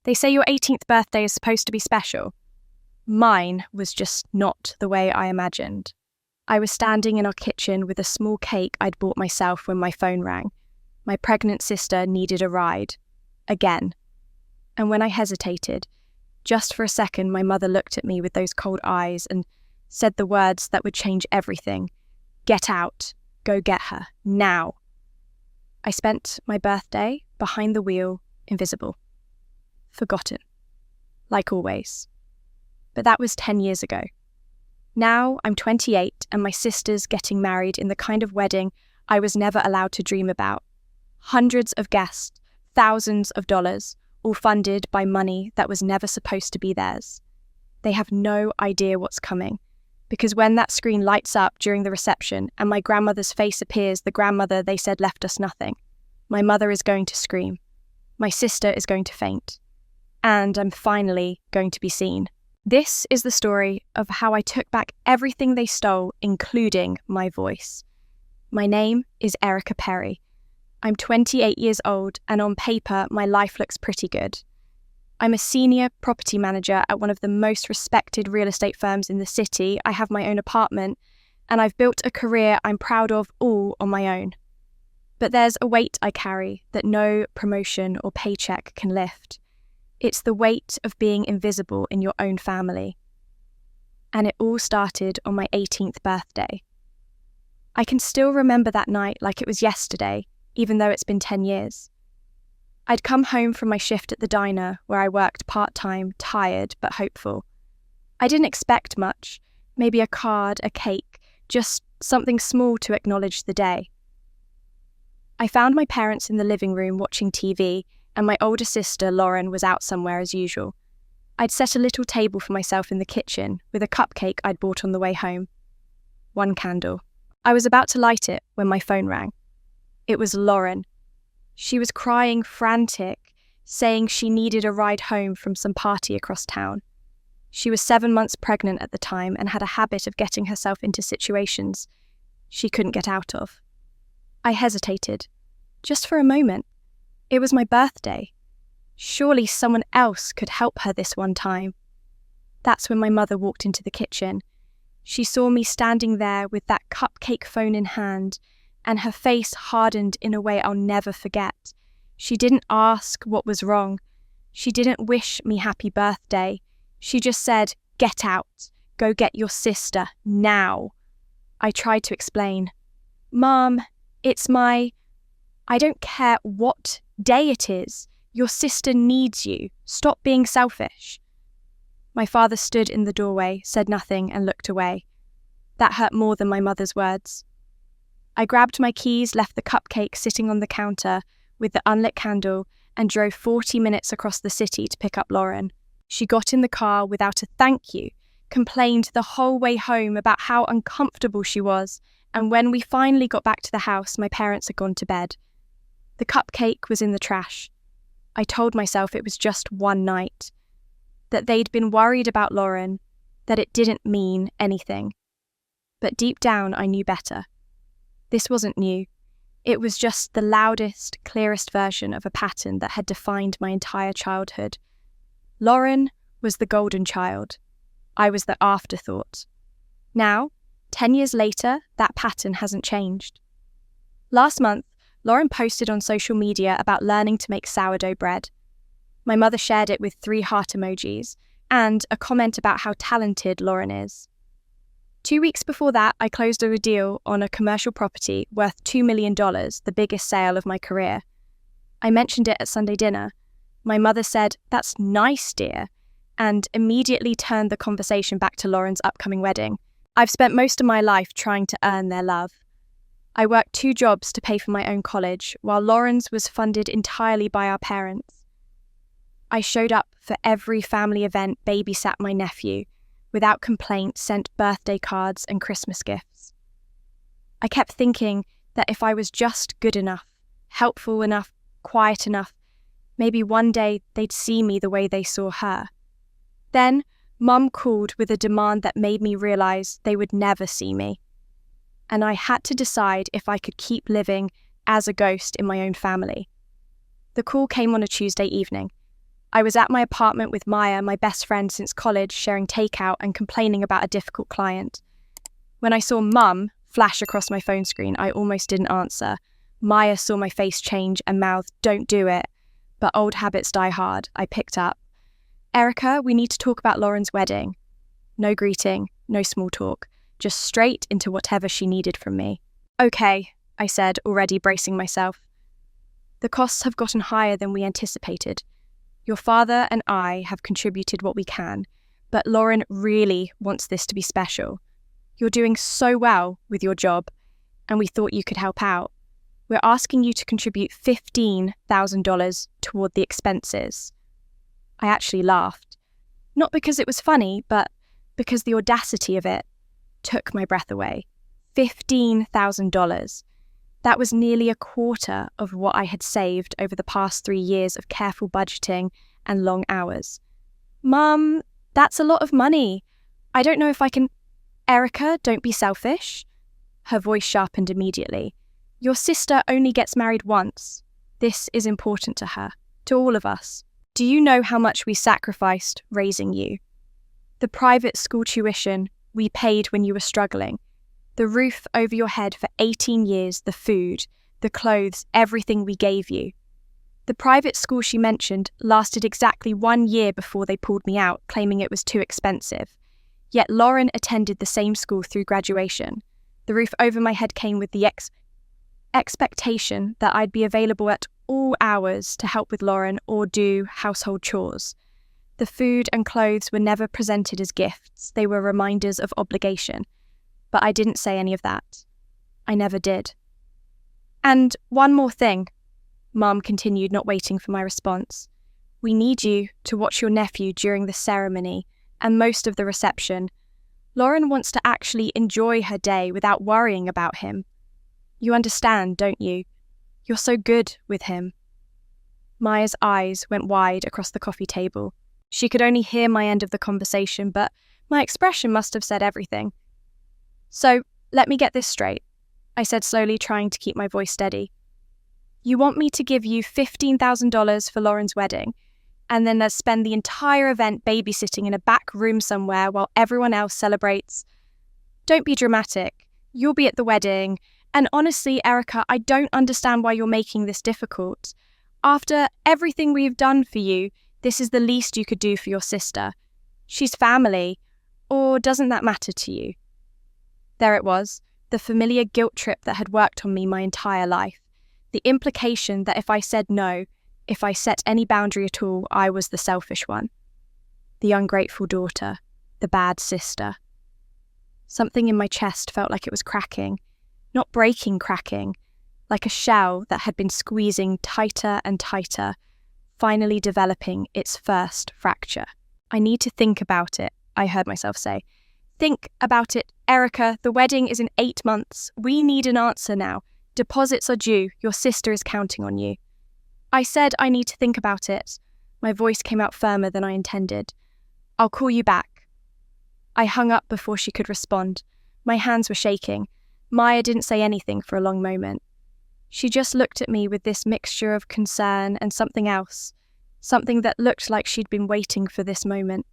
They say your 18th birthday is supposed to be special. Mine was just not the way I imagined. I was standing in our kitchen with a small cake I'd bought myself when my phone rang. My pregnant sister needed a ride. Again. And when I hesitated, just for a second my mother looked at me with those cold eyes and said the words that would change everything. Get out. Go get her. Now. I spent my birthday behind the wheel, invisible. Forgotten. Like always. But that was 10 years ago. Now I'm 28 and my sister's getting married in the kind of wedding I was never allowed to dream about. Hundreds of guests, thousands of dollars, all funded by money that was never supposed to be theirs. They have no idea what's coming, because when that screen lights up during the reception and my grandmother's face appears, the grandmother they said left us nothing, my mother is going to scream. My sister is going to faint. And I'm finally going to be seen. This is the story of how I took back everything they stole, including my voice. My name is Erica Perry. I'm 28 years old, and on paper, my life looks pretty good. I'm a senior property manager at one of the most respected real estate firms in the city. I have my own apartment, and I've built a career I'm proud of all on my own. But there's a weight I carry that no promotion or paycheck can lift. It's the weight of being invisible in your own family. And it all started on my 18th birthday. I can still remember that night like it was yesterday, even though it's been 10 years. I'd come home from my shift at the diner where I worked part-time, tired but hopeful. I didn't expect much, maybe a card, a cake, just something small to acknowledge the day. I found my parents in the living room watching TV, and my older sister, Lauren, was out somewhere as usual. I'd set a little table for myself in the kitchen with a cupcake I'd bought on the way home. One candle. I was about to light it when my phone rang. It was Lauren. She was crying frantic, saying she needed a ride home from some party across town. She was 7 months pregnant at the time and had a habit of getting herself into situations she couldn't get out of. I hesitated, just for a moment. It was my birthday. Surely someone else could help her this one time. That's when my mother walked into the kitchen. She saw me standing there with that cupcake phone in hand, and her face hardened in a way I'll never forget. She didn't ask what was wrong. She didn't wish me happy birthday. She just said, "Get out. Go get your sister, now." I tried to explain. "Mom, it's I don't care what day it is. Your sister needs you. Stop being selfish." My father stood in the doorway, said nothing, and looked away. That hurt more than my mother's words. I grabbed my keys, left the cupcake sitting on the counter with the unlit candle, and drove 40 minutes across the city to pick up Lauren. She got in the car without a thank you, complained the whole way home about how uncomfortable she was, and when we finally got back to the house, my parents had gone to bed. The cupcake was in the trash. I told myself it was just one night, that they'd been worried about Lauren, that it didn't mean anything. But deep down, I knew better. This wasn't new. It was just the loudest, clearest version of a pattern that had defined my entire childhood. Lauren was the golden child. I was the afterthought. Now, 10 years later, that pattern hasn't changed. Last month, Lauren posted on social media about learning to make sourdough bread. My mother shared it with 3 heart emojis and a comment about how talented Lauren is. 2 weeks before that, I closed a deal on a commercial property worth $2 million, the biggest sale of my career. I mentioned it at Sunday dinner. My mother said, "That's nice, dear," and immediately turned the conversation back to Lauren's upcoming wedding. I've spent most of my life trying to earn their love. I worked 2 jobs to pay for my own college, while Lauren's was funded entirely by our parents. I showed up for every family event, babysat my nephew, without complaint sent birthday cards and Christmas gifts. I kept thinking that if I was just good enough, helpful enough, quiet enough, maybe one day they'd see me the way they saw her. Then, Mum called with a demand that made me realise they would never see me. And I had to decide if I could keep living as a ghost in my own family. The call came on a Tuesday evening. I was at my apartment with Maya, my best friend since college, sharing takeout and complaining about a difficult client. When I saw Mum flash across my phone screen, I almost didn't answer. Maya saw my face change and mouthed, "Don't do it." But old habits die hard. I picked up. "Erica, we need to talk about Lauren's wedding." No greeting, no small talk, just straight into whatever she needed from me. "Okay," I said, already bracing myself. "The costs have gotten higher than we anticipated. Your father and I have contributed what we can, but Lauren really wants this to be special. You're doing so well with your job, and we thought you could help out. We're asking you to contribute $15,000 toward the expenses." I actually laughed. Not because it was funny, but because the audacity of it took my breath away. $15,000. That was nearly a quarter of what I had saved over the past 3 years of careful budgeting and long hours. "Mum, that's a lot of money. I don't know if I can—" "Erica, don't be selfish." Her voice sharpened immediately. "Your sister only gets married once. This is important to her, to all of us. Do you know how much we sacrificed raising you? The private school tuition we paid when you were struggling, the roof over your head for 18 years, the food, the clothes, everything we gave you." The private school she mentioned lasted exactly 1 year before they pulled me out, claiming it was too expensive. Yet Lauren attended the same school through graduation. The roof over my head came with the expectation that I'd be available at all hours to help with Lauren or do household chores. The food and clothes were never presented as gifts. They were reminders of obligation. But I didn't say any of that. I never did. "And one more thing," Mum continued, not waiting for my response. "We need you to watch your nephew during the ceremony and most of the reception. Lauren wants to actually enjoy her day without worrying about him. You understand, don't you? You're so good with him." Maya's eyes went wide across the coffee table. She could only hear my end of the conversation, but my expression must have said everything. "So, let me get this straight," I said slowly, trying to keep my voice steady. "You want me to give you $15,000 for Lauren's wedding, and then spend the entire event babysitting in a back room somewhere while everyone else celebrates? Don't be dramatic. You'll be at the wedding, and honestly, Erica, I don't understand why you're making this difficult. After everything we've done for you, this is the least you could do for your sister. She's family, or doesn't that matter to you?" There it was, the familiar guilt trip that had worked on me my entire life. The implication that if I said no, if I set any boundary at all, I was the selfish one. The ungrateful daughter, the bad sister. Something in my chest felt like it was cracking. Not breaking, cracking, like a shell that had been squeezing tighter and tighter, finally developing its first fracture. "I need to think about it," I heard myself say. "Think about it, Erica. The wedding is in 8 months. We need an answer now. Deposits are due. Your sister is counting on you." I said I need to think about it. My voice came out firmer than I intended. "I'll call you back." I hung up before she could respond. My hands were shaking. Maya didn't say anything for a long moment. She just looked at me with this mixture of concern and something else, something that looked like she'd been waiting for this moment.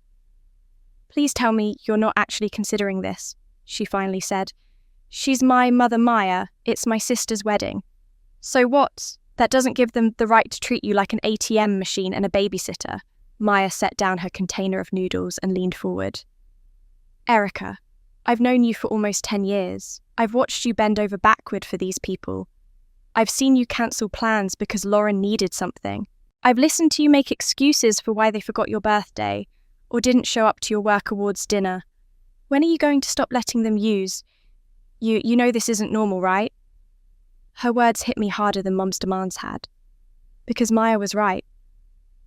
"Please tell me you're not actually considering this," she finally said. "She's my mother Maya. It's my sister's wedding." "So what? That doesn't give them the right to treat you like an ATM machine and a babysitter." Maya set down her container of noodles and leaned forward. "Erica, I've known you for almost 10 years. I've watched you bend over backward for these people. I've seen you cancel plans because Lauren needed something. I've listened to you make excuses for why they forgot your birthday or didn't show up to your work awards dinner. When are you going to stop letting them use? You know this isn't normal, right?" Her words hit me harder than Mum's demands had. Because Maya was right.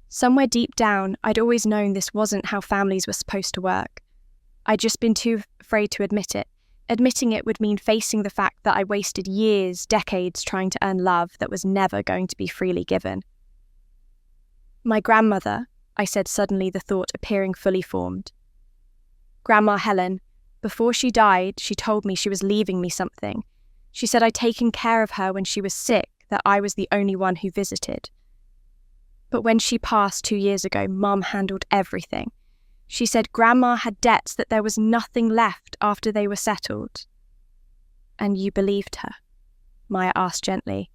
Somewhere deep down, I'd always known this wasn't how families were supposed to work. I'd just been too afraid to admit it. Admitting it would mean facing the fact that I wasted years, decades trying to earn love that was never going to be freely given. "My grandmother," I said suddenly, the thought appearing fully formed. "Grandma Helen, before she died, she told me she was leaving me something. She said I'd taken care of her when she was sick, that I was the only one who visited." But when she passed 2 years ago, Mum handled everything. She said Grandma had debts that there was nothing left after they were settled. And you believed her? Maya asked gently.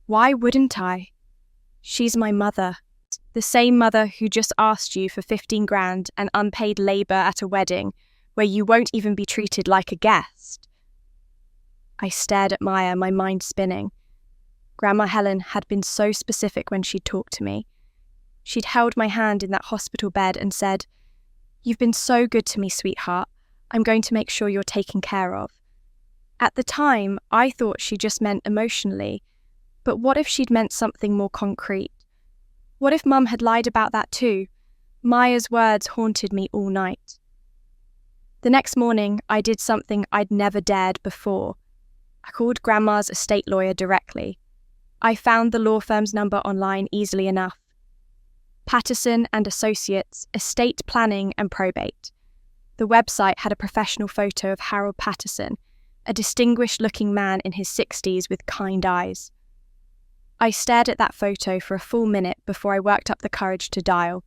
Why wouldn't I? She's my mother. The same mother who just asked you for 15 grand and unpaid labour at a wedding where you won't even be treated like a guest. I stared at Maya, my mind spinning. Grandma Helen had been so specific when she'd talked to me. She'd held my hand in that hospital bed and said, "You've been so good to me, sweetheart. I'm going to make sure you're taken care of." At the time, I thought she just meant emotionally, but what if she'd meant something more concrete? What if Mum had lied about that too? Maya's words haunted me all night. The next morning, I did something I'd never dared before. I called Grandma's estate lawyer directly. I found the law firm's number online easily enough. Patterson and Associates, Estate Planning and Probate. The website had a professional photo of Harold Patterson, a distinguished-looking man in his 60s with kind eyes. I stared at that photo for a full minute before I worked up the courage to dial.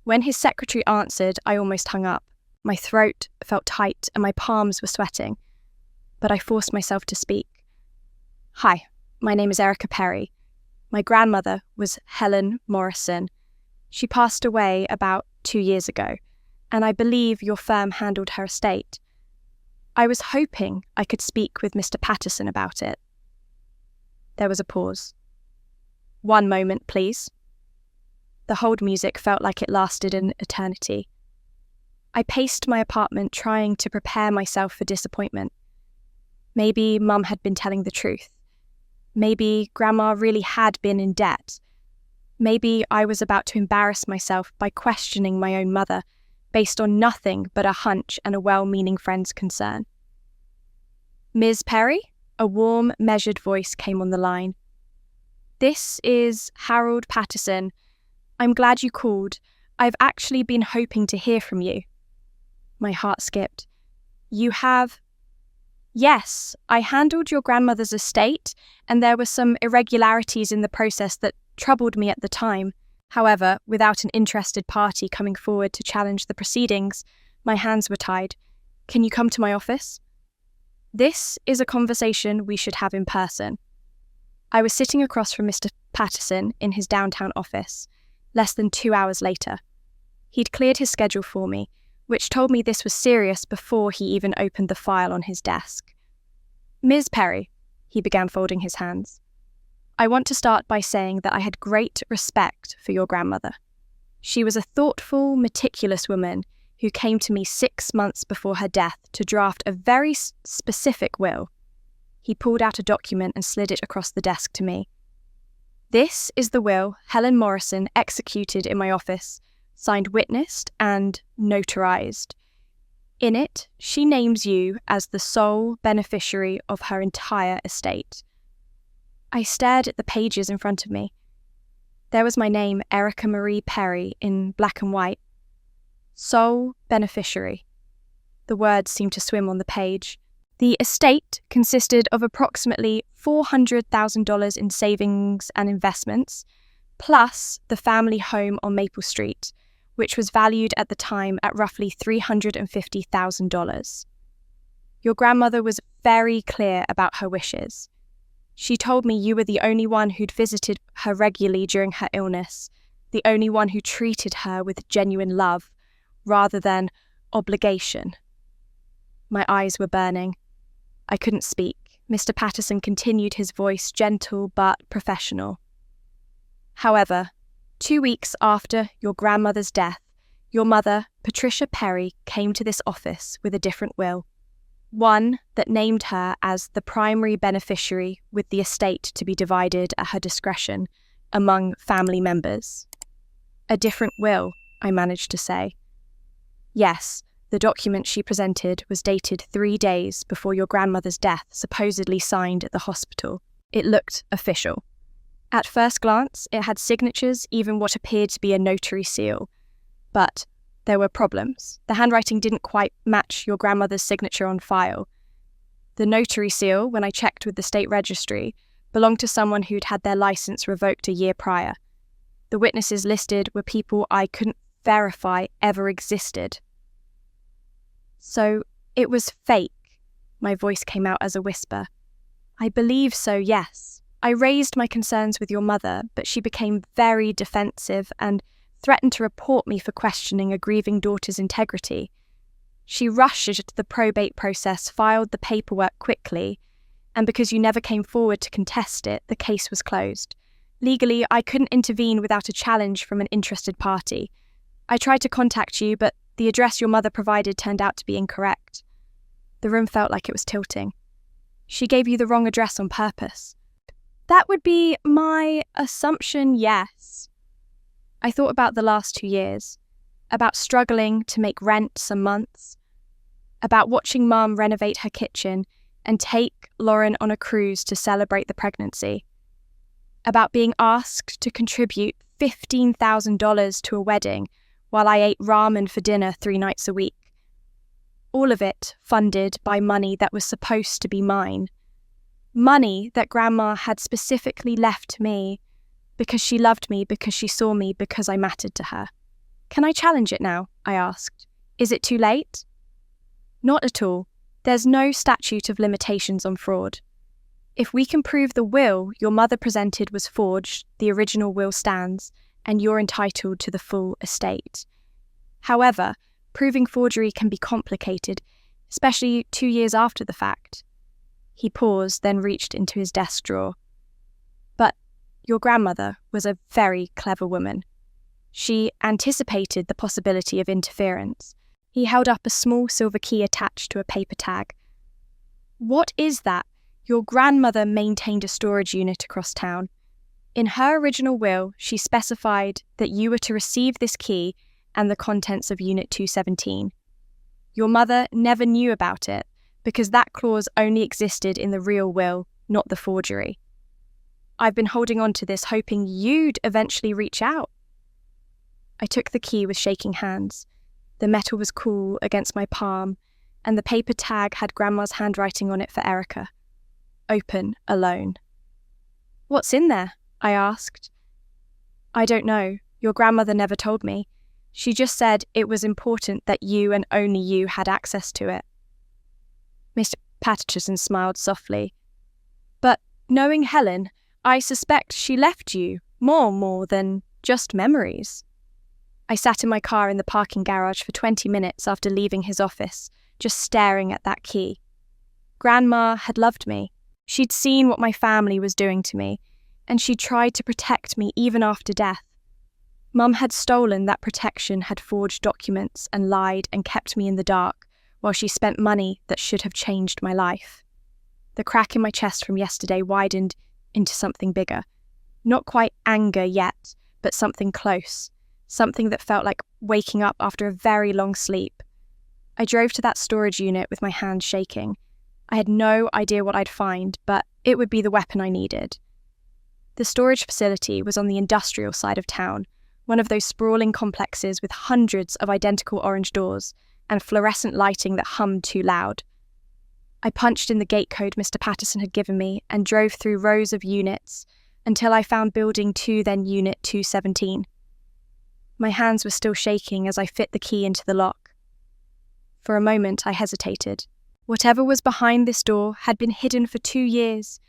When his secretary answered, I almost hung up. My throat felt tight and my palms were sweating, but I forced myself to speak. "Hi, my name is Erica Perry. My grandmother was Helen Morrison. She passed away about 2 years ago, and I believe your firm handled her estate. I was hoping I could speak with Mr. Patterson about it." There was a pause. "One moment, please." The hold music felt like it lasted an eternity. I paced my apartment, trying to prepare myself for disappointment. Maybe Mum had been telling the truth. Maybe Grandma really had been in debt. Maybe I was about to embarrass myself by questioning my own mother, based on nothing but a hunch and a well-meaning friend's concern. "Ms. Perry?" A warm, measured voice came on the line. "This is Harold Patterson. I'm glad you called. I've actually been hoping to hear from you." My heart skipped. "You have?" "Yes, I handled your grandmother's estate, and there were some irregularities in the process that troubled me at the time. However, without an interested party coming forward to challenge the proceedings, my hands were tied. Can you come to my office?" "This is a conversation we should have in person." I was sitting across from Mr. Patterson in his downtown office, less than 2 hours later. He'd cleared his schedule for me, which told me this was serious before he even opened the file on his desk. "Ms. Perry," he began, folding his hands, "I want to start by saying that I had great respect for your grandmother. She was a thoughtful, meticulous woman who came to me 6 months before her death to draft a very specific will." He pulled out a document and slid it across the desk to me. "This is the will Helen Morrison executed in my office, signed, witnessed, and notarized. In it, she names you as the sole beneficiary of her entire estate." I stared at the pages in front of me. There was my name, Erica Marie Perry, in black and white. Sole beneficiary. The words seemed to swim on the page. The estate consisted of approximately $400,000 in savings and investments, plus the family home on Maple Street, which was valued at the time at roughly $350,000. Your grandmother was very clear about her wishes. She told me you were the only one who'd visited her regularly during her illness, the only one who treated her with genuine love, rather than obligation. My eyes were burning. I couldn't speak. Mr. Patterson continued, his voice gentle but professional. "However, 2 weeks after your grandmother's death, your mother, Patricia Perry, came to this office with a different will. One that named her as the primary beneficiary, with the estate to be divided at her discretion among family members." "A different will," I managed to say. "Yes, the document she presented was dated 3 days before your grandmother's death, supposedly signed at the hospital. It looked official. At first glance, it had signatures, even what appeared to be a notary seal. But there were problems. The handwriting didn't quite match your grandmother's signature on file. The notary seal, when I checked with the state registry, belonged to someone who'd had their license revoked a year prior. The witnesses listed were people I couldn't verify ever existed. So it was fake. My voice came out as a whisper. I believe so, yes. I raised my concerns with your mother, but she became very defensive and threatened to report me for questioning a grieving daughter's integrity. She rushed the probate process, filed the paperwork quickly, and because you never came forward to contest it, the case was closed. Legally, I couldn't intervene without a challenge from an interested party. I tried to contact you, but the address your mother provided turned out to be incorrect. The room felt like it was tilting. She gave you the wrong address on purpose. That would be my assumption, yes. I thought about the last 2 years, about struggling to make rent some months, about watching Mum renovate her kitchen and take Lauren on a cruise to celebrate the pregnancy, about being asked to contribute $15,000 to a wedding while I ate ramen for dinner 3 nights a week. All of it funded by money that was supposed to be mine. Money that Grandma had specifically left to me because she loved me, because she saw me, because I mattered to her. Can I challenge it now? I asked. Is it too late? Not at all. There's no statute of limitations on fraud. If we can prove the will your mother presented was forged, the original will stands, and you're entitled to the full estate. However, proving forgery can be complicated, especially 2 years after the fact. He paused, then reached into his desk drawer. But your grandmother was a very clever woman. She anticipated the possibility of interference. He held up a small silver key attached to a paper tag. What is that? Your grandmother maintained a storage unit across town. In her original will, she specified that you were to receive this key and the contents of Unit 217. Your mother never knew about it because that clause only existed in the real will, not the forgery. I've been holding on to this, hoping you'd eventually reach out. I took the key with shaking hands. The metal was cool against my palm, and the paper tag had Grandma's handwriting on it for Erica. Open, alone. What's in there? I asked. I don't know. Your grandmother never told me. She just said it was important that you and only you had access to it. Mr. Patterson smiled softly. But knowing Helen, I suspect she left you more than just memories. I sat in my car in the parking garage for 20 minutes after leaving his office, just staring at that key. Grandma had loved me. She'd seen what my family was doing to me, and she tried to protect me even after death. Mum had stolen that protection, had forged documents and lied and kept me in the dark, while she spent money that should have changed my life. The crack in my chest from yesterday widened into something bigger. Not quite anger yet, but something close. Something that felt like waking up after a very long sleep. I drove to that storage unit with my hands shaking. I had no idea what I'd find, but it would be the weapon I needed. The storage facility was on the industrial side of town, one of those sprawling complexes with hundreds of identical orange doors and fluorescent lighting that hummed too loud. I punched in the gate code Mr. Patterson had given me and drove through rows of units until I found Building 2, then Unit 217. My hands were still shaking as I fit the key into the lock. For a moment, I hesitated. Whatever was behind this door had been hidden for 2 years,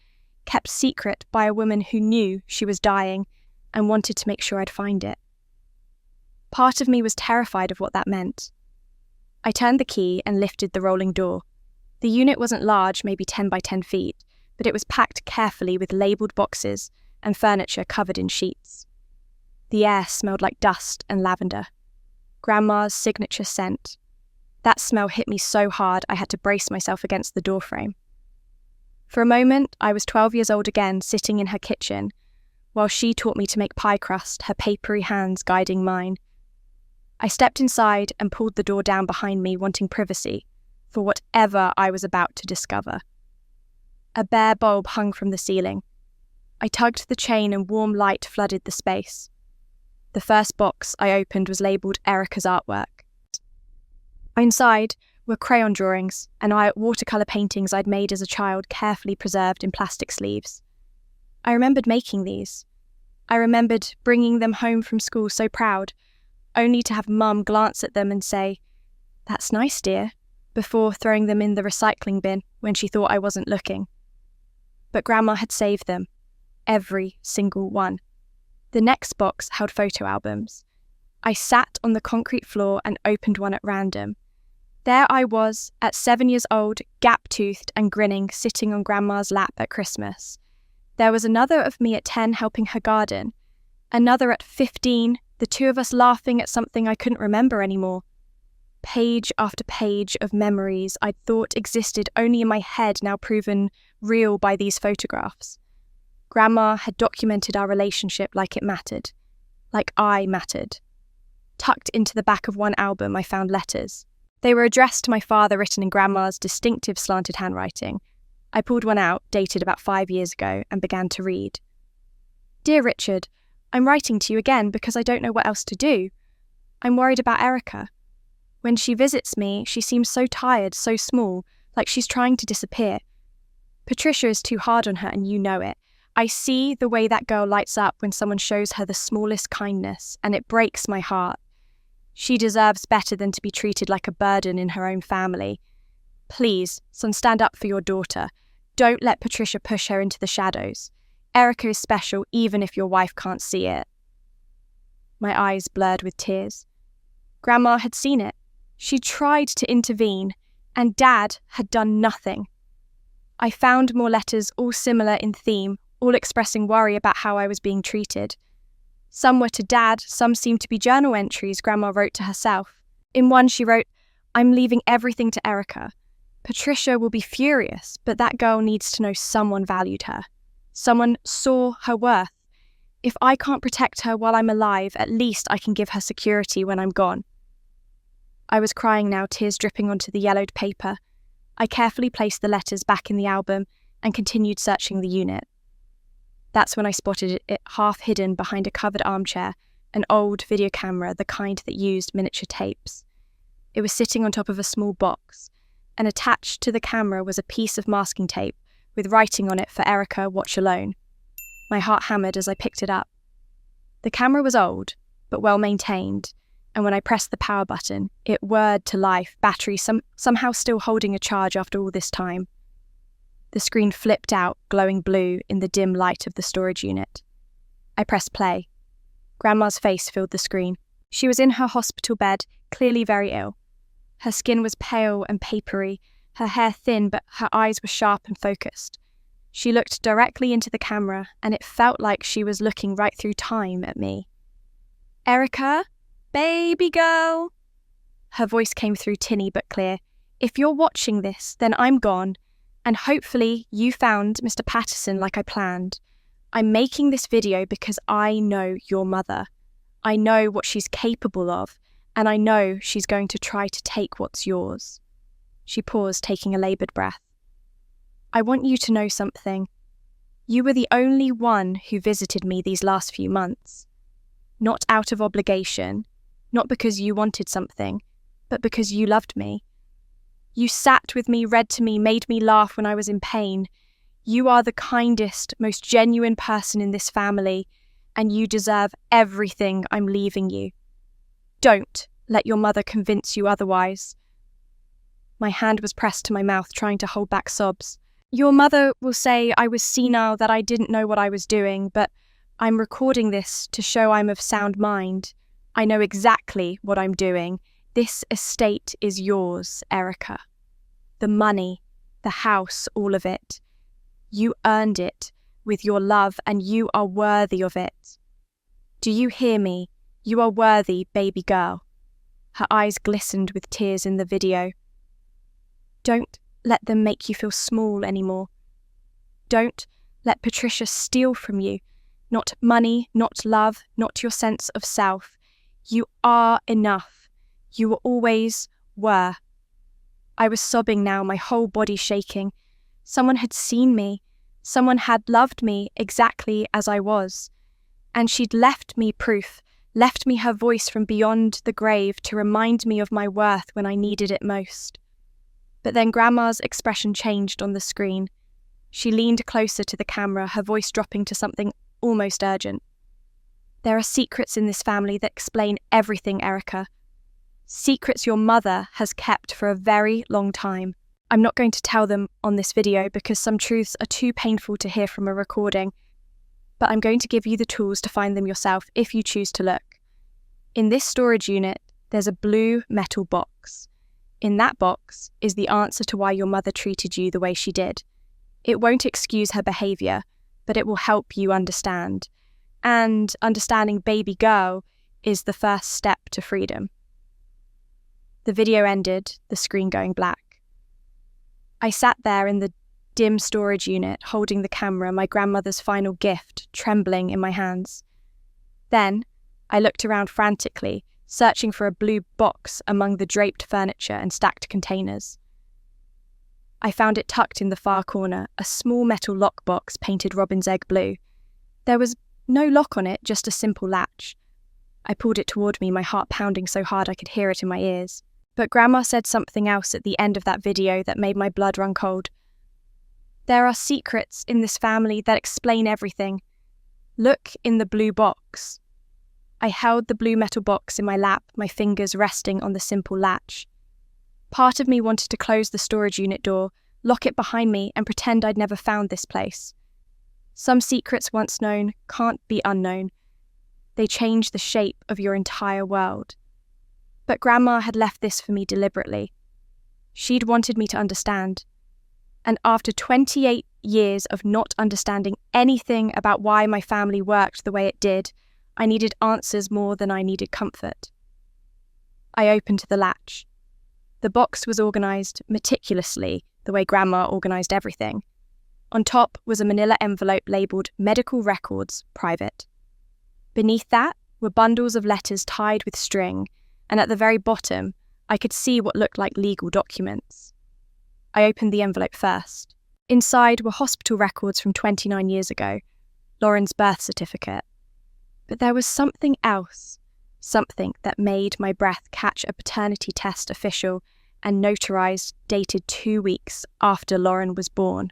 kept secret by a woman who knew she was dying and wanted to make sure I'd find it. Part of me was terrified of what that meant. I turned the key and lifted the rolling door. The unit wasn't large, maybe 10 by 10 feet, but it was packed carefully with labelled boxes and furniture covered in sheets. The air smelled like dust and lavender. Grandma's signature scent. That smell hit me so hard I had to brace myself against the doorframe. For a moment, I was 12 years old again, sitting in her kitchen, while she taught me to make pie crust, her papery hands guiding mine. I stepped inside and pulled the door down behind me, wanting privacy for whatever I was about to discover. A bare bulb hung from the ceiling. I tugged the chain and warm light flooded the space. The first box I opened was labelled Erica's artwork. Inside were crayon drawings and watercolour paintings I'd made as a child, carefully preserved in plastic sleeves. I remembered making these. I remembered bringing them home from school so proud, only to have Mum glance at them and say, "That's nice, dear," before throwing them in the recycling bin when she thought I wasn't looking. But Grandma had saved them, every single one. The next box held photo albums. I sat on the concrete floor and opened one at random. There I was, at 7 years old, gap-toothed and grinning, sitting on Grandma's lap at Christmas. There was another of me at 10 helping her garden, another at 15, the two of us laughing at something I couldn't remember anymore. Page after page of memories I'd thought existed only in my head, now proven real by these photographs. Grandma had documented our relationship like it mattered, like I mattered. Tucked into the back of one album, I found letters. They were addressed to my father, written in Grandma's distinctive slanted handwriting. I pulled one out, dated about 5 years ago, and began to read. "Dear Richard, I'm writing to you again because I don't know what else to do. I'm worried about Erica. When she visits me, she seems so tired, so small, like she's trying to disappear. Patricia is too hard on her, and you know it. I see the way that girl lights up when someone shows her the smallest kindness, and it breaks my heart. She deserves better than to be treated like a burden in her own family. Please, son, stand up for your daughter. Don't let Patricia push her into the shadows. Erica is special even if your wife can't see it." My eyes blurred with tears. Grandma had seen it. She tried to intervene, and Dad had done nothing. I found more letters, all similar in theme, all expressing worry about how I was being treated. Some were to Dad, some seemed to be journal entries Grandma wrote to herself. In one she wrote, "I'm leaving everything to Erica. Patricia will be furious, but that girl needs to know someone valued her. Someone saw her worth. If I can't protect her while I'm alive, at least I can give her security when I'm gone." I was crying now, tears dripping onto the yellowed paper. I carefully placed the letters back in the album and continued searching the unit. That's when I spotted it half hidden behind a covered armchair, an old video camera, the kind that used miniature tapes. It was sitting on top of a small box, and attached to the camera was a piece of masking tape with writing on it for Erica, watch alone. My heart hammered as I picked it up. The camera was old, but well maintained, and when I pressed the power button, it whirred to life, battery somehow still holding a charge after all this time. The screen flipped out, glowing blue in the dim light of the storage unit. I pressed play. Grandma's face filled the screen. She was in her hospital bed, clearly very ill. Her skin was pale and papery, her hair thin, but her eyes were sharp and focused. She looked directly into the camera, and it felt like she was looking right through time at me. "Erica? Baby girl?" Her voice came through tinny but clear. "If you're watching this, then I'm gone. And hopefully you found Mr. Patterson like I planned. I'm making this video because I know your mother. I know what she's capable of, and I know she's going to try to take what's yours." She paused, taking a laboured breath. "I want you to know something. You were the only one who visited me these last few months. Not out of obligation, not because you wanted something, but because you loved me. You sat with me, read to me, made me laugh when I was in pain. You are the kindest, most genuine person in this family, and you deserve everything I'm leaving you. Don't let your mother convince you otherwise." My hand was pressed to my mouth, trying to hold back sobs. "Your mother will say I was senile, that I didn't know what I was doing, but I'm recording this to show I'm of sound mind. I know exactly what I'm doing. This estate is yours, Erica. The money, the house, all of it. You earned it with your love, and you are worthy of it. Do you hear me? You are worthy, baby girl." Her eyes glistened with tears in the video. "Don't let them make you feel small anymore. Don't let Patricia steal from you. Not money, not love, not your sense of self. You are enough. You always were." I was sobbing now, my whole body shaking. Someone had seen me. Someone had loved me exactly as I was. And she'd left me proof, left me her voice from beyond the grave to remind me of my worth when I needed it most. But then Grandma's expression changed on the screen. She leaned closer to the camera, her voice dropping to something almost urgent. There are secrets in this family that explain everything, Erica. Secrets your mother has kept for a very long time. I'm not going to tell them on this video because some truths are too painful to hear from a recording, but I'm going to give you the tools to find them yourself if you choose to look. In this storage unit, there's a blue metal box. In that box is the answer to why your mother treated you the way she did. It won't excuse her behaviour, but it will help you understand. And understanding baby girl is the first step to freedom. The video ended, the screen going black. I sat there in the dim storage unit, holding the camera, my grandmother's final gift, trembling in my hands. Then, I looked around frantically, searching for a blue box among the draped furniture and stacked containers. I found it tucked in the far corner, a small metal lockbox painted robin's egg blue. There was no lock on it, just a simple latch. I pulled it toward me, my heart pounding so hard I could hear it in my ears. But Grandma said something else at the end of that video that made my blood run cold. There are secrets in this family that explain everything. Look in the blue box. I held the blue metal box in my lap, my fingers resting on the simple latch. Part of me wanted to close the storage unit door, lock it behind me, and pretend I'd never found this place. Some secrets once known can't be unknown. They change the shape of your entire world. But Grandma had left this for me deliberately. She'd wanted me to understand. And after 28 years of not understanding anything about why my family worked the way it did, I needed answers more than I needed comfort. I opened the latch. The box was organised meticulously, the way Grandma organised everything. On top was a manila envelope labelled Medical Records, Private. Beneath that were bundles of letters tied with string, and at the very bottom, I could see what looked like legal documents. I opened the envelope first. Inside were hospital records from 29 years ago, Lauren's birth certificate. But there was something else, something that made my breath catch a paternity test official and notarized dated 2 weeks after Lauren was born.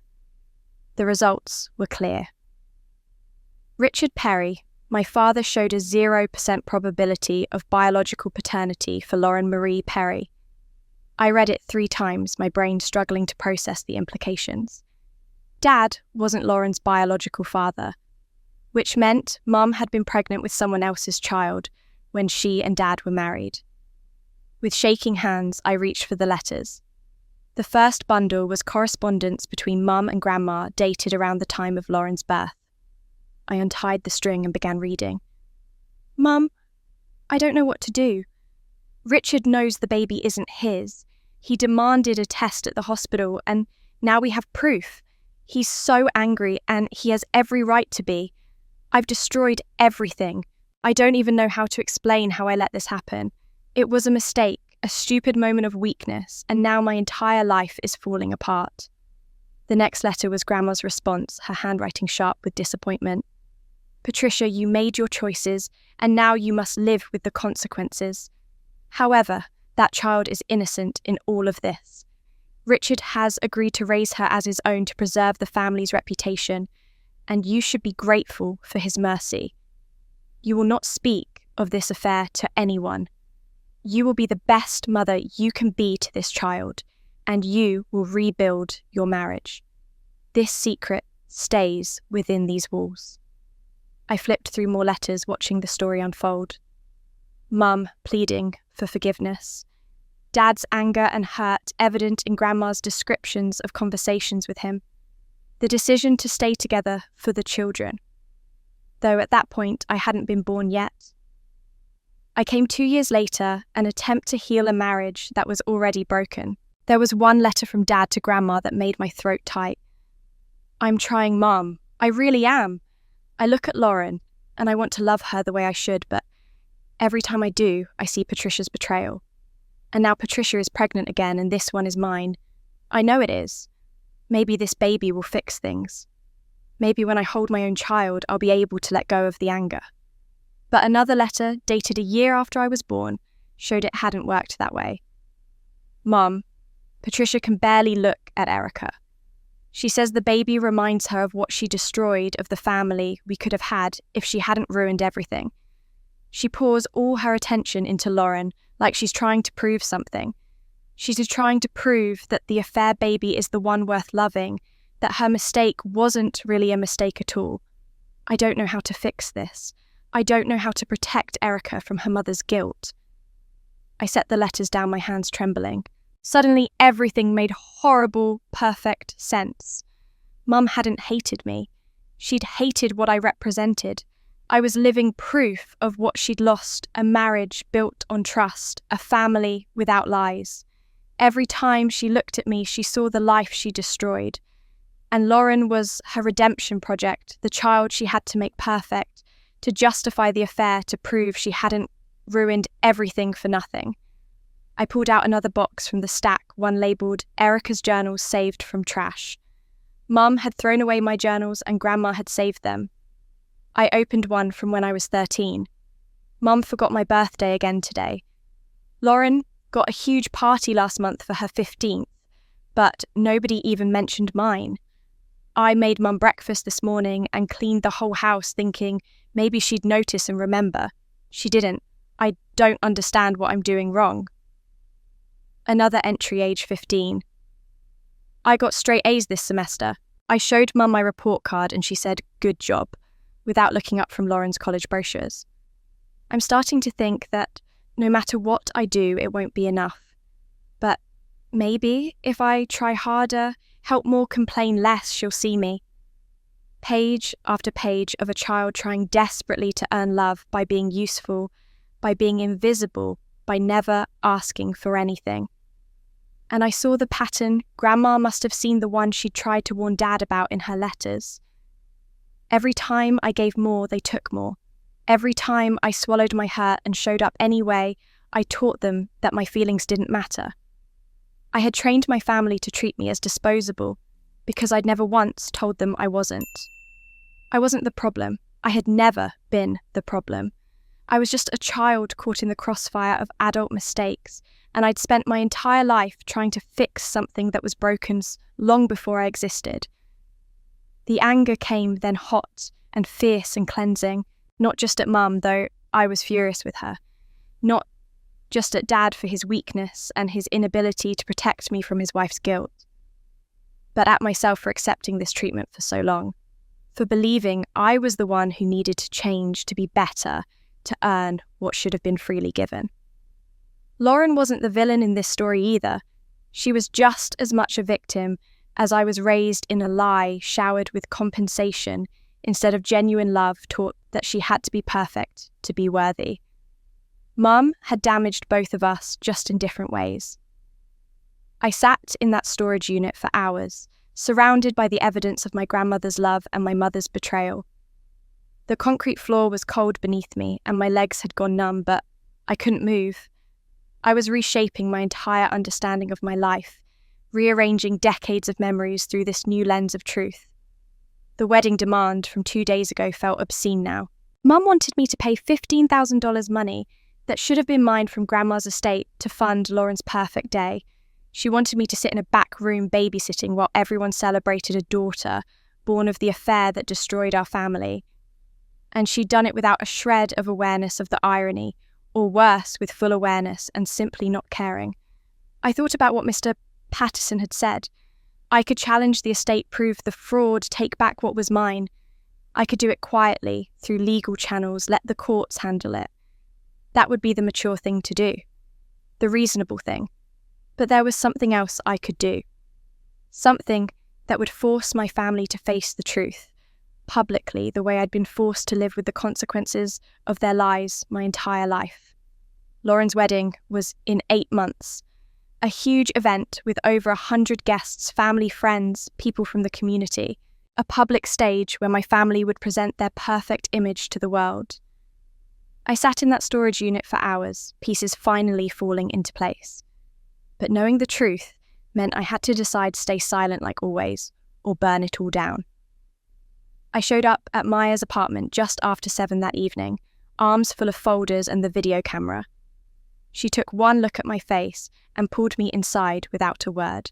The results were clear. Richard Perry, my father, showed a 0% probability of biological paternity for Lauren Marie Perry. I read it 3 times, my brain struggling to process the implications. Dad wasn't Lauren's biological father, which meant Mum had been pregnant with someone else's child when she and Dad were married. With shaking hands, I reached for the letters. The first bundle was correspondence between Mum and Grandma dated around the time of Lauren's birth. I untied the string and began reading. Mum, I don't know what to do. Richard knows the baby isn't his. He demanded a test at the hospital, and now we have proof. He's so angry, and he has every right to be. I've destroyed everything. I don't even know how to explain how I let this happen. It was a mistake, a stupid moment of weakness, and now my entire life is falling apart. The next letter was Grandma's response, her handwriting sharp with disappointment. Patricia, you made your choices, and now you must live with the consequences. However, that child is innocent in all of this. Richard has agreed to raise her as his own to preserve the family's reputation, and you should be grateful for his mercy. You will not speak of this affair to anyone. You will be the best mother you can be to this child, and you will rebuild your marriage. This secret stays within these walls. I flipped through more letters, watching the story unfold. Mum pleading for forgiveness. Dad's anger and hurt evident in Grandma's descriptions of conversations with him. The decision to stay together for the children. Though at that point I hadn't been born yet. I came 2 years later, an attempt to heal a marriage that was already broken. There was one letter from Dad to Grandma that made my throat tight. I'm trying, Mum. I really am. I look at Lauren, and I want to love her the way I should, but every time I do, I see Patricia's betrayal. And now Patricia is pregnant again, and this one is mine. I know it is. Maybe this baby will fix things. Maybe when I hold my own child, I'll be able to let go of the anger. But another letter, dated a year after I was born, showed it hadn't worked that way. Mum, Patricia can barely look at Erica. She says the baby reminds her of what she destroyed of the family we could have had if she hadn't ruined everything. She pours all her attention into Lauren, like she's trying to prove something. She's trying to prove that the affair baby is the one worth loving, that her mistake wasn't really a mistake at all. I don't know how to fix this. I don't know how to protect Erica from her mother's guilt. I set the letters down, my hands trembling. Suddenly, everything made horrible, perfect sense. Mum hadn't hated me. She'd hated what I represented. I was living proof of what she'd lost, a marriage built on trust, a family without lies. Every time she looked at me, she saw the life she destroyed. And Lauren was her redemption project, the child she had to make perfect, to justify the affair, to prove she hadn't ruined everything for nothing. I pulled out another box from the stack, one labelled Erica's Journals Saved from Trash. Mum had thrown away my journals and Grandma had saved them. I opened one from when I was 13. Mum forgot my birthday again today. Lauren got a huge party last month for her 15th, but nobody even mentioned mine. I made Mum breakfast this morning and cleaned the whole house thinking maybe she'd notice and remember. She didn't. I don't understand what I'm doing wrong. Another entry, age 15. I got straight A's this semester. I showed Mum my report card and she said, "Good job," without looking up from Lauren's college brochures. I'm starting to think that no matter what I do, it won't be enough. But maybe if I try harder, help more, complain less, she'll see me. Page after page of a child trying desperately to earn love by being useful, by being invisible, by never asking for anything. And I saw the pattern. Grandma must have seen the one she'd tried to warn Dad about in her letters. Every time I gave more, they took more. Every time I swallowed my hurt and showed up anyway, I taught them that my feelings didn't matter. I had trained my family to treat me as disposable because I'd never once told them I wasn't. I wasn't the problem. I had never been the problem. I was just a child caught in the crossfire of adult mistakes, and I'd spent my entire life trying to fix something that was broken long before I existed. The anger came then hot and fierce and cleansing, not just at Mum, though I was furious with her. Not just at Dad for his weakness and his inability to protect me from his wife's guilt, but at myself for accepting this treatment for so long, for believing I was the one who needed to change to be better, to earn what should have been freely given. Lauren wasn't the villain in this story either. She was just as much a victim as I was raised in a lie showered with compensation instead of genuine love, taught that she had to be perfect to be worthy. Mum had damaged both of us, just in different ways. I sat in that storage unit for hours, surrounded by the evidence of my grandmother's love and my mother's betrayal. The concrete floor was cold beneath me and my legs had gone numb, but I couldn't move. I was reshaping my entire understanding of my life, rearranging decades of memories through this new lens of truth. The wedding demand from 2 days ago felt obscene now. Mum wanted me to pay $15,000 money that should have been mine from Grandma's estate to fund Lauren's perfect day. She wanted me to sit in a back room babysitting while everyone celebrated a daughter born of the affair that destroyed our family. And she'd done it without a shred of awareness of the irony, or worse, with full awareness and simply not caring. I thought about what Mr. Patterson had said. I could challenge the estate, prove the fraud, take back what was mine. I could do it quietly, through legal channels, let the courts handle it. That would be the mature thing to do, the reasonable thing. But there was something else I could do. Something that would force my family to face the truth, publicly, the way I'd been forced to live with the consequences of their lies my entire life. Lauren's wedding was in 8 months. A huge event with over 100 guests, family, friends, people from the community. A public stage where my family would present their perfect image to the world. I sat in that storage unit for hours, pieces finally falling into place. But knowing the truth meant I had to decide to stay silent like always, or burn it all down. I showed up at Maya's apartment just after 7 that evening, arms full of folders and the video camera. She took one look at my face and pulled me inside without a word.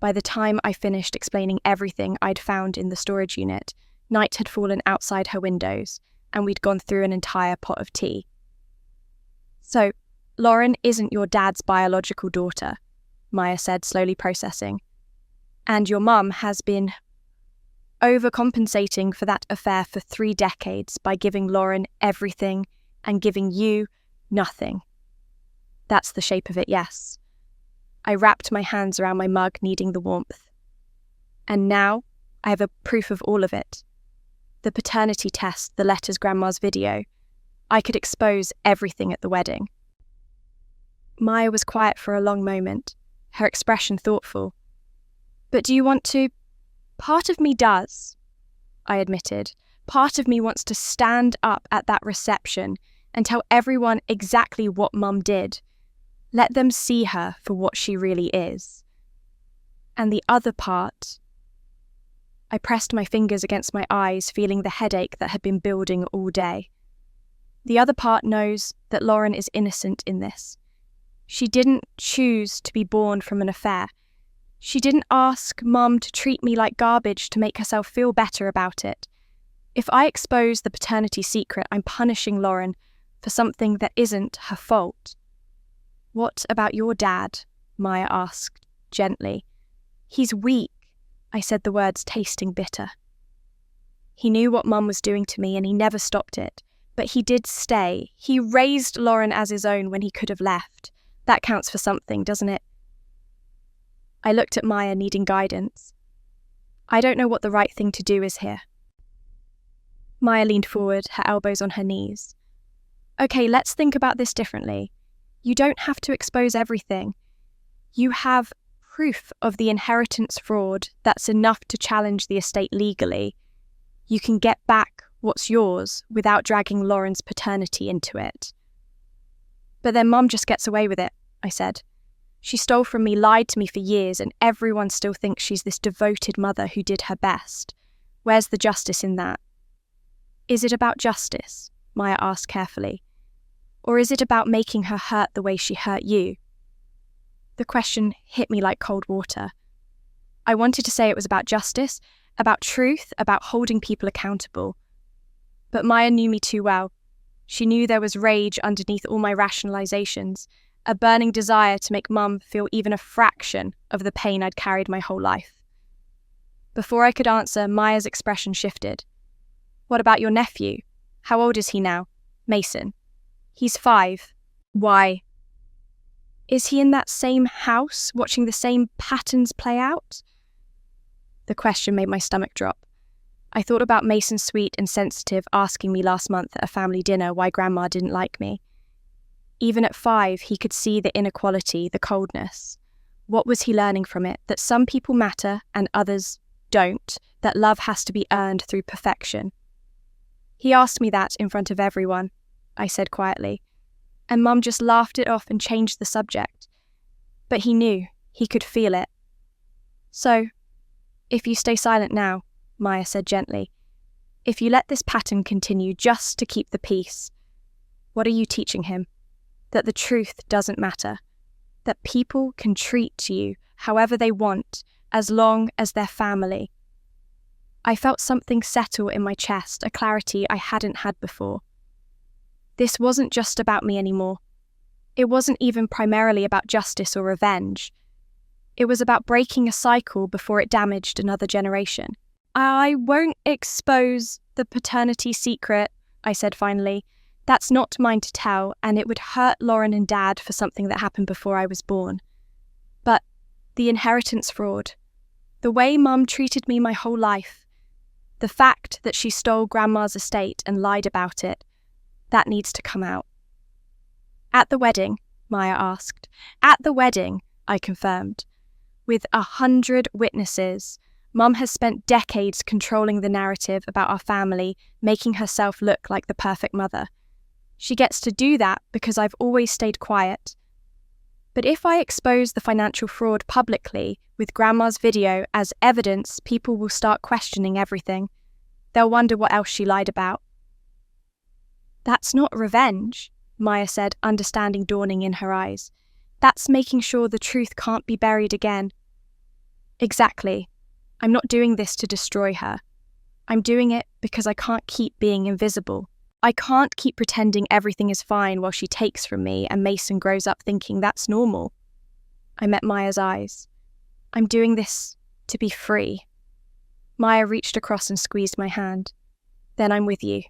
By the time I finished explaining everything I'd found in the storage unit, night had fallen outside her windows, and we'd gone through an entire pot of tea. So, Lauren isn't your dad's biological daughter, Maya said, slowly processing. And your mum has been overcompensating for that affair for 3 decades by giving Lauren everything and giving you nothing. That's the shape of it, yes. I wrapped my hands around my mug, needing the warmth. And now I have a proof of all of it. The paternity test, the letters, Grandma's video. I could expose everything at the wedding. Maya was quiet for a long moment, her expression thoughtful. But do you want to? Part of me does, I admitted. Part of me wants to stand up at that reception and tell everyone exactly what Mum did. Let them see her for what she really is. And the other part... I pressed my fingers against my eyes, feeling the headache that had been building all day. The other part knows that Lauren is innocent in this. She didn't choose to be born from an affair. She didn't ask Mum to treat me like garbage to make herself feel better about it. If I expose the paternity secret, I'm punishing Lauren for something that isn't her fault. What about your dad? Maya asked, gently. He's weak, I said, the words tasting bitter. He knew what Mum was doing to me and he never stopped it, but he did stay. He raised Lauren as his own when he could have left. That counts for something, doesn't it? I looked at Maya, needing guidance. I don't know what the right thing to do is here. Maya leaned forward, her elbows on her knees. Okay, let's think about this differently. You don't have to expose everything. You have proof of the inheritance fraud that's enough to challenge the estate legally. You can get back what's yours without dragging Lauren's paternity into it. But then Mum just gets away with it, I said. She stole from me, lied to me for years, and everyone still thinks she's this devoted mother who did her best. Where's the justice in that? Is it about justice? Maya asked carefully. Or is it about making her hurt the way she hurt you? The question hit me like cold water. I wanted to say it was about justice, about truth, about holding people accountable. But Maya knew me too well. She knew there was rage underneath all my rationalizations, a burning desire to make Mum feel even a fraction of the pain I'd carried my whole life. Before I could answer, Maya's expression shifted. What about your nephew? How old is he now? Mason. He's 5. Why? Is he in that same house, watching the same patterns play out? The question made my stomach drop. I thought about Mason, sweet and sensitive, asking me last month at a family dinner why Grandma didn't like me. Even at 5, he could see the inequality, the coldness. What was he learning from it? That some people matter and others don't, that love has to be earned through perfection. He asked me that in front of everyone, I said quietly, and Mum just laughed it off and changed the subject. But he knew, he could feel it. So, if you stay silent now, Maya said gently, if you let this pattern continue just to keep the peace, what are you teaching him? That the truth doesn't matter. That people can treat you however they want, as long as they're family. I felt something settle in my chest, a clarity I hadn't had before. This wasn't just about me anymore. It wasn't even primarily about justice or revenge. It was about breaking a cycle before it damaged another generation. I won't expose the paternity secret, I said finally. That's not mine to tell, and it would hurt Lauren and Dad for something that happened before I was born. But the inheritance fraud, the way Mum treated me my whole life, the fact that she stole Grandma's estate and lied about it, that needs to come out. At the wedding, Maya asked. At the wedding, I confirmed. With 100 witnesses, Mum has spent decades controlling the narrative about our family, making herself look like the perfect mother. She gets to do that because I've always stayed quiet. But if I expose the financial fraud publicly, with Grandma's video as evidence, people will start questioning everything. They'll wonder what else she lied about. That's not revenge, Maya said, understanding dawning in her eyes. That's making sure the truth can't be buried again. Exactly. I'm not doing this to destroy her. I'm doing it because I can't keep being invisible, I can't keep pretending everything is fine while she takes from me and Mason grows up thinking that's normal. I met Maya's eyes. I'm doing this to be free. Maya reached across and squeezed my hand. Then I'm with you.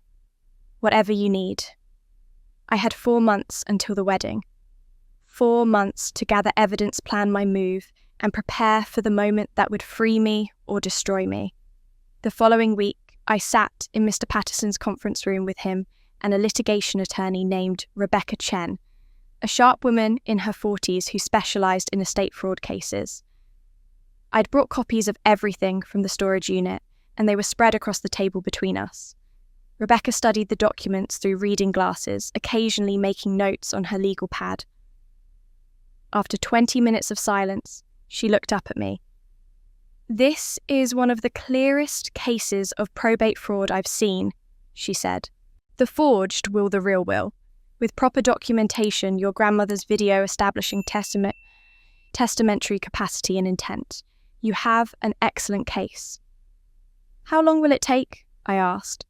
Whatever you need. I had 4 months until the wedding. 4 months to gather evidence, plan my move, and prepare for the moment that would free me or destroy me. The following week, I sat in Mr. Patterson's conference room with him and a litigation attorney named Rebecca Chen, a sharp woman in her 40s who specialised in estate fraud cases. I'd brought copies of everything from the storage unit, and they were spread across the table between us. Rebecca studied the documents through reading glasses, occasionally making notes on her legal pad. After 20 minutes of silence, she looked up at me. This is one of the clearest cases of probate fraud I've seen, she said. The forged will, the real will. With proper documentation, your grandmother's video establishing testamentary capacity and intent. You have an excellent case. How long will it take? I asked.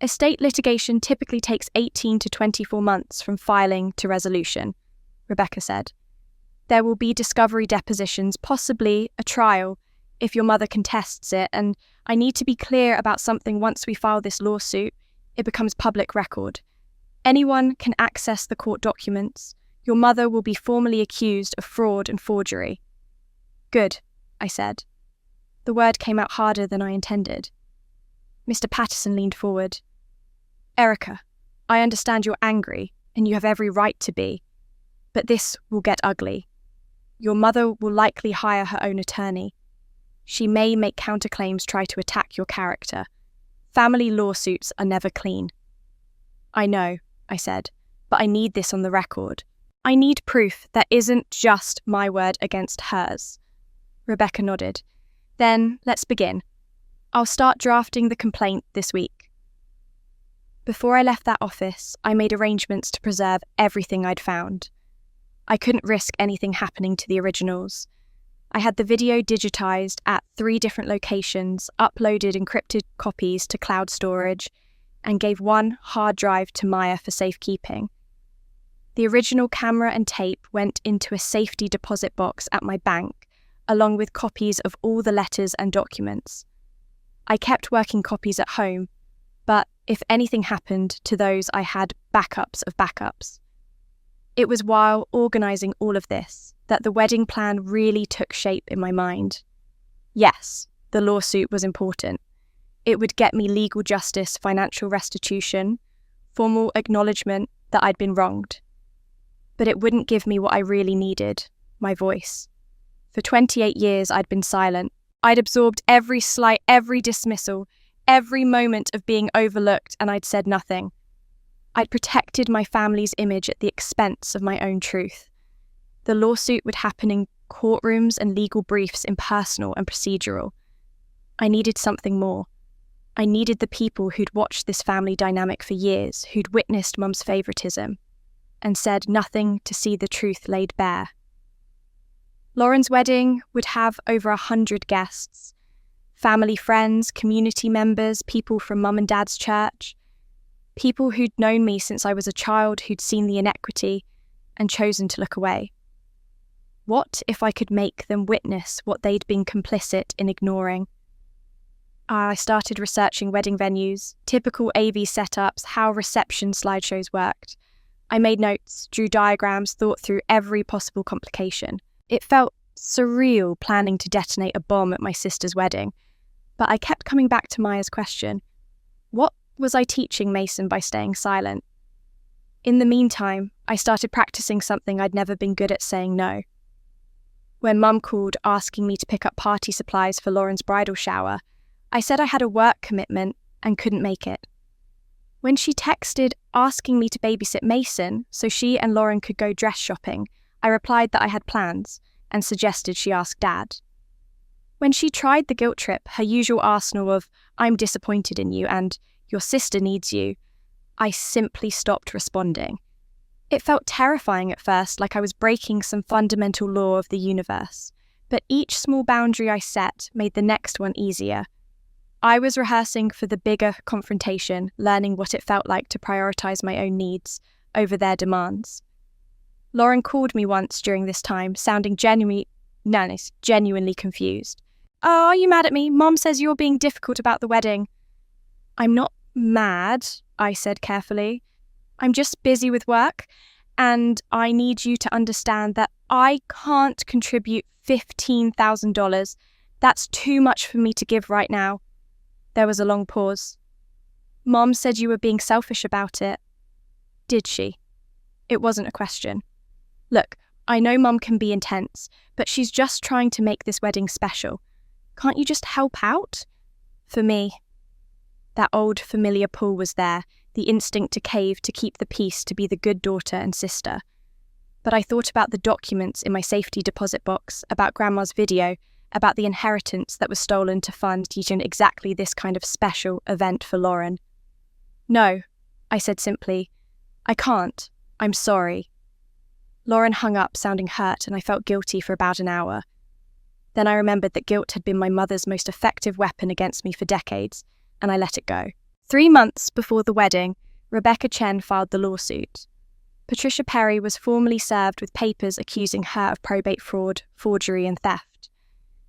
Estate litigation typically takes 18 to 24 months from filing to resolution, Rebecca said. There will be discovery depositions, possibly a trial, if your mother contests it, and I need to be clear about something. Once we file this lawsuit, it becomes public record. Anyone can access the court documents. Your mother will be formally accused of fraud and forgery. Good, I said. The word came out harder than I intended. Mr. Patterson leaned forward. Erica, I understand you're angry, and you have every right to be, but this will get ugly. Your mother will likely hire her own attorney. She may make counterclaims, try to attack your character. Family lawsuits are never clean. I know, I said, but I need this on the record. I need proof that isn't just my word against hers. Rebecca nodded. Then let's begin. I'll start drafting the complaint this week. Before I left that office, I made arrangements to preserve everything I'd found. I couldn't risk anything happening to the originals. I had the video digitized at 3 different locations, uploaded encrypted copies to cloud storage, and gave 1 hard drive to Maya for safekeeping. The original camera and tape went into a safety deposit box at my bank, along with copies of all the letters and documents. I kept working copies at home, but if anything happened to those, I had backups of backups. It was while organising all of this that the wedding plan really took shape in my mind. Yes, the lawsuit was important. It would get me legal justice, financial restitution, formal acknowledgement that I'd been wronged. But it wouldn't give me what I really needed, my voice. For 28 years I'd been silent. I'd absorbed every slight, every dismissal, every moment of being overlooked, and I'd said nothing. I'd protected my family's image at the expense of my own truth. The lawsuit would happen in courtrooms and legal briefs, impersonal and procedural. I needed something more. I needed the people who'd watched this family dynamic for years, who'd witnessed Mum's favouritism, and said nothing to see the truth laid bare. Lauren's wedding would have over 100 guests. Family, friends, community members, people from Mum and Dad's church. People who'd known me since I was a child, who'd seen the inequity and chosen to look away. What if I could make them witness what they'd been complicit in ignoring? I started researching wedding venues, typical AV setups, how reception slideshows worked. I made notes, drew diagrams, thought through every possible complication. It felt surreal planning to detonate a bomb at my sister's wedding, but I kept coming back to Maya's question. What was I teaching Mason by staying silent? In the meantime, I started practicing something I'd never been good at: saying no. When Mum called asking me to pick up party supplies for Lauren's bridal shower, I said I had a work commitment and couldn't make it. When she texted asking me to babysit Mason so she and Lauren could go dress shopping, I replied that I had plans and suggested she ask Dad. When she tried the guilt trip, her usual arsenal of "I'm disappointed in you" and "your sister needs you," I simply stopped responding. It felt terrifying at first, like I was breaking some fundamental law of the universe, but each small boundary I set made the next one easier. I was rehearsing for the bigger confrontation, learning what it felt like to prioritize my own needs over their demands. Lauren called me once during this time, sounding genuinely confused. "Oh, are you mad at me? Mom says you're being difficult about the wedding." "I'm not mad," I said carefully. "I'm just busy with work, and I need you to understand that I can't contribute $15,000. That's too much for me to give right now." There was a long pause. "Mom said you were being selfish about it." "Did she?" It wasn't a question. "Look, I know Mum can be intense, but she's just trying to make this wedding special. Can't you just help out?" For me, that old familiar pull was there, the instinct to cave, to keep the peace, to be the good daughter and sister. But I thought about the documents in my safety deposit box, about Grandma's video, about the inheritance that was stolen to fund teaching exactly this kind of special event for Lauren. "No," I said simply. "I can't. I'm sorry." Lauren hung up, sounding hurt, and I felt guilty for about an hour. Then I remembered that guilt had been my mother's most effective weapon against me for decades, and I let it go. 3 months before the wedding, Rebecca Chen filed the lawsuit. Patricia Perry was formally served with papers accusing her of probate fraud, forgery, and theft.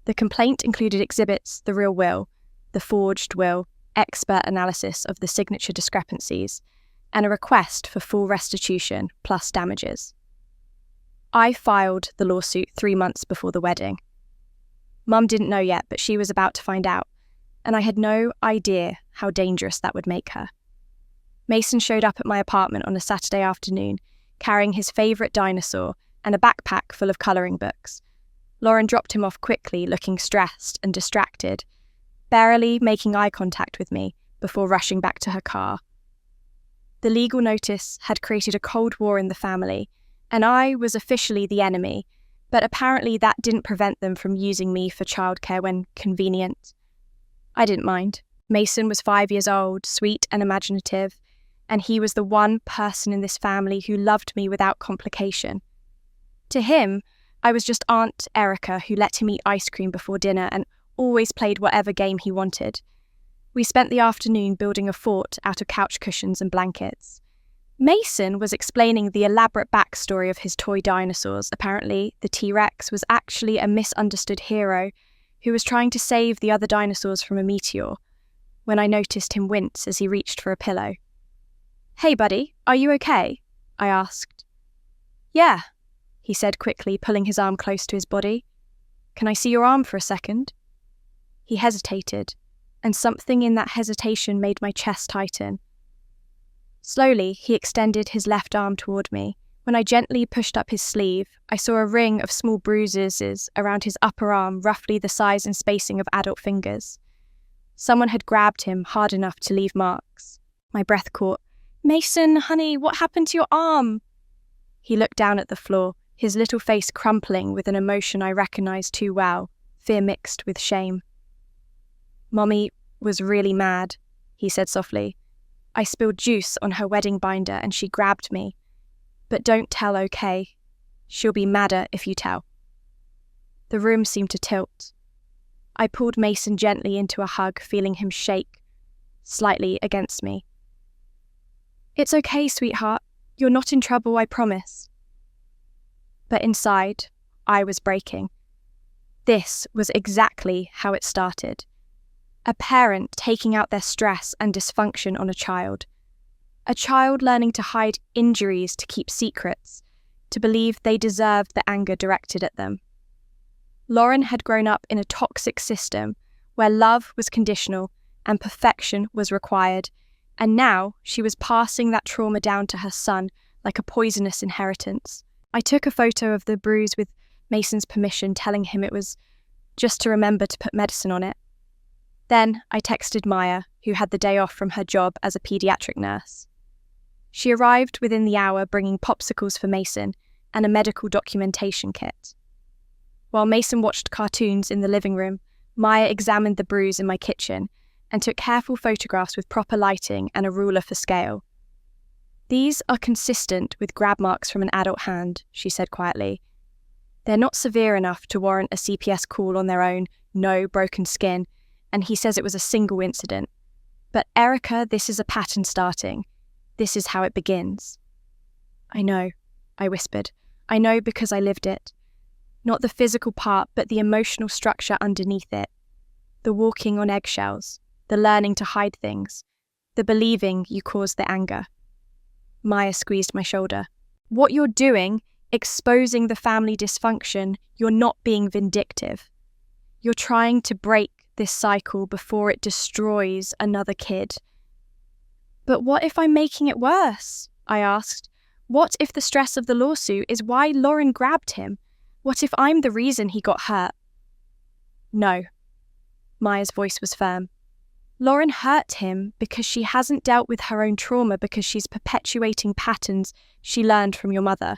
The complaint included exhibits, the real will, the forged will, expert analysis of the signature discrepancies, and a request for full restitution plus damages. I filed the lawsuit 3 months before the wedding. Mum didn't know yet, but she was about to find out, and I had no idea how dangerous that would make her. Mason showed up at my apartment on a Saturday afternoon, carrying his favourite dinosaur and a backpack full of colouring books. Lauren dropped him off quickly, looking stressed and distracted, barely making eye contact with me before rushing back to her car. The legal notice had created a cold war in the family, and I was officially the enemy, but apparently that didn't prevent them from using me for childcare when convenient. I didn't mind. Mason was 5 years old, sweet and imaginative, and he was the one person in this family who loved me without complication. To him, I was just Aunt Erica who let him eat ice cream before dinner and always played whatever game he wanted. We spent the afternoon building a fort out of couch cushions and blankets. Mason was explaining the elaborate backstory of his toy dinosaurs. Apparently, the T-Rex was actually a misunderstood hero who was trying to save the other dinosaurs from a meteor, when I noticed him wince as he reached for a pillow. "Hey, buddy, are you okay?" I asked. "Yeah," he said quickly, pulling his arm close to his body. "Can I see your arm for a second?" He hesitated, and something in that hesitation made my chest tighten. Slowly, he extended his left arm toward me. When I gently pushed up his sleeve, I saw a ring of small bruises around his upper arm, roughly the size and spacing of adult fingers. Someone had grabbed him hard enough to leave marks. My breath caught. "Mason, honey, what happened to your arm?" He looked down at the floor, his little face crumpling with an emotion I recognized too well, fear mixed with shame. "Mommy was really mad," he said softly. "I spilled juice on her wedding binder and she grabbed me. But don't tell, okay? She'll be madder if you tell." The room seemed to tilt. I pulled Mason gently into a hug, feeling him shake slightly against me. "It's okay, sweetheart. You're not in trouble, I promise." But inside, I was breaking. This was exactly how it started. A parent taking out their stress and dysfunction on a child. A child learning to hide injuries to keep secrets, to believe they deserved the anger directed at them. Lauren had grown up in a toxic system where love was conditional and perfection was required, and now she was passing that trauma down to her son like a poisonous inheritance. I took a photo of the bruise with Mason's permission, telling him it was just to remember to put medicine on it. Then I texted Maya, who had the day off from her job as a pediatric nurse. She arrived within the hour bringing popsicles for Mason and a medical documentation kit. While Mason watched cartoons in the living room, Maya examined the bruise in my kitchen and took careful photographs with proper lighting and a ruler for scale. "These are consistent with grab marks from an adult hand," she said quietly. "They're not severe enough to warrant a CPS call on their own, no broken skin, and he says it was a single incident. But Erica, this is a pattern starting. This is how it begins. I know, I whispered. I know because I lived it. Not the physical part, but the emotional structure underneath it. The walking on eggshells, the learning to hide things, the believing you caused the anger. Maya squeezed my shoulder. What you're doing, exposing the family dysfunction, you're not being vindictive. You're trying to break this cycle before it destroys another kid. But what if I'm making it worse? I asked. What if the stress of the lawsuit is why Lauren grabbed him? What if I'm the reason he got hurt? No. Maya's voice was firm. Lauren hurt him because she hasn't dealt with her own trauma because she's perpetuating patterns she learned from your mother.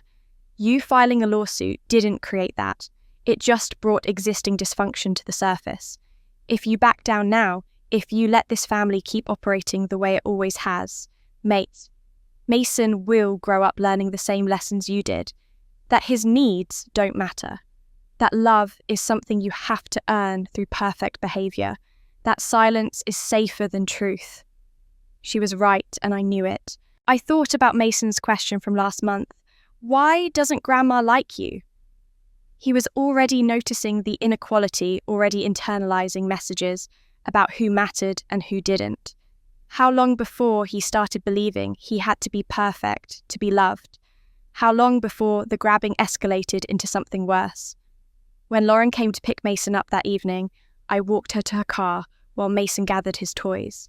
You filing a lawsuit didn't create that. It just brought existing dysfunction to the surface. If you back down now, if you let this family keep operating the way it always has, Mason will grow up learning the same lessons you did. That his needs don't matter. That love is something you have to earn through perfect behavior. That silence is safer than truth. She was right, and I knew it. I thought about Mason's question from last month. Why doesn't Grandma like you? He was already noticing the inequality, already internalizing messages about who mattered and who didn't. How long before he started believing he had to be perfect to be loved? How long before the grabbing escalated into something worse? When Lauren came to pick Mason up that evening, I walked her to her car while Mason gathered his toys.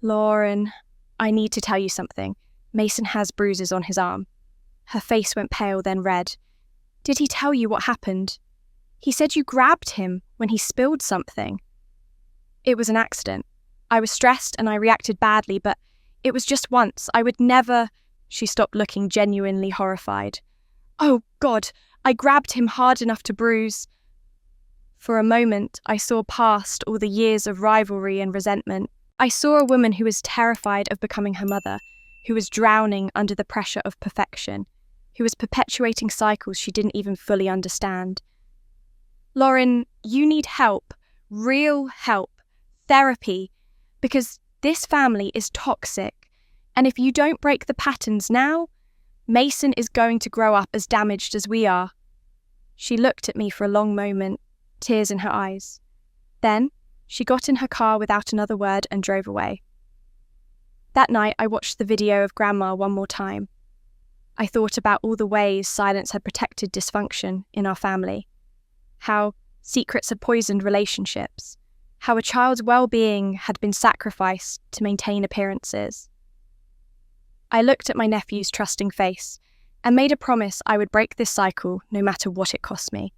Lauren, I need to tell you something. Mason has bruises on his arm. Her face went pale, then red. Did he tell you what happened? He said you grabbed him when he spilled something. It was an accident. I was stressed and I reacted badly, but it was just once. I would never... She stopped looking genuinely horrified. Oh, God, I grabbed him hard enough to bruise. For a moment, I saw past all the years of rivalry and resentment. I saw a woman who was terrified of becoming her mother, who was drowning under the pressure of perfection, who was perpetuating cycles she didn't even fully understand. Lauren, you need help, real help, therapy, because this family is toxic, and if you don't break the patterns now, Mason is going to grow up as damaged as we are. She looked at me for a long moment, tears in her eyes. Then, she got in her car without another word and drove away. That night, I watched the video of Grandma one more time. I thought about all the ways silence had protected dysfunction in our family. How secrets had poisoned relationships. How a child's well-being had been sacrificed to maintain appearances. I looked at my nephew's trusting face and made a promise I would break this cycle no matter what it cost me.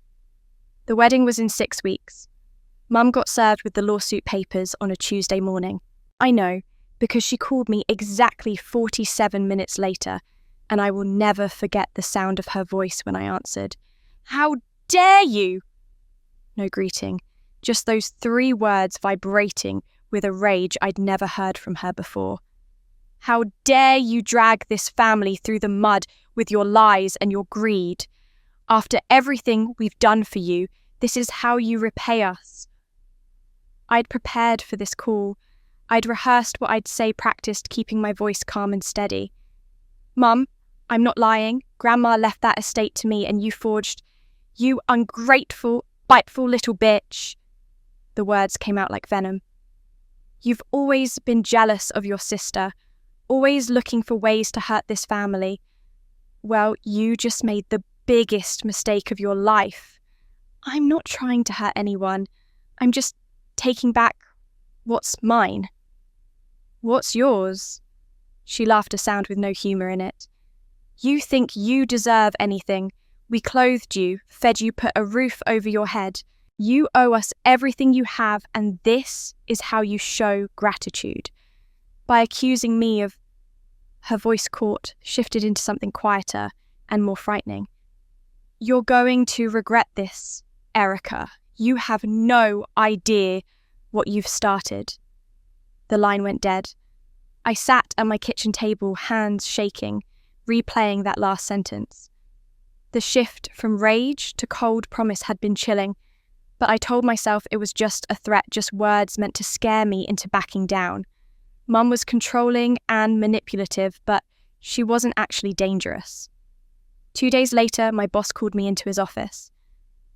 The wedding was in 6 weeks. Mum got served with the lawsuit papers on a Tuesday morning. I know, because she called me exactly 47 minutes later, and I will never forget the sound of her voice when I answered. How dare you? No greeting, just those 3 words vibrating with a rage I'd never heard from her before. How dare you drag this family through the mud with your lies and your greed? After everything we've done for you, this is how you repay us. I'd prepared for this call. I'd rehearsed what I'd say, practiced keeping my voice calm and steady. Mum, I'm not lying. Grandma left that estate to me and you forged... You ungrateful, spiteful little bitch. The words came out like venom. You've always been jealous of your sister, always looking for ways to hurt this family. Well, you just made the biggest mistake of your life. I'm not trying to hurt anyone. I'm just taking back what's mine. What's yours? She laughed, a sound with no humour in it. You think you deserve anything. We clothed you, fed you, put a roof over your head. You owe us everything you have, and this is how you show gratitude. By accusing me of... Her voice caught, shifted into something quieter and more frightening. You're going to regret this, Erica. You have no idea what you've started. The line went dead. I sat at my kitchen table, hands shaking, replaying that last sentence. The shift from rage to cold promise had been chilling. But I told myself it was just a threat, just words meant to scare me into backing down. Mum was controlling and manipulative, but she wasn't actually dangerous. 2 days later, my boss called me into his office.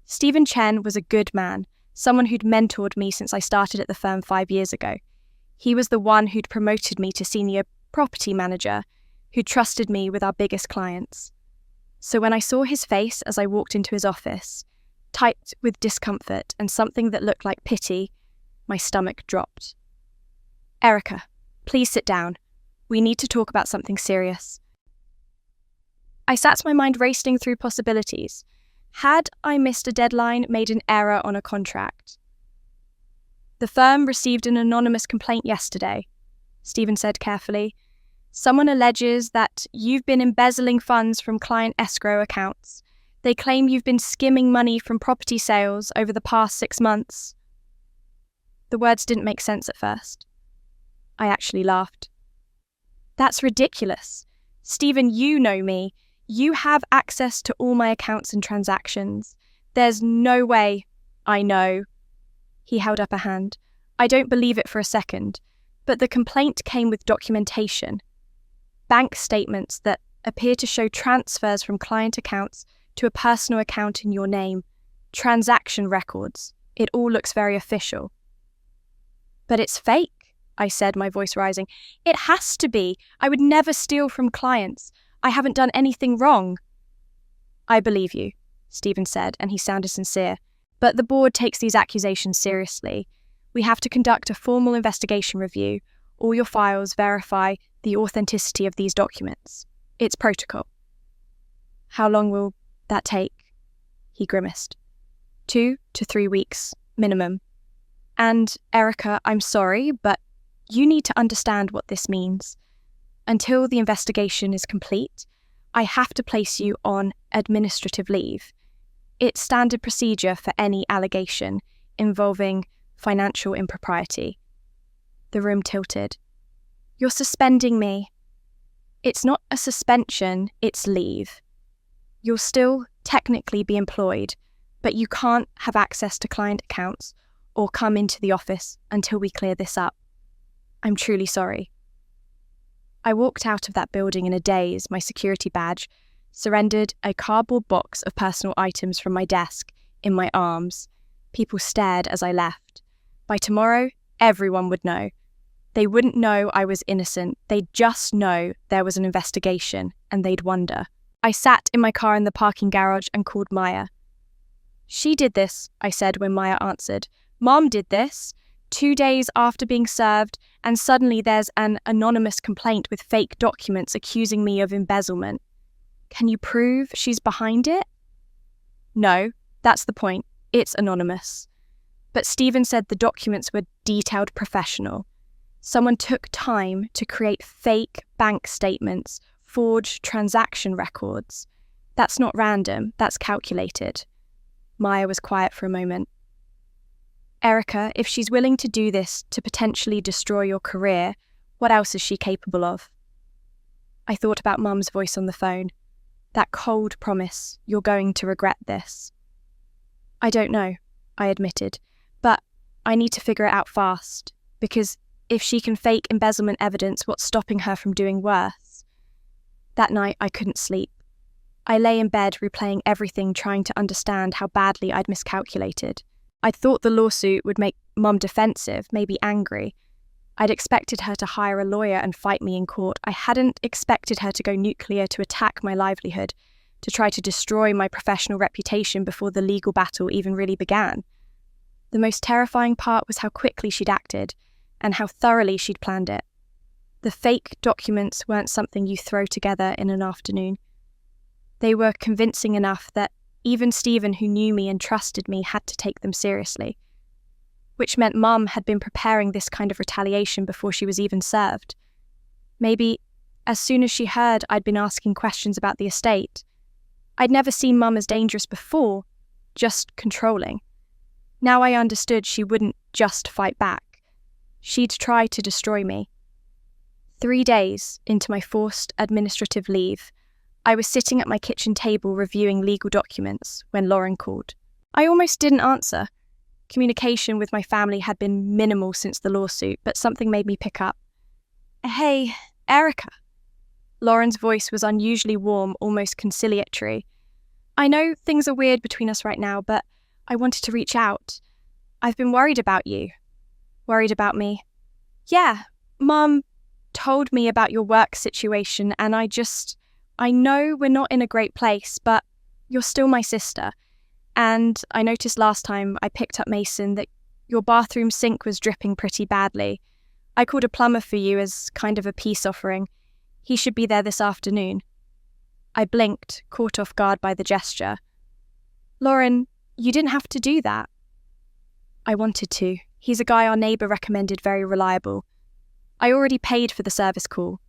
Stephen Chen was a good man, someone who'd mentored me since I started at the firm 5 years ago. He was the one who'd promoted me to senior property manager, who trusted me with our biggest clients. So when I saw his face as I walked into his office, typed with discomfort and something that looked like pity, my stomach dropped. "Erica, please sit down. We need to talk about something serious." I sat, my mind racing through possibilities. Had I missed a deadline, made an error on a contract? "The firm received an anonymous complaint yesterday," Stephen said carefully. "Someone alleges that you've been embezzling funds from client escrow accounts. They claim you've been skimming money from property sales over the past 6 months." The words didn't make sense at first. I actually laughed. "That's ridiculous. Stephen, you know me. You have access to all my accounts and transactions. There's no way." "I know." He held up a hand. "I don't believe it for a second, but the complaint came with documentation. Bank statements that appear to show transfers from client accounts to a personal account in your name. Transaction records. It all looks very official." "But it's fake," I said, my voice rising. "It has to be. I would never steal from clients. I haven't done anything wrong." "I believe you," Stephen said, and he sounded sincere. "But the board takes these accusations seriously. We have to conduct a formal investigation review. All your files verify the authenticity of these documents. It's protocol." "How long will that take?" He grimaced. 2 to 3 weeks, minimum. "And, Erica, I'm sorry, but you need to understand what this means. Until the investigation is complete, I have to place you on administrative leave. It's standard procedure for any allegation involving financial impropriety." The room tilted. "You're suspending me." "It's not a suspension, it's leave. You'll still technically be employed, but you can't have access to client accounts or come into the office until we clear this up. I'm truly sorry." I walked out of that building in a daze, my security badge, surrendered a cardboard box of personal items from my desk in my arms. People stared as I left. By tomorrow, everyone would know. They wouldn't know I was innocent. They'd just know there was an investigation, and they'd wonder. I sat in my car in the parking garage and called Maya. "She did this," I said when Maya answered. "Mom did this. 2 days after being served, and suddenly there's an anonymous complaint with fake documents accusing me of embezzlement. Can you prove she's behind it?" "No, that's the point. It's anonymous." But Stephen said the documents were detailed professional. Someone took time to create fake bank statements, forged transaction records. That's not random, that's calculated. Maya was quiet for a moment. "Erica, if she's willing to do this to potentially destroy your career, what else is she capable of?" I thought about Mum's voice on the phone. That cold promise, "You're going to regret this." "I don't know," I admitted, "but I need to figure it out fast, because if she can fake embezzlement evidence, what's stopping her from doing worse?" That night, I couldn't sleep. I lay in bed replaying everything, trying to understand how badly I'd miscalculated. I'd thought the lawsuit would make Mum defensive, maybe angry. I'd expected her to hire a lawyer and fight me in court. I hadn't expected her to go nuclear to attack my livelihood, to try to destroy my professional reputation before the legal battle even really began. The most terrifying part was how quickly she'd acted, and how thoroughly she'd planned it. The fake documents weren't something you throw together in an afternoon. They were convincing enough that even Stephen, who knew me and trusted me, had to take them seriously. Which meant Mum had been preparing this kind of retaliation before she was even served. Maybe, as soon as she heard I'd been asking questions about the estate. I'd never seen Mum as dangerous before, just controlling. Now I understood she wouldn't just fight back. She'd try to destroy me. 3 days into my forced administrative leave, I was sitting at my kitchen table reviewing legal documents when Lauren called. I almost didn't answer. Communication with my family had been minimal since the lawsuit, but something made me pick up. "Hey, Erica." Lauren's voice was unusually warm, almost conciliatory. "I know things are weird between us right now, but I wanted to reach out. I've been worried about you." "Worried about me?" "Yeah, Mum told me about your work situation, and I know we're not in a great place, but you're still my sister. And I noticed last time I picked up Mason that your bathroom sink was dripping pretty badly. I called a plumber for you as kind of a peace offering. He should be there this afternoon." I blinked, caught off guard by the gesture. "Lauren, you didn't have to do that." "I wanted to. He's a guy our neighbour recommended very reliable. I already paid for the service call.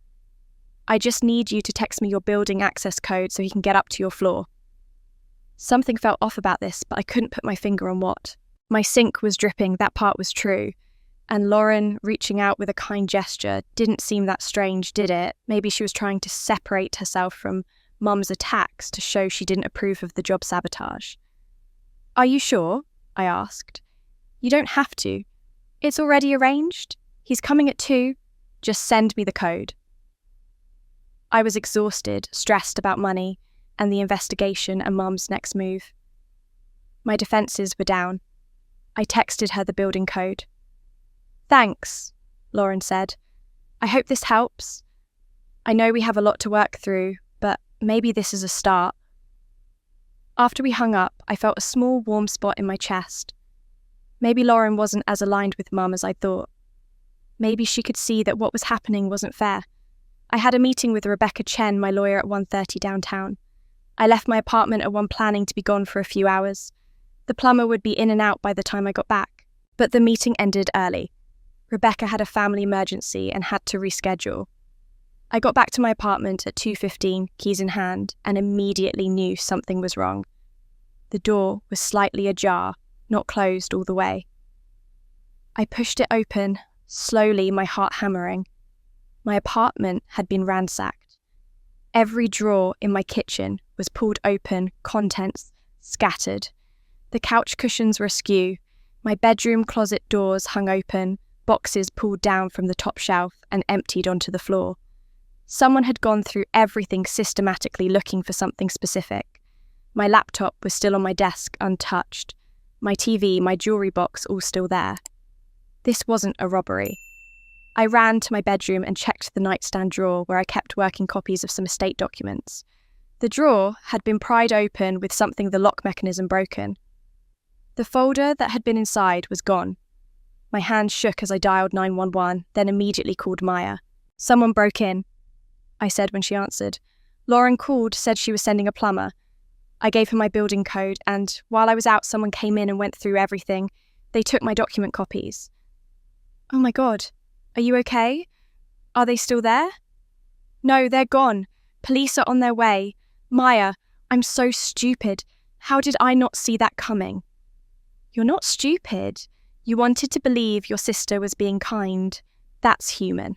I just need you to text me your building access code so he can get up to your floor." Something felt off about this, but I couldn't put my finger on what. My sink was dripping, that part was true. And Lauren reaching out with a kind gesture didn't seem that strange, did it? Maybe she was trying to separate herself from Mum's attacks to show she didn't approve of the job sabotage. "Are you sure?" I asked. "You don't have to. It's already arranged. He's coming at 2. Just send me the code." I was exhausted, stressed about money and the investigation and Mum's next move. My defences were down. I texted her the building code. "Thanks," Lauren said. "I hope this helps. I know we have a lot to work through, but maybe this is a start." After we hung up, I felt a small warm spot in my chest. Maybe Lauren wasn't as aligned with Mum as I thought. Maybe she could see that what was happening wasn't fair. I had a meeting with Rebecca Chen, my lawyer, at 1:30 downtown. I left my apartment at 1 planning to be gone for a few hours. The plumber would be in and out by the time I got back. But the meeting ended early. Rebecca had a family emergency and had to reschedule. I got back to my apartment at 2:15, keys in hand, and immediately knew something was wrong. The door was slightly ajar, not closed all the way. I pushed it open, slowly, my heart hammering. My apartment had been ransacked. Every drawer in my kitchen was pulled open, contents scattered. The couch cushions were askew. My bedroom closet doors hung open, boxes pulled down from the top shelf and emptied onto the floor. Someone had gone through everything systematically looking for something specific. My laptop was still on my desk, untouched. My TV, my jewellery box, all still there. This wasn't a robbery. I ran to my bedroom and checked the nightstand drawer where I kept working copies of some estate documents. The drawer had been pried open with something the lock mechanism broken. The folder that had been inside was gone. My hands shook as I dialed 911, then immediately called Maya. "Someone broke in," I said when she answered. "Lauren called, said she was sending a plumber." I gave her my building code, and while I was out, someone came in and went through everything. They took my document copies. "Oh my God, are you okay? Are they still there?" "No, they're gone. Police are on their way. Maya, I'm so stupid. How did I not see that coming?" "You're not stupid. You wanted to believe your sister was being kind. That's human."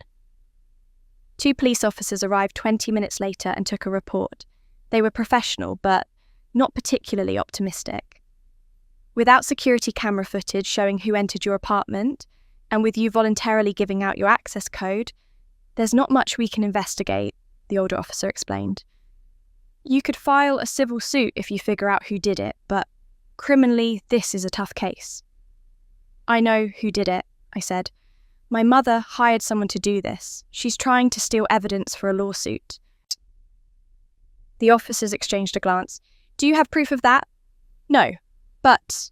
2 police officers arrived 20 minutes later and took a report. They were professional, but not particularly optimistic. Without security camera footage showing who entered your apartment, and with you voluntarily giving out your access code, there's not much we can investigate, the older officer explained. "You could file a civil suit if you figure out who did it, but criminally, this is a tough case." "I know who did it," I said. "My mother hired someone to do this. She's trying to steal evidence for a lawsuit." The officers exchanged a glance. "Do you have proof of that?" "No, but..."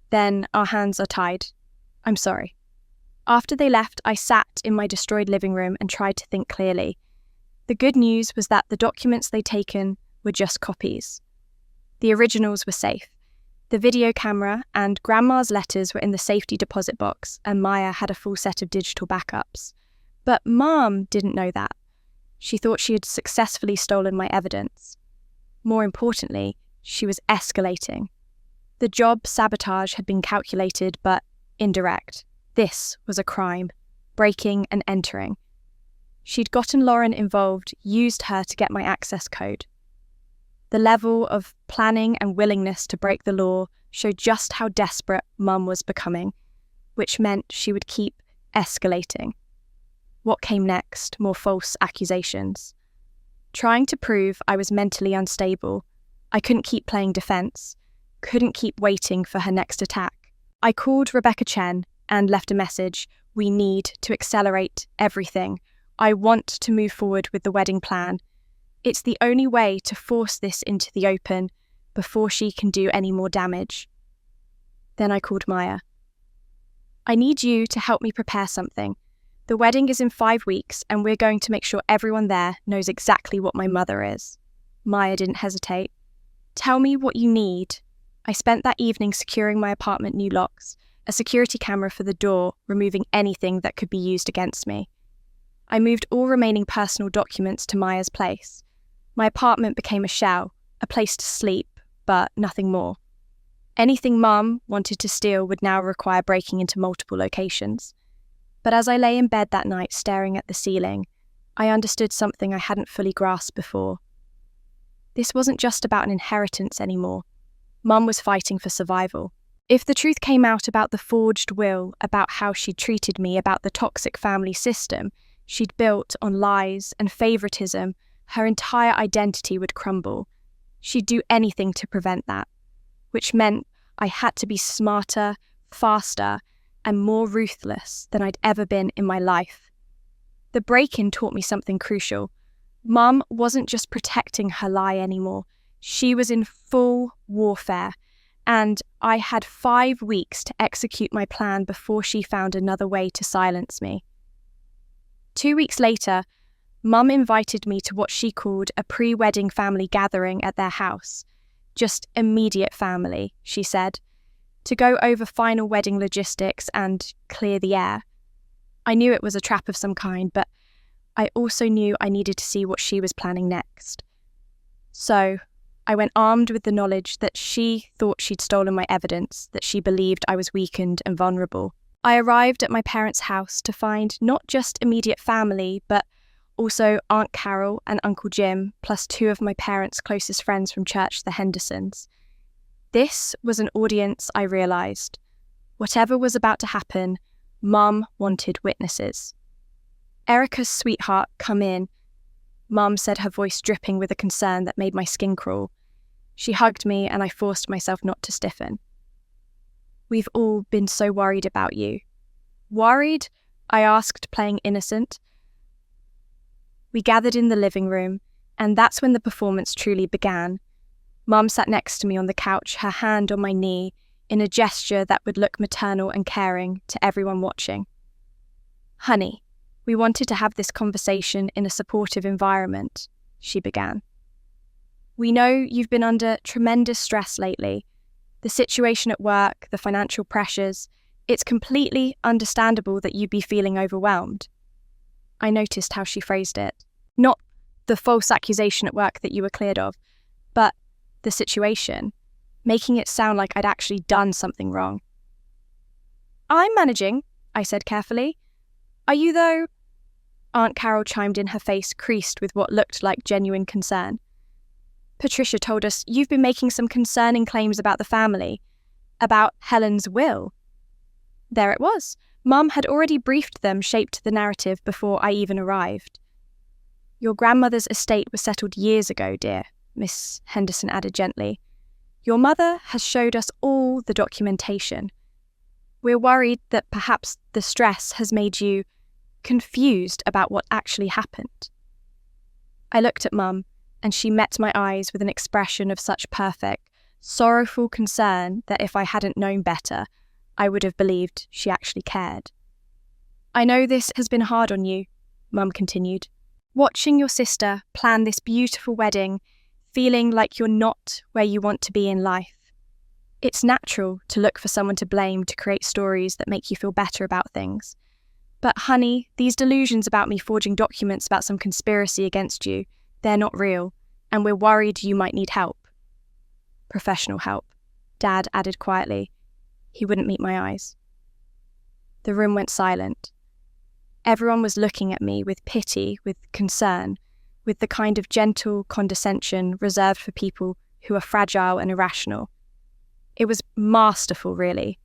"Then our hands are tied. I'm sorry." After they left, I sat in my destroyed living room and tried to think clearly. The good news was that the documents they'd taken were just copies. The originals were safe. The video camera and Grandma's letters were in the safety deposit box, and Maya had a full set of digital backups. But Mom didn't know that. She thought she had successfully stolen my evidence. More importantly, she was escalating. The job sabotage had been calculated, but indirect. This was a crime, breaking and entering. She'd gotten Lauren involved, used her to get my access code. The level of planning and willingness to break the law showed just how desperate Mum was becoming, which meant she would keep escalating. What came next? More false accusations. Trying to prove I was mentally unstable, I couldn't keep playing defense, couldn't keep waiting for her next attack. I called Rebecca Chen and left a message. We need to accelerate everything. I want to move forward with the wedding plan. It's the only way to force this into the open before she can do any more damage. Then I called Maya. I need you to help me prepare something. The wedding is in 5 weeks and we're going to make sure everyone there knows exactly what my mother is. Maya didn't hesitate. Tell me what you need. I spent that evening securing my apartment new locks, a security camera for the door, removing anything that could be used against me. I moved all remaining personal documents to Maya's place. My apartment became a shell, a place to sleep, but nothing more. Anything Mum wanted to steal would now require breaking into multiple locations. But as I lay in bed that night staring at the ceiling, I understood something I hadn't fully grasped before. This wasn't just about an inheritance anymore. Mum was fighting for survival. If the truth came out about the forged will, about how she'd treated me, about the toxic family system she'd built on lies and favoritism, her entire identity would crumble. She'd do anything to prevent that, which meant I had to be smarter, faster, and more ruthless than I'd ever been in my life. The break-in taught me something crucial. Mum wasn't just protecting her lie anymore. She was in full warfare, and I had 5 weeks to execute my plan before she found another way to silence me. 2 weeks later, Mum invited me to what she called a pre-wedding family gathering at their house. Just immediate family, she said, to go over final wedding logistics and clear the air. I knew it was a trap of some kind, but I also knew I needed to see what she was planning next. So, I went armed with the knowledge that she thought she'd stolen my evidence, that she believed I was weakened and vulnerable. I arrived at my parents' house to find not just immediate family, but also Aunt Carol and Uncle Jim, plus 2 of my parents' closest friends from church, the Hendersons. This was an audience, I realised. Whatever was about to happen, Mum wanted witnesses. Erica's sweetheart, come in. Mum said, her voice dripping with a concern that made my skin crawl. She hugged me and I forced myself not to stiffen. We've all been so worried about you. Worried? I asked, playing innocent. We gathered in the living room, and that's when the performance truly began. Mum sat next to me on the couch, her hand on my knee, in a gesture that would look maternal and caring to everyone watching. Honey, we wanted to have this conversation in a supportive environment, she began. We know you've been under tremendous stress lately. The situation at work, the financial pressures, it's completely understandable that you'd be feeling overwhelmed. I noticed how she phrased it. Not the false accusation at work that you were cleared of, but the situation, making it sound like I'd actually done something wrong. I'm managing, I said carefully. Are you though? Aunt Carol chimed in, her face creased with what looked like genuine concern. Patricia told us you've been making some concerning claims about the family, about Helen's will. There it was. Mum had already briefed them, shaped the narrative before I even arrived. Your grandmother's estate was settled years ago, dear, Miss Henderson added gently. Your mother has showed us all the documentation. We're worried that perhaps the stress has made you confused about what actually happened. I looked at Mum, and she met my eyes with an expression of such perfect, sorrowful concern that if I hadn't known better, I would have believed she actually cared. I know this has been hard on you, Mum continued. Watching your sister plan this beautiful wedding, feeling like you're not where you want to be in life. It's natural to look for someone to blame to create stories that make you feel better about things. But honey, these delusions about me forging documents about some conspiracy against you, they're not real, and we're worried you might need help. Professional help, Dad added quietly. He wouldn't meet my eyes. The room went silent. Everyone was looking at me with pity, with concern, with the kind of gentle condescension reserved for people who are fragile and irrational. It was masterful, really.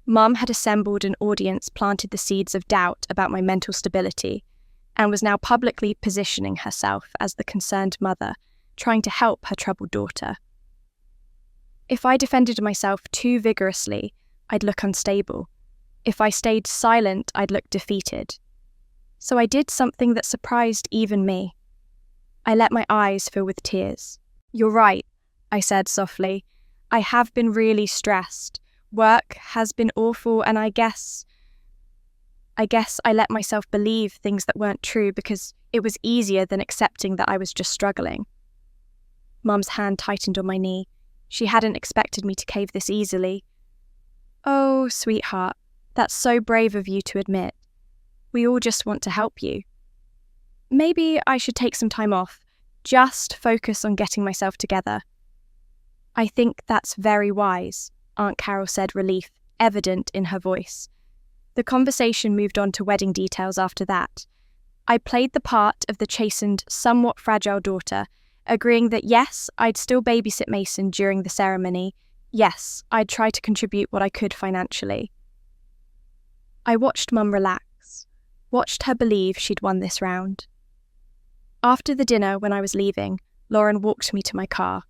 Mum had assembled an audience, planted the seeds of doubt about my mental stability, and was now publicly positioning herself as the concerned mother, trying to help her troubled daughter. If I defended myself too vigorously, I'd look unstable. If I stayed silent, I'd look defeated. So I did something that surprised even me. I let my eyes fill with tears. "You're right," I said softly. "I have been really stressed. Work has been awful, and I guess I let myself believe things that weren't true because it was easier than accepting that I was just struggling." Mum's hand tightened on my knee. She hadn't expected me to cave this easily. "Oh, sweetheart, that's so brave of you to admit. We all just want to help you. Maybe I should take some time off, just focus on getting myself together." "I think that's very wise," Aunt Carol said, relief evident in her voice. The conversation moved on to wedding details after that. I played the part of the chastened, somewhat fragile daughter, agreeing that yes, I'd still babysit Mason during the ceremony. Yes, I'd try to contribute what I could financially. I watched Mum relax, watched her believe she'd won this round. After the dinner, when I was leaving, Lauren walked me to my car.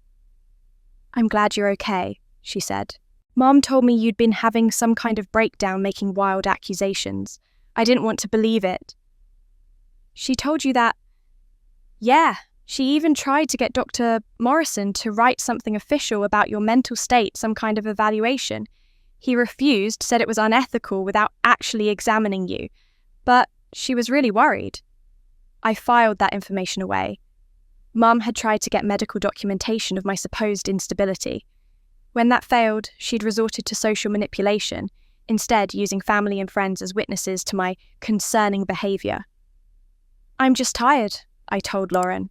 "I'm glad you're okay," she said. "Mom told me you'd been having some kind of breakdown making wild accusations. I didn't want to believe it." "She told you that?" "Yeah, she even tried to get Dr. Morrison to write something official about your mental state, some kind of evaluation. He refused, said it was unethical without actually examining you. But she was really worried." I filed that information away. Mum had tried to get medical documentation of my supposed instability. When that failed, she'd resorted to social manipulation, instead using family and friends as witnesses to my concerning behaviour. "I'm just tired," I told Lauren.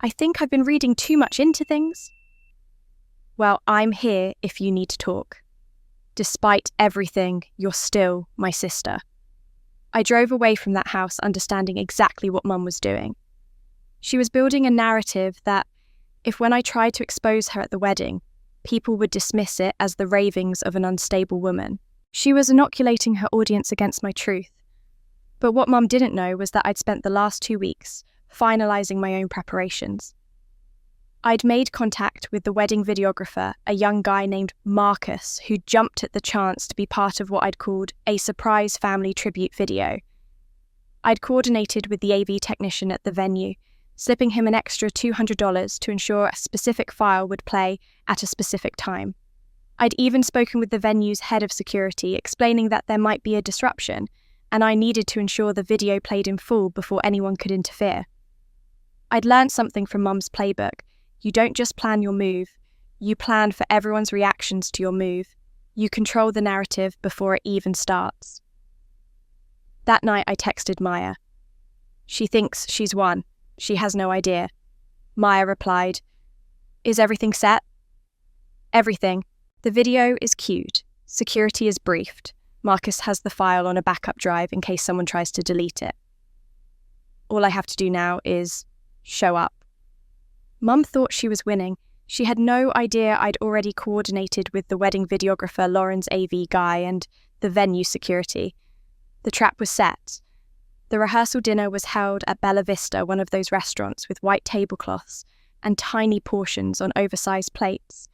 "I think I've been reading too much into things." "Well, I'm here if you need to talk. Despite everything, you're still my sister." I drove away from that house understanding exactly what Mum was doing. She was building a narrative that, if when I tried to expose her at the wedding, people would dismiss it as the ravings of an unstable woman. She was inoculating her audience against my truth. But what Mum didn't know was that I'd spent the last 2 weeks finalising my own preparations. I'd made contact with the wedding videographer, a young guy named Marcus, who jumped at the chance to be part of what I'd called a surprise family tribute video. I'd coordinated with the AV technician at the venue, slipping him an extra $200 to ensure a specific file would play at a specific time. I'd even spoken with the venue's head of security, explaining that there might be a disruption, and I needed to ensure the video played in full before anyone could interfere. I'd learned something from Mum's playbook. You don't just plan your move, you plan for everyone's reactions to your move. You control the narrative before it even starts. That night I texted Maya. "She thinks she's won. She has no idea." Maya replied, "Is everything set?" "Everything. The video is queued. Security is briefed. Marcus has the file on a backup drive in case someone tries to delete it. All I have to do now is show up." Mum thought she was winning. She had no idea I'd already coordinated with the wedding videographer, Lauren's AV guy, and the venue security. The trap was set. The rehearsal dinner was held at Bella Vista, one of those restaurants with white tablecloths and tiny portions on oversized plates.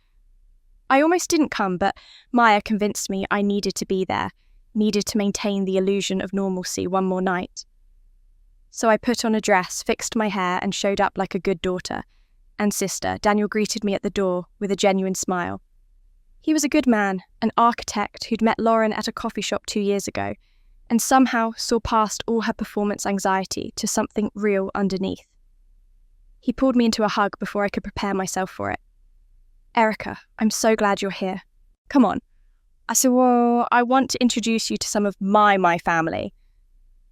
I almost didn't come, but Maya convinced me I needed to be there, needed to maintain the illusion of normalcy one more night. So I put on a dress, fixed my hair, and showed up like a good daughter and sister. Daniel greeted me at the door with a genuine smile. He was a good man, an architect who'd met Lauren at a coffee shop 2 years ago, and somehow saw past all her performance anxiety to something real underneath. He pulled me into a hug before I could prepare myself for it. "Erica, I'm so glad you're here. Come on." I said, "Well, I want to introduce you to some of my family."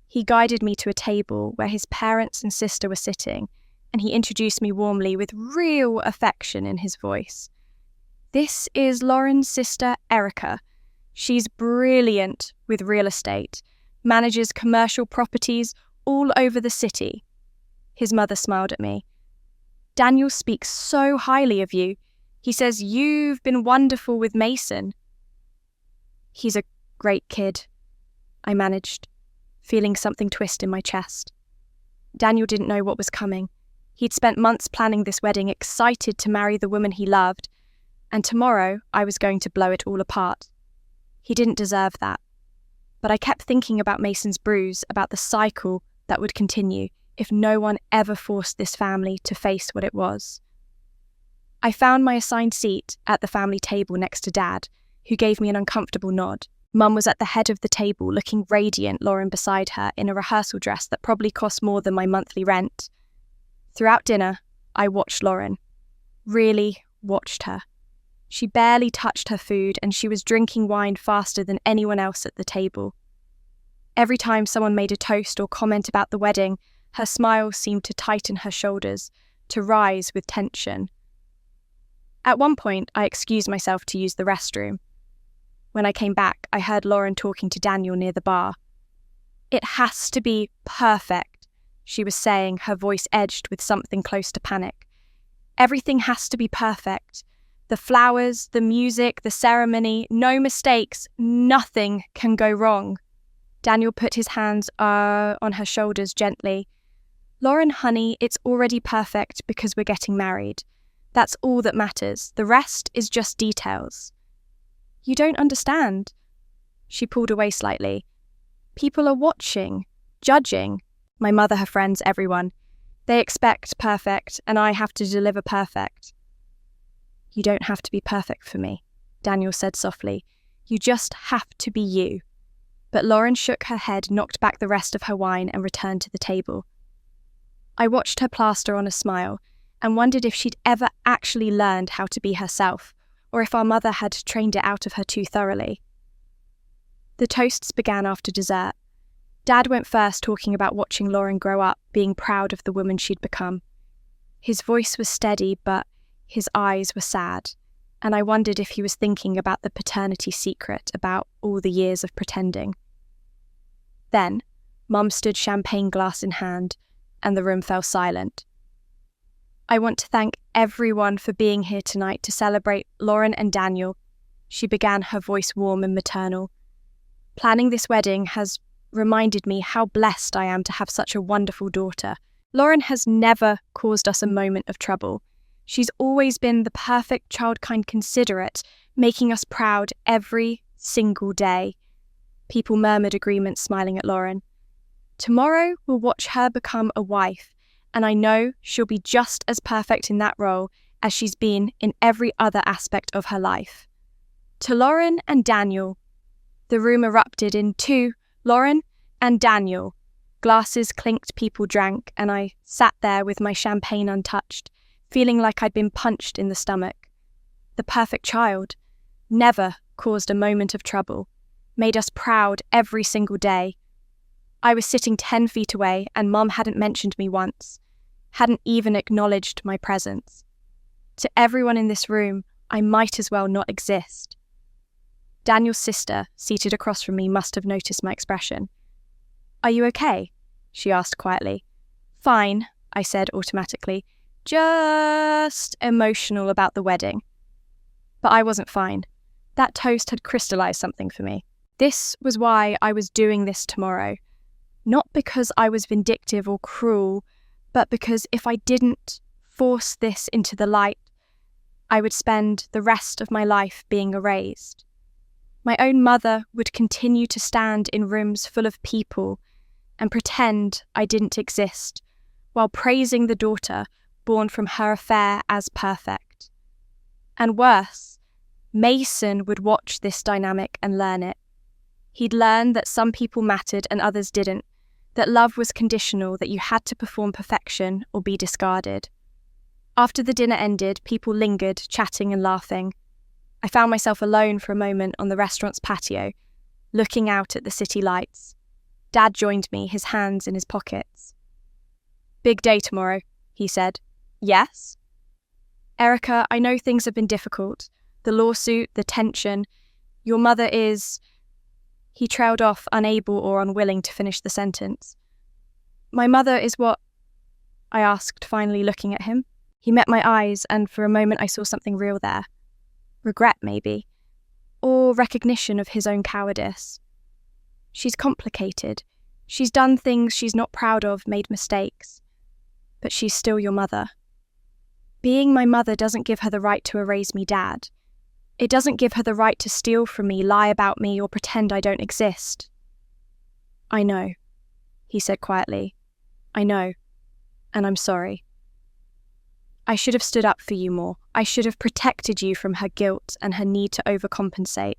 He guided me to a table where his parents and sister were sitting, and he introduced me warmly with real affection in his voice. "This is Lauren's sister, Erica. She's brilliant with real estate, manages commercial properties all over the city." His mother smiled at me. "Daniel speaks so highly of you. He says you've been wonderful with Mason. He's a great kid, I managed, feeling something twist in my chest. Daniel didn't know what was coming. He'd spent months planning this wedding, excited to marry the woman he loved, and tomorrow I was going to blow it all apart. He didn't deserve that. But I kept thinking about Mason's bruise, about the cycle that would continue if no one ever forced this family to face what it was. I found my assigned seat at the family table next to Dad, who gave me an uncomfortable nod. Mum was at the head of the table, looking radiant, Lauren beside her, in a rehearsal dress that probably cost more than my monthly rent. Throughout dinner, I watched Lauren. Really watched her. She barely touched her food, and she was drinking wine faster than anyone else at the table. Every time someone made a toast or comment about the wedding, her smile seemed to tighten her shoulders, to rise with tension. At one point, I excused myself to use the restroom. When I came back, I heard Lauren talking to Daniel near the bar. "It has to be perfect," she was saying, her voice edged with something close to panic. "Everything has to be perfect. The flowers, the music, the ceremony, no mistakes, nothing can go wrong." Daniel put his hands on her shoulders gently. "Lauren, honey, it's already perfect because we're getting married. That's all that matters. The rest is just details." "You don't understand." She pulled away slightly. "People are watching, judging. My mother, her friends, everyone. They expect perfect, and I have to deliver perfect." "You don't have to be perfect for me," Daniel said softly. "You just have to be you." But Lauren shook her head, knocked back the rest of her wine, and returned to the table. I watched her plaster on a smile, and wondered if she'd ever actually learned how to be herself, or if our mother had trained it out of her too thoroughly. The toasts began after dessert. Dad went first, talking about watching Lauren grow up, being proud of the woman she'd become. His voice was steady, but his eyes were sad, and I wondered if he was thinking about the paternity secret, about all the years of pretending. Then, Mum stood champagne glass in hand, and the room fell silent. "I want to thank everyone for being here tonight to celebrate Lauren and Daniel," she began, her voice warm and maternal. "Planning this wedding has reminded me how blessed I am to have such a wonderful daughter. Lauren has never caused us a moment of trouble. She's always been the perfect child, kind, considerate, making us proud every single day." People murmured agreement, smiling at Lauren. "Tomorrow we'll watch her become a wife, and I know she'll be just as perfect in that role as she's been in every other aspect of her life." To Lauren and Daniel. The room erupted into Lauren and Daniel. Glasses clinked, people drank, and I sat there with my champagne untouched, feeling like I'd been punched in the stomach. The perfect child. Never caused a moment of trouble. Made us proud every single day. I was sitting 10 feet away, and Mum hadn't mentioned me once. Hadn't even acknowledged my presence. To everyone in this room, I might as well not exist. Daniel's sister, seated across from me, must have noticed my expression. "Are you okay?" she asked quietly. "Fine," I said automatically. "Just emotional about the wedding." But I wasn't fine. That toast had crystallized something for me. This was why I was doing this tomorrow. Not because I was vindictive or cruel, but because if I didn't force this into the light, I would spend the rest of my life being erased. My own mother would continue to stand in rooms full of people and pretend I didn't exist, while praising the daughter born from her affair as perfect. And worse, Mason would watch this dynamic and learn it. He'd learn that some people mattered and others didn't, that love was conditional, that you had to perform perfection or be discarded. After the dinner ended, people lingered, chatting and laughing. I found myself alone for a moment on the restaurant's patio, looking out at the city lights. Dad joined me, his hands in his pockets. "Big day tomorrow," he said. "Yes?" "Erica, I know things have been difficult. The lawsuit, the tension. Your mother is..." He trailed off, unable or unwilling to finish the sentence. "My mother is what?" I asked, finally looking at him. He met my eyes, and for a moment I saw something real there. Regret, maybe. Or recognition of his own cowardice. She's complicated. She's done things she's not proud of, made mistakes. But she's still your mother. Being my mother doesn't give her the right to erase me, Dad. It doesn't give her the right to steal from me, lie about me, or pretend I don't exist. I know, he said quietly. I know, and I'm sorry. I should have stood up for you more. I should have protected you from her guilt and her need to overcompensate.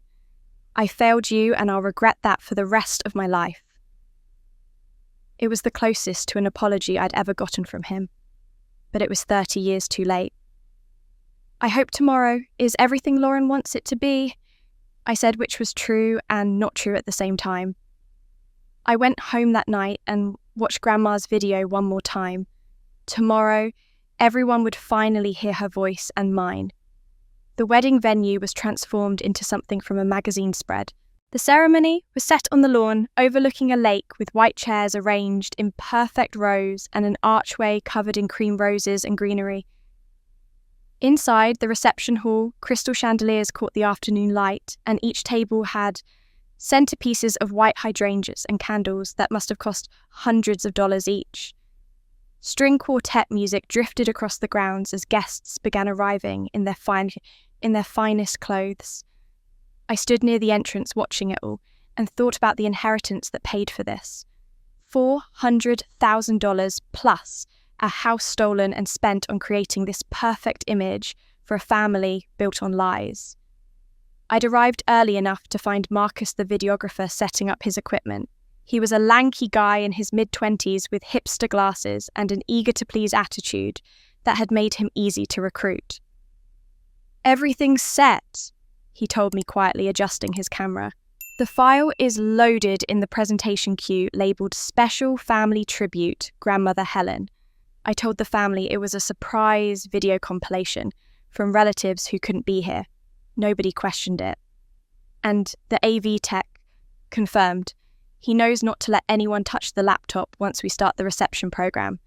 I failed you, and I'll regret that for the rest of my life. It was the closest to an apology I'd ever gotten from him, but it was 30 years too late. I hope tomorrow is everything Lauren wants it to be, I said, which was true and not true at the same time. I went home that night and watched Grandma's video one more time. Tomorrow, everyone would finally hear her voice and mine. The wedding venue was transformed into something from a magazine spread. The ceremony was set on the lawn, overlooking a lake with white chairs arranged in perfect rows and an archway covered in cream roses and greenery. Inside the reception hall, crystal chandeliers caught the afternoon light, and each table had centerpieces of white hydrangeas and candles that must have cost hundreds of dollars each. String quartet music drifted across the grounds as guests began arriving in their finest clothes. I stood near the entrance watching it all and thought about the inheritance that paid for this. $400,000 plus a house stolen and spent on creating this perfect image for a family built on lies. I'd arrived early enough to find Marcus the videographer setting up his equipment. He was a lanky guy in his mid-20s with hipster glasses and an eager-to-please attitude that had made him easy to recruit. "Everything's set," he told me quietly, adjusting his camera. "The file is loaded in the presentation queue labelled Special Family Tribute, Grandmother Helen." I told the family it was a surprise video compilation from relatives who couldn't be here. Nobody questioned it. And the AV tech confirmed. He knows not to let anyone touch the laptop once we start the reception program.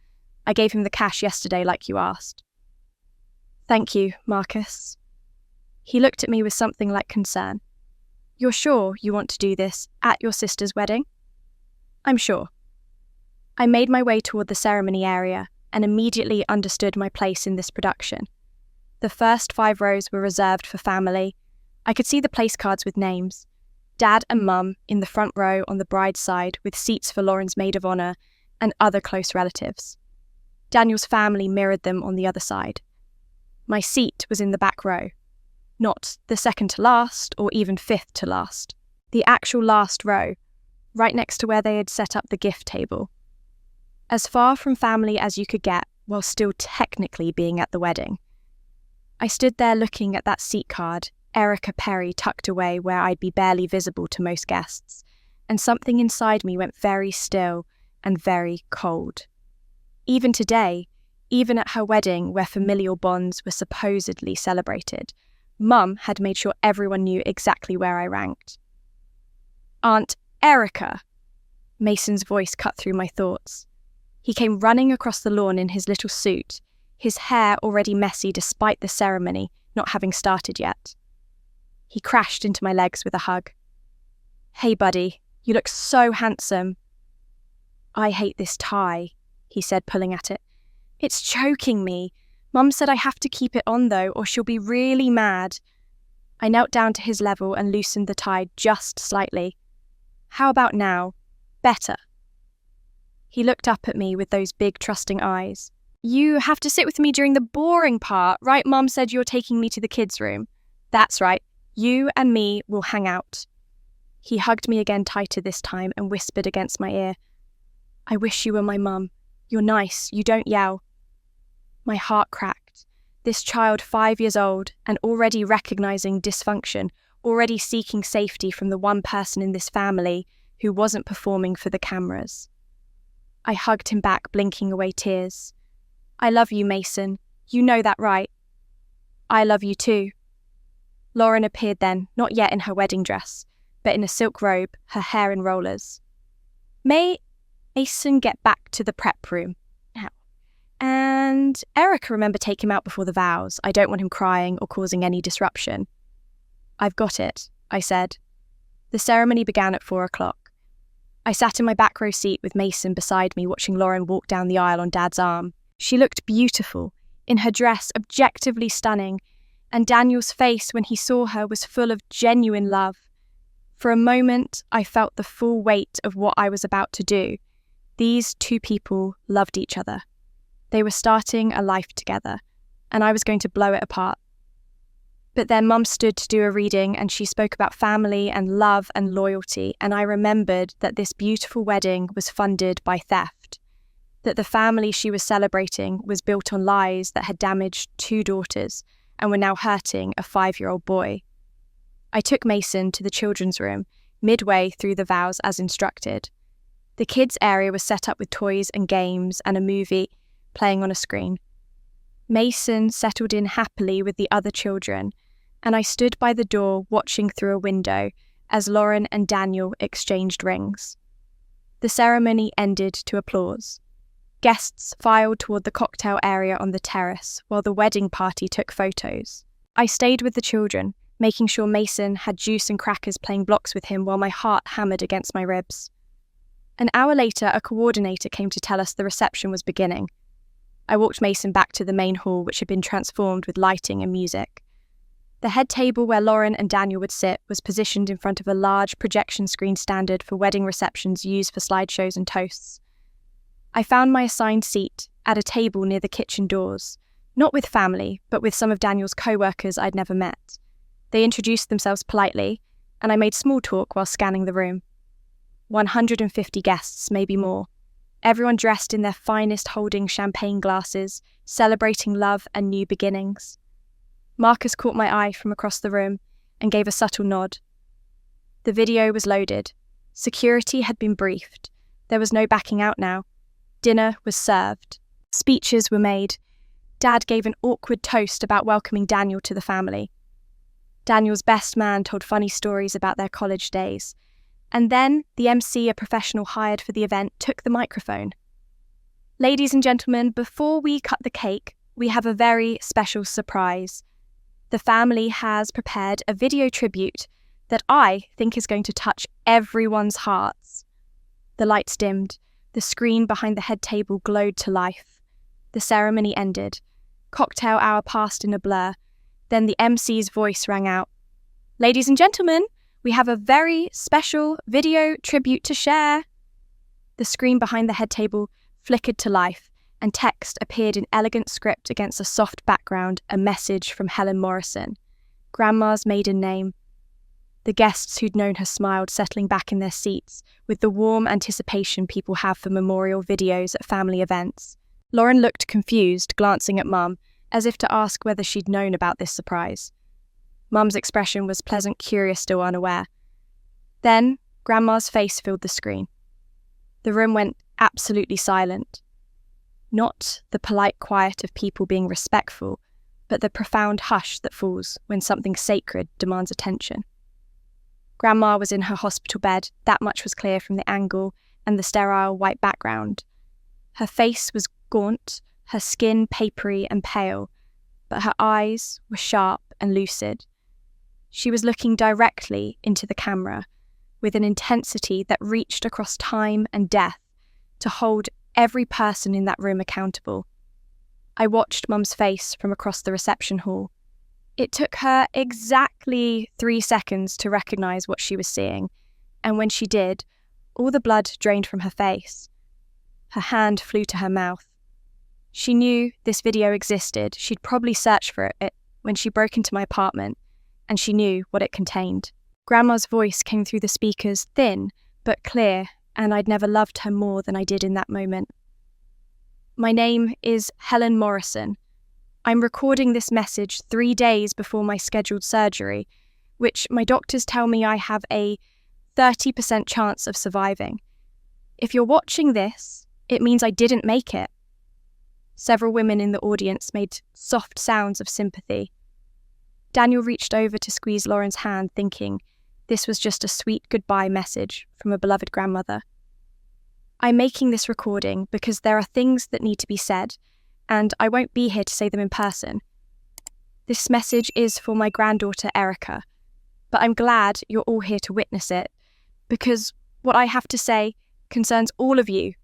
I gave him the cash yesterday like you asked. "Thank you, Marcus." He looked at me with something like concern. "You're sure you want to do this at your sister's wedding?" "I'm sure." I made my way toward the ceremony area and immediately understood my place in this production. The first 5 rows were reserved for family. I could see the place cards with names. Dad and Mum in the front row on the bride's side with seats for Lauren's maid of honour and other close relatives. Daniel's family mirrored them on the other side. My seat was in the back row. Not the second to last or even 5th to last. The actual last row, right next to where they had set up the gift table. As far from family as you could get while still technically being at the wedding. I stood there looking at that seat card, Erica Perry tucked away where I'd be barely visible to most guests, and something inside me went very still and very cold. Even today, even at her wedding where familial bonds were supposedly celebrated, Mum had made sure everyone knew exactly where I ranked. "Aunt Erica!" Mason's voice cut through my thoughts. He came running across the lawn in his little suit, his hair already messy despite the ceremony not having started yet. He crashed into my legs with a hug. "Hey, buddy, you look so handsome." "I hate this tie," he said, pulling at it. "It's choking me. Mum said I have to keep it on though, or she'll be really mad." I knelt down to his level and loosened the tie just slightly. "How about now? Better?" He looked up at me with those big trusting eyes. "You have to sit with me during the boring part, right? Mum said you're taking me to the kids' room." "That's right. You and me will hang out." He hugged me again tighter this time and whispered against my ear, "I wish you were my mum. You're nice, you don't yell." My heart cracked. This child 5 years old and already recognizing dysfunction, already seeking safety from the one person in this family who wasn't performing for the cameras. I hugged him back, blinking away tears. "I love you, Mason. You know that, right?" "I love you too." Lauren appeared then, not yet in her wedding dress, but in a silk robe, her hair in rollers. "May Mason get back to the prep room now. And Eric, remember, take him out before the vows. I don't want him crying or causing any disruption. I've got it, I said. The ceremony began at 4 o'clock. I sat in my back row seat with Mason beside me, watching Lauren walk down the aisle on Dad's arm. She looked beautiful, in her dress objectively stunning, and Daniel's face when he saw her was full of genuine love. For a moment, I felt the full weight of what I was about to do. These two people loved each other. They were starting a life together, and I was going to blow it apart. But then Mum stood to do a reading, and she spoke about family and love and loyalty, and I remembered that this beautiful wedding was funded by theft, that the family she was celebrating was built on lies that had damaged 2 daughters and were now hurting a 5-year-old boy. I took Mason to the children's room, midway through the vows as instructed. The kids' area was set up with toys and games and a movie playing on a screen. Mason settled in happily with the other children, and I stood by the door watching through a window as Lauren and Daniel exchanged rings. The ceremony ended to applause. Guests filed toward the cocktail area on the terrace while the wedding party took photos. I stayed with the children, making sure Mason had juice and crackers playing blocks with him while my heart hammered against my ribs. An hour later, a coordinator came to tell us the reception was beginning. I walked Mason back to the main hall, which had been transformed with lighting and music. The head table where Lauren and Daniel would sit was positioned in front of a large projection screen standard for wedding receptions used for slideshows and toasts. I found my assigned seat at a table near the kitchen doors, not with family, but with some of Daniel's co-workers I'd never met. They introduced themselves politely, and I made small talk while scanning the room. 150 guests, maybe more. Everyone dressed in their finest, holding champagne glasses, celebrating love and new beginnings. Marcus caught my eye from across the room and gave a subtle nod. The video was loaded. Security had been briefed. There was no backing out now. Dinner was served. Speeches were made. Dad gave an awkward toast about welcoming Daniel to the family. Daniel's best man told funny stories about their college days. And then the MC, a professional hired for the event, took the microphone. Ladies and gentlemen, before we cut the cake, we have a very special surprise. The family has prepared a video tribute that I think is going to touch everyone's hearts. The lights dimmed. The screen behind the head table glowed to life. The ceremony ended. Cocktail hour passed in a blur. Then the MC's voice rang out. Ladies and gentlemen, we have a very special video tribute to share. The screen behind the head table flickered to life, and text appeared in elegant script against a soft background, a message from Helen Morrison, Grandma's maiden name. The guests who'd known her smiled, settling back in their seats, with the warm anticipation people have for memorial videos at family events. Lauren looked confused, glancing at Mum, as if to ask whether she'd known about this surprise. Mum's expression was pleasant, curious, still unaware. Then, Grandma's face filled the screen. The room went absolutely silent. Not the polite quiet of people being respectful, but the profound hush that falls when something sacred demands attention. Grandma was in her hospital bed, that much was clear from the angle and the sterile white background. Her face was gaunt, her skin papery and pale, but her eyes were sharp and lucid. She was looking directly into the camera, with an intensity that reached across time and death to hold every person in that room accountable. I watched Mum's face from across the reception hall. It took her exactly 3 seconds to recognise what she was seeing, and when she did, all the blood drained from her face. Her hand flew to her mouth. She knew this video existed. She'd probably searched for it when she broke into my apartment, and she knew what it contained. Grandma's voice came through the speakers, thin but clear, and I'd never loved her more than I did in that moment. My name is Helen Morrison. I'm recording this message 3 days before my scheduled surgery, which my doctors tell me I have a 30% chance of surviving. If you're watching this, it means I didn't make it. Several women in the audience made soft sounds of sympathy. Daniel reached over to squeeze Lauren's hand, thinking this was just a sweet goodbye message from a beloved grandmother. I'm making this recording because there are things that need to be said, and I won't be here to say them in person. This message is for my granddaughter, Erica, but I'm glad you're all here to witness it, because what I have to say concerns all of you.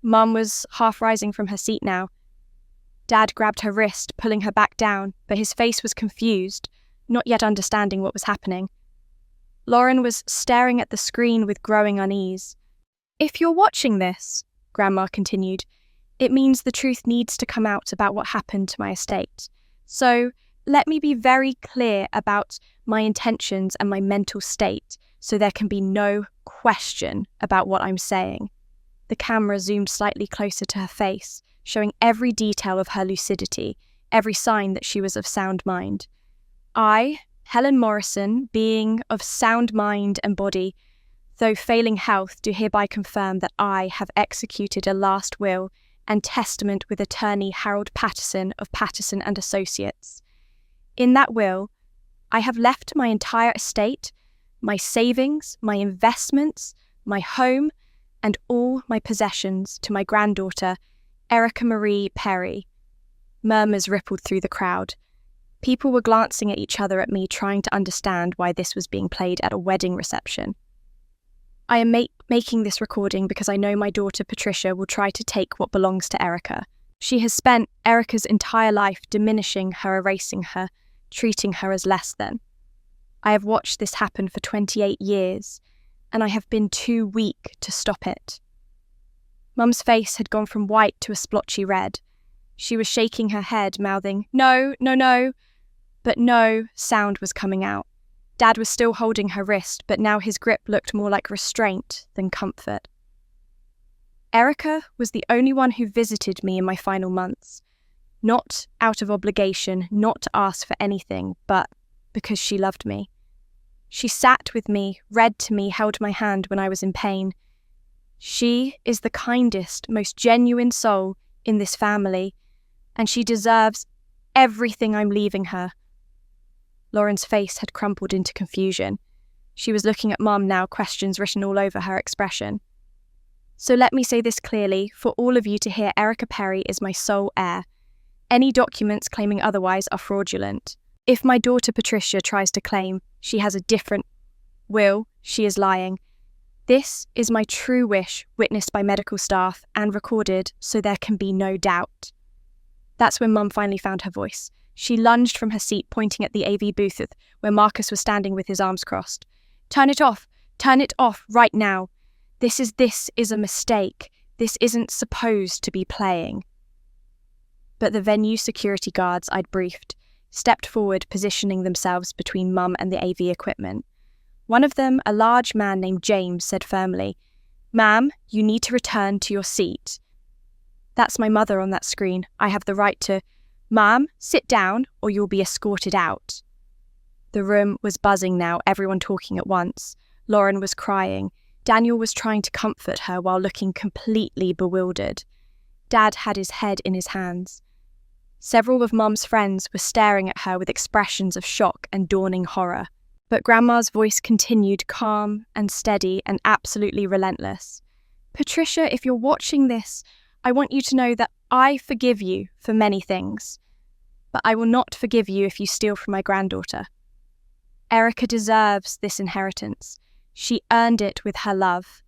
Mum was half rising from her seat now. Dad grabbed her wrist, pulling her back down, but his face was confused, not yet understanding what was happening. Lauren was staring at the screen with growing unease. If you're watching this, Grandma continued, it means the truth needs to come out about what happened to my estate. So let me be very clear about my intentions and my mental state, so there can be no question about what I'm saying. The camera zoomed slightly closer to her face, showing every detail of her lucidity, every sign that she was of sound mind. I, Helen Morrison, being of sound mind and body, though failing health, do hereby confirm that I have executed a last will and testament with attorney Harold Patterson of Patterson and Associates. In that will, I have left my entire estate, my savings, my investments, my home, and all my possessions to my granddaughter, Erica Marie Perry. Murmurs rippled through the crowd. People were glancing at each other at me, trying to understand why this was being played at a wedding reception. I am making this recording because I know my daughter Patricia will try to take what belongs to Erica. She has spent Erica's entire life diminishing her, erasing her, treating her as less than. I have watched this happen for 28 years, and I have been too weak to stop it. Mum's face had gone from white to a splotchy red. She was shaking her head, mouthing, "No, no, no," but no sound was coming out. Dad was still holding her wrist, but now his grip looked more like restraint than comfort. Erica was the only one who visited me in my final months. Not out of obligation, not to ask for anything, but because she loved me. She sat with me, read to me, held my hand when I was in pain. She is the kindest, most genuine soul in this family, and she deserves everything I'm leaving her. Lauren's face had crumpled into confusion. She was looking at Mum now, questions written all over her expression. So let me say this clearly, for all of you to hear, Erica Perry is my sole heir. Any documents claiming otherwise are fraudulent. If my daughter Patricia tries to claim she has a different will, she is lying. This is my true wish, witnessed by medical staff and recorded, so there can be no doubt. That's when Mum finally found her voice. She lunged from her seat, pointing at the AV booth where Marcus was standing with his arms crossed. Turn it off right now. This is a mistake. This isn't supposed to be playing. But the venue security guards I'd briefed stepped forward, positioning themselves between Mum and the AV equipment. One of them, a large man named James, said firmly, "Ma'am, you need to return to your seat." That's my mother on that screen. I have the right to, "Ma'am, sit down or you'll be escorted out." The room was buzzing now, everyone talking at once. Lauren was crying. Daniel was trying to comfort her while looking completely bewildered. Dad had his head in his hands. Several of Mum's friends were staring at her with expressions of shock and dawning horror. But Grandma's voice continued, calm and steady and absolutely relentless. "Patricia, if you're watching this, I want you to know that I forgive you for many things, but I will not forgive you if you steal from my granddaughter. Erica deserves this inheritance. She earned it with her love,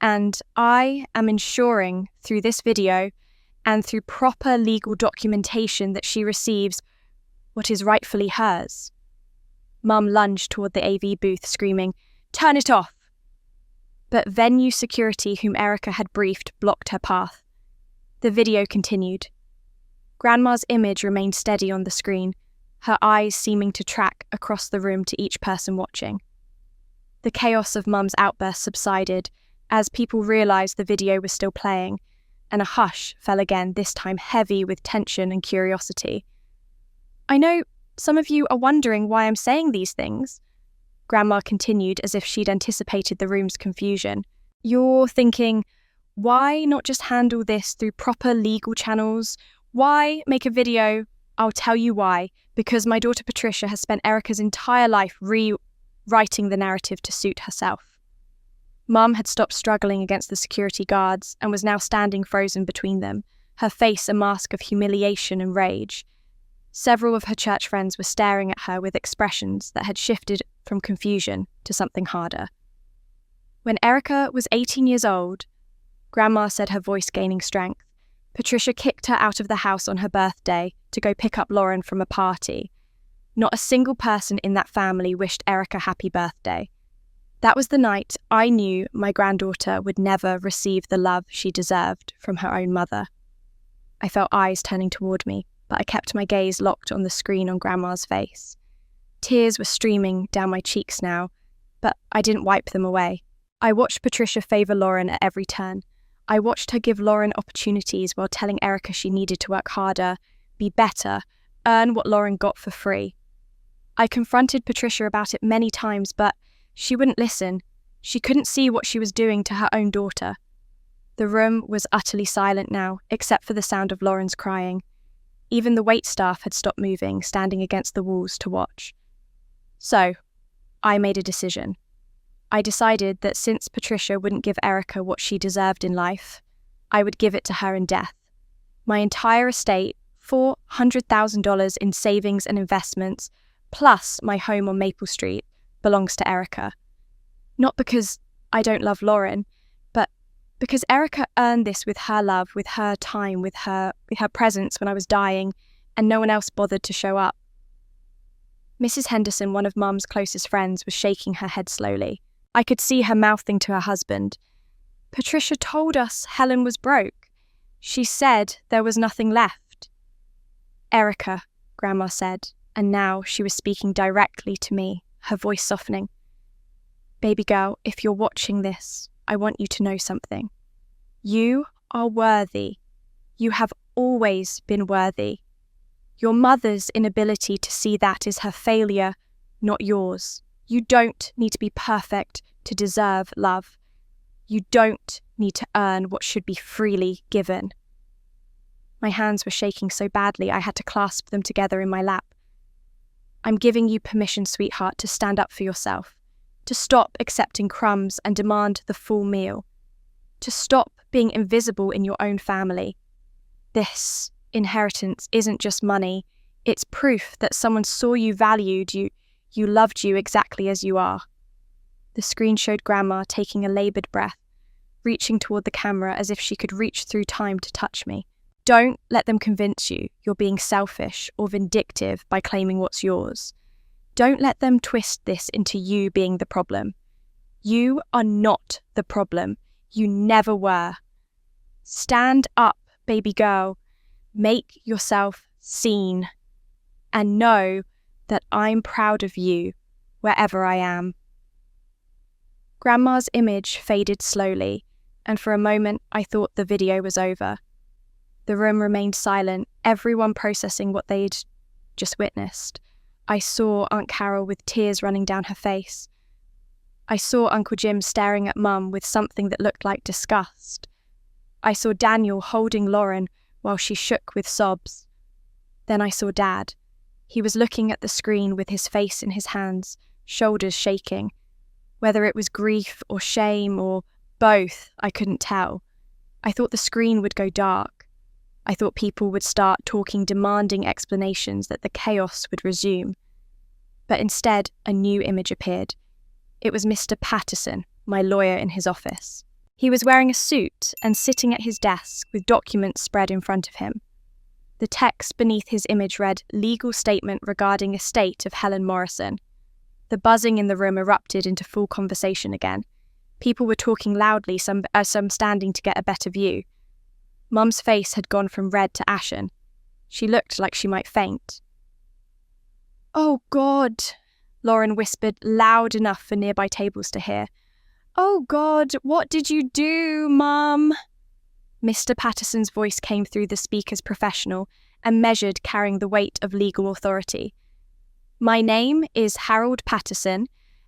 and I am ensuring through this video and through proper legal documentation that she receives what is rightfully hers." Mum lunged toward the AV booth, screaming, "Turn it off!" But venue security, whom Erica had briefed, blocked her path. The video continued. Grandma's image remained steady on the screen, her eyes seeming to track across the room to each person watching. The chaos of Mum's outburst subsided as people realised the video was still playing, and a hush fell again, this time heavy with tension and curiosity. "I know some of you are wondering why I'm saying these things," Grandma continued as if she'd anticipated the room's confusion. "You're thinking, why not just handle this through proper legal channels? Why make a video? I'll tell you why. Because my daughter Patricia has spent Erica's entire life rewriting the narrative to suit herself." Mum had stopped struggling against the security guards and was now standing frozen between them, her face a mask of humiliation and rage. Several of her church friends were staring at her with expressions that had shifted from confusion to something harder. When Erica was 18 years old, Grandma said, her voice gaining strength, Patricia kicked her out of the house on her birthday to go pick up Lauren from a party. Not a single person in that family wished Erica happy birthday. That was the night I knew my granddaughter would never receive the love she deserved from her own mother. I felt eyes turning toward me, but I kept my gaze locked on the screen on Grandma's face. Tears were streaming down my cheeks now, but I didn't wipe them away. I watched Patricia favour Lauren at every turn. I watched her give Lauren opportunities while telling Erica she needed to work harder, be better, earn what Lauren got for free. I confronted Patricia about it many times, but she wouldn't listen. She couldn't see what she was doing to her own daughter. The room was utterly silent now, except for the sound of Lauren's crying. Even the waitstaff had stopped moving, standing against the walls to watch. So, I made a decision. I decided that since Patricia wouldn't give Erica what she deserved in life, I would give it to her in death. My entire estate, $400,000 in savings and investments, plus my home on Maple Street, belongs to Erica. Not because I don't love Lauren, but because Erica earned this with her love, with her time, with her presence when I was dying, and no one else bothered to show up. Mrs. Henderson, one of Mum's closest friends, was shaking her head slowly. I could see her mouthing to her husband. Patricia told us Helen was broke. She said there was nothing left. Erica, Grandma said, and now she was speaking directly to me, her voice softening. Baby girl, if you're watching this, I want you to know something. You are worthy. You have always been worthy. Your mother's inability to see that is her failure, not yours. You don't need to be perfect to deserve love. You don't need to earn what should be freely given. My hands were shaking so badly I had to clasp them together in my lap. I'm giving you permission, sweetheart, to stand up for yourself, to stop accepting crumbs and demand the full meal, to stop being invisible in your own family. This inheritance isn't just money, it's proof that someone saw you, valued you, loved you exactly as you are. The screen showed Grandma taking a laboured breath, reaching toward the camera as if she could reach through time to touch me. Don't let them convince you you're being selfish or vindictive by claiming what's yours. Don't let them twist this into you being the problem. You are not the problem. You never were. Stand up, baby girl. Make yourself seen. And know that I'm proud of you wherever I am. Grandma's image faded slowly, and for a moment I thought the video was over. The room remained silent, everyone processing what they'd just witnessed. I saw Aunt Carol with tears running down her face. I saw Uncle Jim staring at Mum with something that looked like disgust. I saw Daniel holding Lauren while she shook with sobs. Then I saw Dad. He was looking at the screen with his face in his hands, shoulders shaking. Whether it was grief or shame or both, I couldn't tell. I thought the screen would go dark. I thought people would start talking demanding explanations, that the chaos would resume. But instead, a new image appeared. It was Mr. Patterson, my lawyer in his office. He was wearing a suit and sitting at his desk with documents spread in front of him. The text beneath his image read, "Legal statement regarding estate of Helen Morrison." The buzzing in the room erupted into full conversation again. People were talking loudly, some standing to get a better view. Mum's face had gone from red to ashen. She looked like she might faint. "Oh, God," Lauren whispered loud enough for nearby tables to hear. "Oh, God, what did you do, Mum?" Mr. Patterson's voice came through the speaker's professional and measured, carrying the weight of legal authority. "My name is Harold Patterson,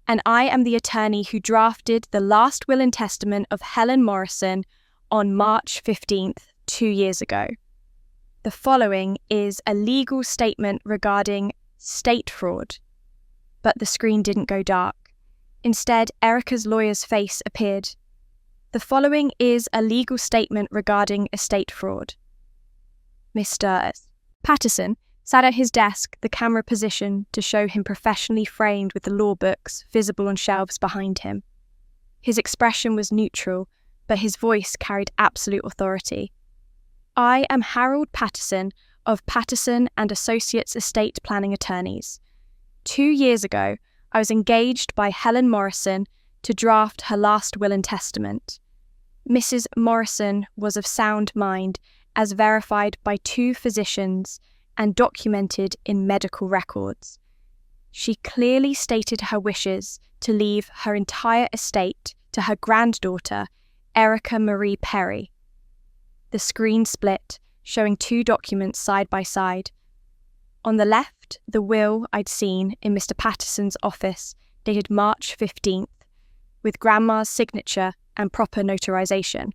and I am the attorney who drafted the last will and testament of Helen Morrison on March 15th, 2 years ago. The following is a legal statement regarding state fraud." But the screen didn't go dark. Instead, Erica's lawyer's face appeared. "The following is a legal statement regarding estate fraud." Mr. Patterson sat at his desk, the camera positioned to show him professionally framed with the law books visible on shelves behind him. His expression was neutral, but his voice carried absolute authority. I am Harold Patterson of Patterson and Associates Estate Planning Attorneys. 2 years ago, I was engaged by Helen Morrison to draft her last will and testament. Mrs. Morrison was of sound mind, as verified by 2 physicians and documented in medical records. She clearly stated her wishes to leave her entire estate to her granddaughter, Erica Marie Perry. The screen split, showing 2 documents side by side. On the left, the will I'd seen in Mr. Patterson's office, dated March 15th, with Grandma's signature and proper notarization.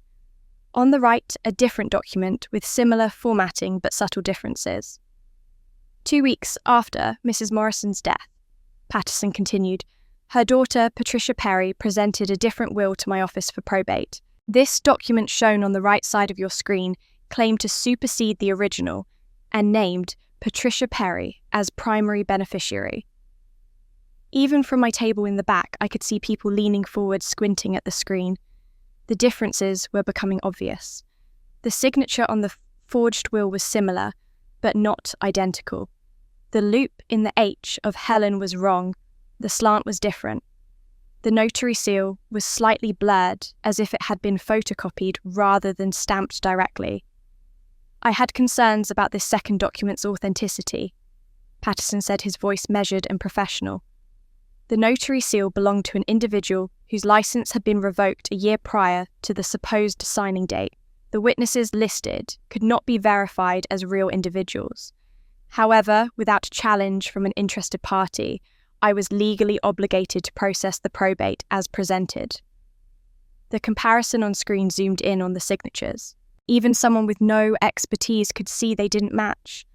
On the right, a different document with similar formatting but subtle differences. 2 weeks after Mrs. Morrison's death, Patterson continued, her daughter, Patricia Perry, presented a different will to my office for probate. This document shown on the right side of your screen claimed to supersede the original and named Patricia Perry as primary beneficiary. Even from my table in the back, I could see people leaning forward, squinting at the screen. The differences were becoming obvious. The signature on the forged will was similar, but not identical. The loop in the H of Helen was wrong. The slant was different. The notary seal was slightly blurred, as if it had been photocopied rather than stamped directly. I had concerns about this second document's authenticity. Patterson said, his voice measured and professional. The notary seal belonged to an individual whose license had been revoked a year prior to the supposed signing date. The witnesses listed could not be verified as real individuals. However, without challenge from an interested party, I was legally obligated to process the probate as presented. The comparison on screen zoomed in on the signatures. Even someone with no expertise could see they didn't match.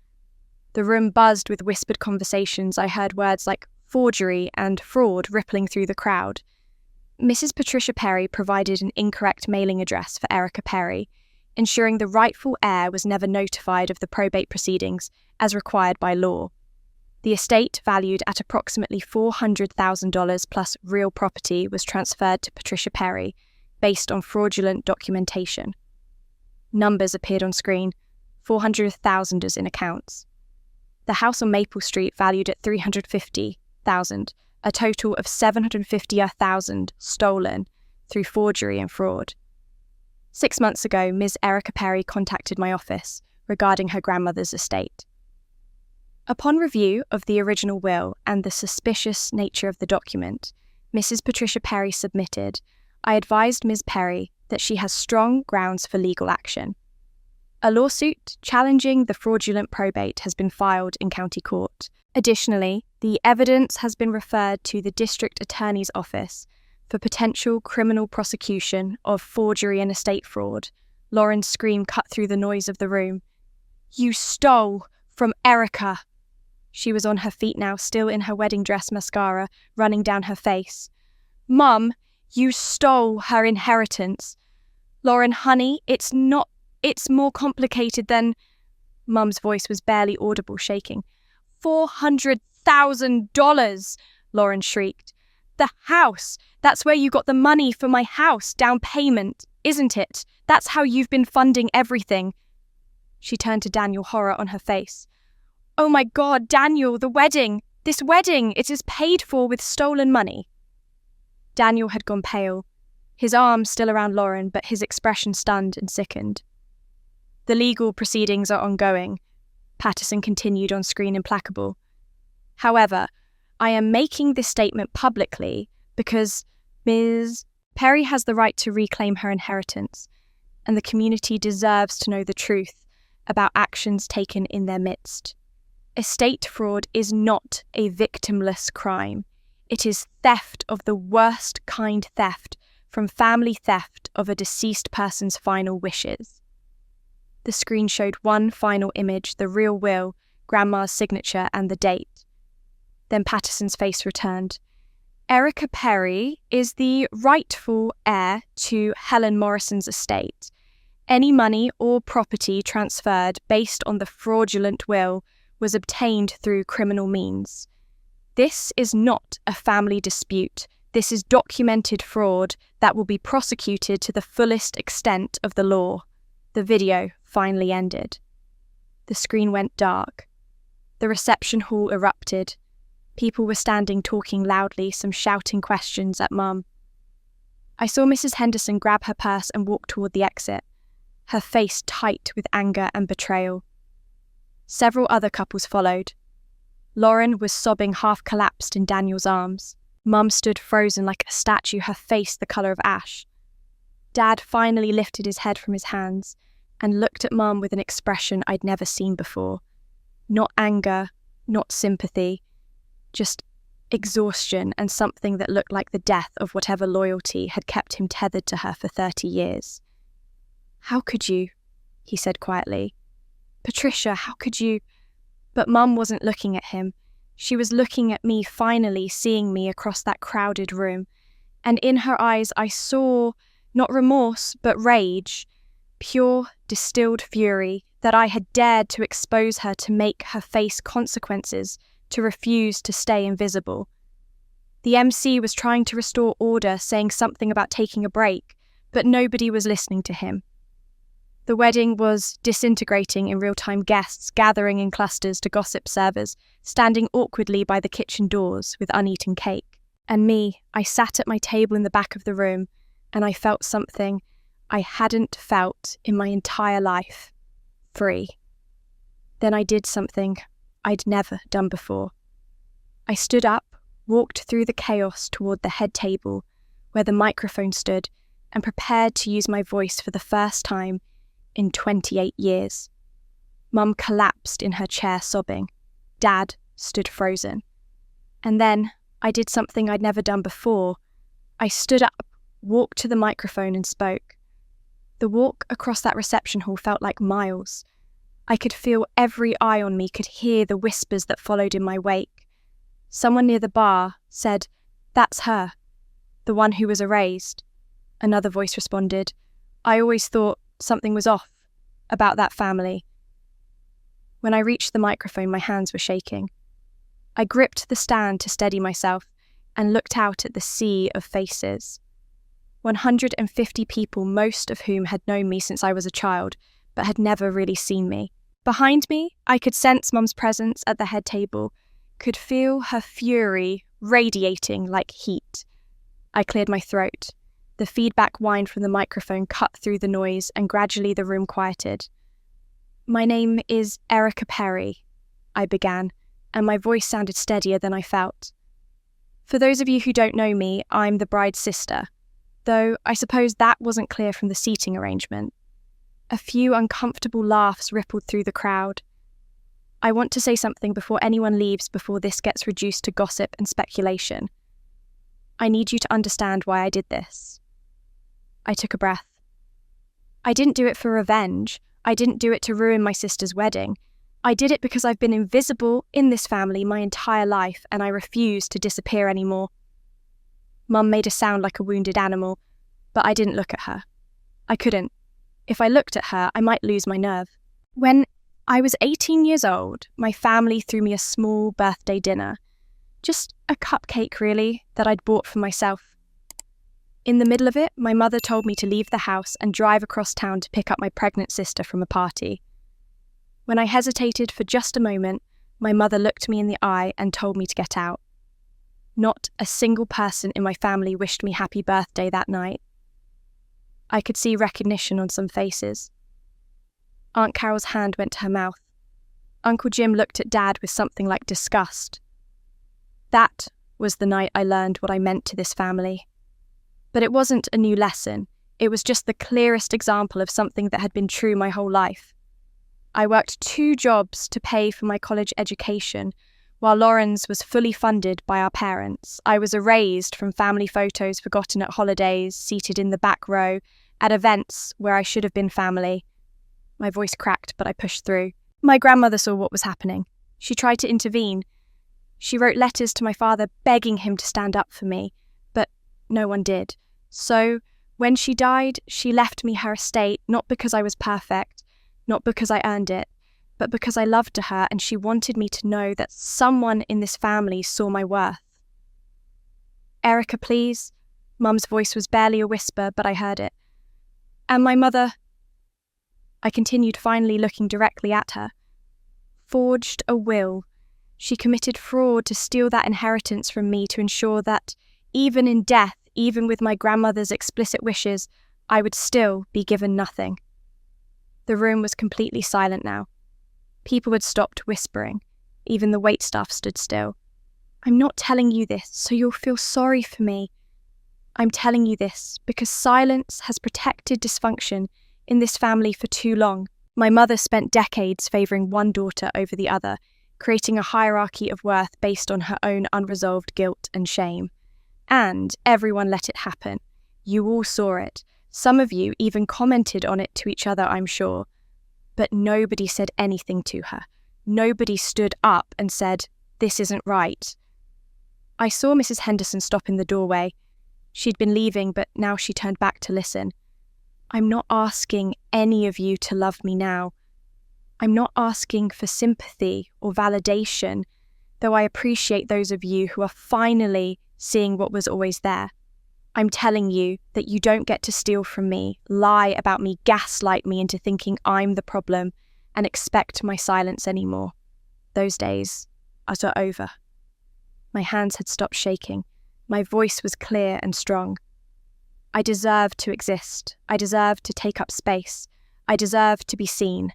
The room buzzed with whispered conversations. I heard words like forgery and fraud rippling through the crowd. Mrs. Patricia Perry provided an incorrect mailing address for Erica Perry, ensuring the rightful heir was never notified of the probate proceedings as required by law. The estate, valued at approximately $400,000 plus real property, was transferred to Patricia Perry based on fraudulent documentation. Numbers appeared on screen, 400,000 in accounts. The house on Maple Street, valued at $350,000, a total of $750,000 stolen through forgery and fraud. 6 months ago, Ms. Erica Perry contacted my office regarding her grandmother's estate. Upon review of the original will and the suspicious nature of the document Mrs. Patricia Perry submitted, I advised Ms. Perry that she has strong grounds for legal action. A lawsuit challenging the fraudulent probate has been filed in county court. Additionally, the evidence has been referred to the District Attorney's Office for potential criminal prosecution of forgery and estate fraud. Lauren's scream cut through the noise of the room. "You stole from Erica!" She was on her feet now, still in her wedding dress, mascara running down her face. "Mum, you stole her inheritance." "Lauren, honey, it's more complicated than..." Mum's voice was barely audible, shaking. $400,000, Lauren shrieked. "The house! That's where you got the money for my house, down payment, isn't it? That's how you've been funding everything." She turned to Daniel, horror on her face. "Oh my God, Daniel, the wedding! This wedding! It is paid for with stolen money." Daniel had gone pale, his arms still around Lauren, but his expression stunned and sickened. "The legal proceedings are ongoing," Patterson continued on screen, implacable. "However, I am making this statement publicly because Ms. Perry has the right to reclaim her inheritance, and the community deserves to know the truth about actions taken in their midst. Estate fraud is not a victimless crime. It is theft of the worst kind theft, from family theft of a deceased person's final wishes." The screen showed one final image, the real will, Grandma's signature, and the date. Then Patterson's face returned. "Erica Perry is the rightful heir to Helen Morrison's estate, Any money or property transferred based on the fraudulent will was obtained through criminal means. This is not a family dispute. This is documented fraud that will be prosecuted to the fullest extent of the law. The video finally ended. The screen went dark. The reception hall erupted. People were standing talking loudly, some shouting questions at Mum. I saw Mrs. Henderson grab her purse and walk toward the exit, her face tight with anger and betrayal. Several other couples followed. Lauren was sobbing half-collapsed in Daniel's arms. Mum stood frozen like a statue, her face the colour of ash. Dad finally lifted his head from his hands and looked at Mum with an expression I'd never seen before. Not anger, not sympathy, just exhaustion and something that looked like the death of whatever loyalty had kept him tethered to her for 30 years. "How could you?" he said quietly. "Patricia, how could you?" But Mum wasn't looking at him. She was looking at me, finally seeing me across that crowded room. And in her eyes I saw, not remorse, but rage. Pure, distilled fury that I had dared to expose her, to make her face consequences, to refuse to stay invisible. The MC was trying to restore order, saying something about taking a break, but nobody was listening to him. The wedding was disintegrating in real time, guests gathering in clusters to gossip, servers standing awkwardly by the kitchen doors with uneaten cake. And me, I sat at my table in the back of the room, and I felt something I hadn't felt in my entire life. Free. Then I did something I'd never done before. I stood up, walked through the chaos toward the head table where the microphone stood, and prepared to use my voice for the first time in 28 years. Mum collapsed in her chair sobbing. Dad stood frozen. And then I did something I'd never done before. I stood up, walked to the microphone and spoke. The walk across that reception hall felt like miles. I could feel every eye on me, could hear the whispers that followed in my wake. Someone near the bar said, "That's her, the one who was erased." Another voice responded, "I always thought something was off about that family." When I reached the microphone, my hands were shaking. I gripped the stand to steady myself and looked out at the sea of faces. 150 people, most of whom had known me since I was a child, but had never really seen me. Behind me, I could sense Mum's presence at the head table, could feel her fury radiating like heat. I cleared my throat. The feedback whine from the microphone cut through the noise, and gradually the room quieted. "My name is Erica Perry," I began, and my voice sounded steadier than I felt. "For those of you who don't know me, I'm the bride's sister, though I suppose that wasn't clear from the seating arrangement." A few uncomfortable laughs rippled through the crowd. "I want to say something before anyone leaves, before this gets reduced to gossip and speculation. I need you to understand why I did this." I took a breath. I didn't do it for revenge. I didn't do it to ruin my sister's wedding. I did it because I've been invisible in this family my entire life, and I refuse to disappear anymore. Mum made a sound like a wounded animal, but I didn't look at her. I couldn't. If I looked at her, I might lose my nerve. When I was 18 years old, my family threw me a small birthday dinner. Just a cupcake, really, that I'd bought for myself. In the middle of it, my mother told me to leave the house and drive across town to pick up my pregnant sister from a party. When I hesitated for just a moment, my mother looked me in the eye and told me to get out. Not a single person in my family wished me happy birthday that night. I could see recognition on some faces. Aunt Carol's hand went to her mouth. Uncle Jim looked at Dad with something like disgust. That was the night I learned what I meant to this family. But it wasn't a new lesson. It was just the clearest example of something that had been true my whole life. I worked 2 jobs to pay for my college education, while Lauren's was fully funded by our parents. I was erased from family photos forgotten at holidays, seated in the back row, at events where I should have been family. My voice cracked, but I pushed through. My grandmother saw what was happening. She tried to intervene. She wrote letters to my father begging him to stand up for me, but no one did. So, When she died, she left me her estate not because I was perfect, not because I earned it, but because I loved her and she wanted me to know that someone in this family saw my worth. Erica, please. Mum's voice was barely a whisper, but I heard it. And my mother... I continued, finally looking directly at her. Forged a will. She committed fraud to steal that inheritance from me to ensure that, even in death, even with my grandmother's explicit wishes, I would still be given nothing. The room was completely silent now. People had stopped whispering. Even the waitstaff stood still. I'm not telling you this so you'll feel sorry for me. I'm telling you this because silence has protected dysfunction in this family for too long. My mother spent decades favouring one daughter over the other, creating a hierarchy of worth based on her own unresolved guilt and shame. And everyone let it happen. You all saw it. Some of you even commented on it to each other, I'm sure. But nobody said anything to her. Nobody stood up and said, "This isn't right." I saw Mrs. Henderson stop in the doorway. She'd been leaving, but now she turned back to listen. I'm not asking any of you to love me now. I'm not asking for sympathy or validation, though I appreciate those of you who are finally seeing what was always there. I'm telling you that you don't get to steal from me, lie about me, gaslight me into thinking I'm the problem, and expect my silence anymore. Those days are over. My hands had stopped shaking. My voice was clear and strong. I deserve to exist. I deserve to take up space. I deserve to be seen.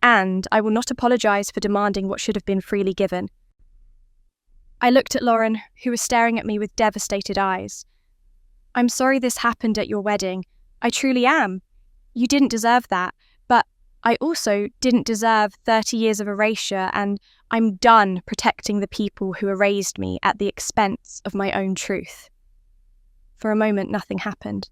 And I will not apologise for demanding what should have been freely given. I looked at Lauren, who was staring at me with devastated eyes. I'm sorry this happened at your wedding. I truly am. You didn't deserve that, but I also didn't deserve 30 years of erasure, and I'm done protecting the people who erased me at the expense of my own truth. For a moment, nothing happened.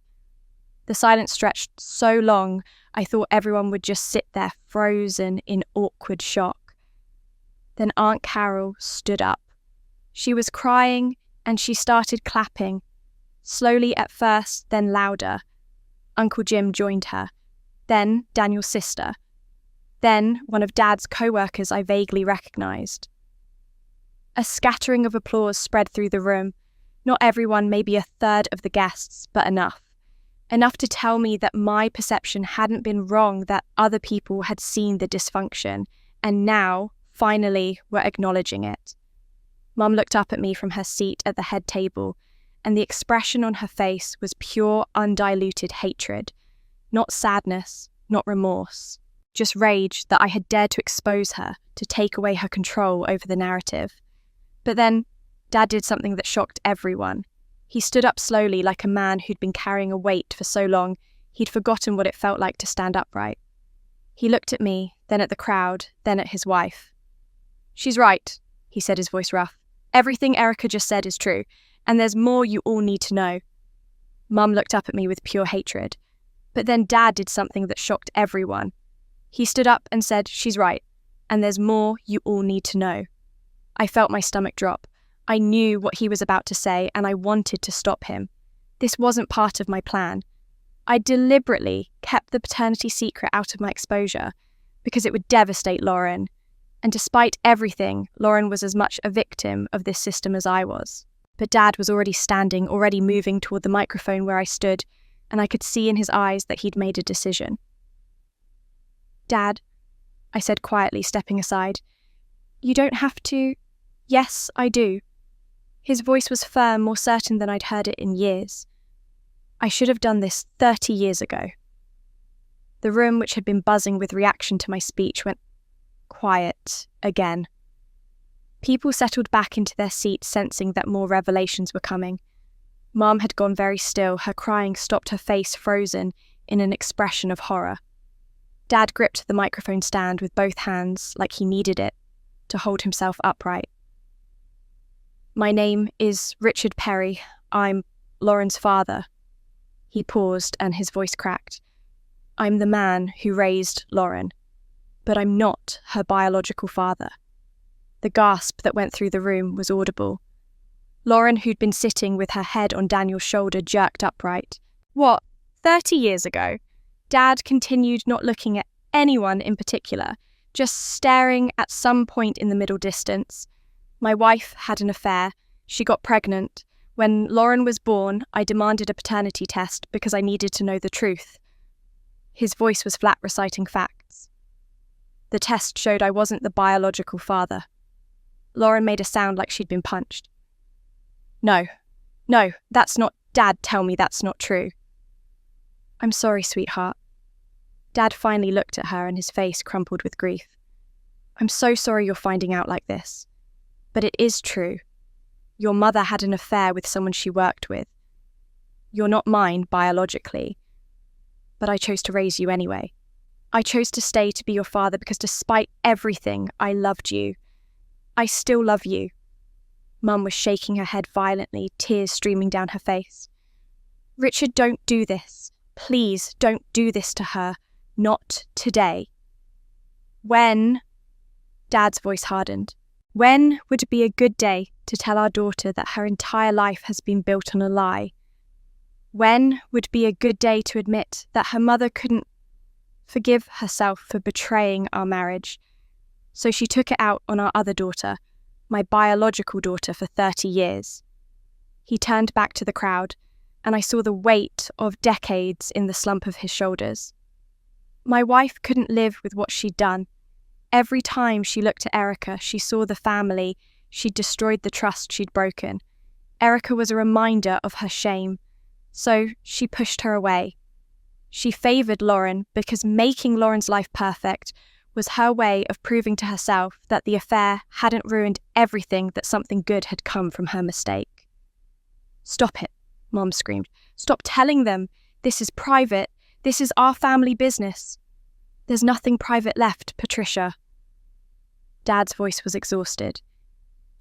The silence stretched so long, I thought everyone would just sit there frozen in awkward shock. Then Aunt Carol stood up. She was crying, and she started clapping. Slowly at first, then louder. Uncle Jim joined her. Then Daniel's sister. Then one of Dad's co-workers I vaguely recognised. A scattering of applause spread through the room. Not everyone, maybe a third of the guests, but enough. Enough to tell me that my perception hadn't been wrong, that other people had seen the dysfunction, and now, finally, were acknowledging it. Mum looked up at me from her seat at the head table, and the expression on her face was pure, undiluted hatred. Not sadness, not remorse. Just rage that I had dared to expose her, to take away her control over the narrative. But then, Dad did something that shocked everyone. He stood up slowly like a man who'd been carrying a weight for so long, he'd forgotten what it felt like to stand upright. He looked at me, then at the crowd, then at his wife. She's right, he said, his voice rough. Everything Erica just said is true, and there's more you all need to know. Mum looked up at me with pure hatred. But then Dad did something that shocked everyone. He stood up and said, she's right, and there's more you all need to know. I felt my stomach drop. I knew what he was about to say, and I wanted to stop him. This wasn't part of my plan. I deliberately kept the paternity secret out of my exposure because it would devastate Lauren. And despite everything, Lauren was as much a victim of this system as I was. But Dad was already standing, already moving toward the microphone where I stood, and I could see in his eyes that he'd made a decision. Dad, I said quietly, stepping aside, you don't have to. Yes, I do. His voice was firm, more certain than I'd heard it in years. I should have done this 30 years ago. The room, which had been buzzing with reaction to my speech, went quiet again. People settled back into their seats, sensing that more revelations were coming. Mum had gone very still, her crying stopped, her face frozen in an expression of horror. Dad gripped the microphone stand with both hands, like he needed it, to hold himself upright. My name is Richard Perry. I'm Lauren's father. He paused and his voice cracked. I'm the man who raised Lauren, but I'm not her biological father. The gasp that went through the room was audible. Lauren, who'd been sitting with her head on Daniel's shoulder, jerked upright. What? 30 years ago, Dad continued not looking at anyone in particular, just staring at some point in the middle distance. My wife had an affair. She got pregnant. When Lauren was born, I demanded a paternity test because I needed to know the truth. His voice was flat, reciting facts. The test showed I wasn't the biological father. Lauren made a sound like she'd been punched. No, that's not. Dad, tell me that's not true. I'm sorry, sweetheart. Dad finally looked at her and his face crumpled with grief. I'm so sorry you're finding out like this. But it is true. Your mother had an affair with someone she worked with. You're not mine biologically, but I chose to raise you anyway. I chose to stay to be your father because despite everything, I loved you. I still love you. Mum was shaking her head violently, tears streaming down her face. Richard, don't do this. Please don't do this to her. Not today. When? Dad's voice hardened. When would be a good day to tell our daughter that her entire life has been built on a lie? When would be a good day to admit that her mother couldn't forgive herself for betraying our marriage? So she took it out on our other daughter, my biological daughter, for 30 years. He turned back to the crowd, and I saw the weight of decades in the slump of his shoulders. My wife couldn't live with what she'd done. Every time she looked at Erica, she saw the family she'd destroyed, the trust she'd broken. Erica was a reminder of her shame, so she pushed her away. She favoured Lauren because making Lauren's life perfect was her way of proving to herself that the affair hadn't ruined everything, that something good had come from her mistake. Stop it, Mom screamed. Stop telling them. This is private. This is our family business. There's nothing private left, Patricia. Dad's voice was exhausted.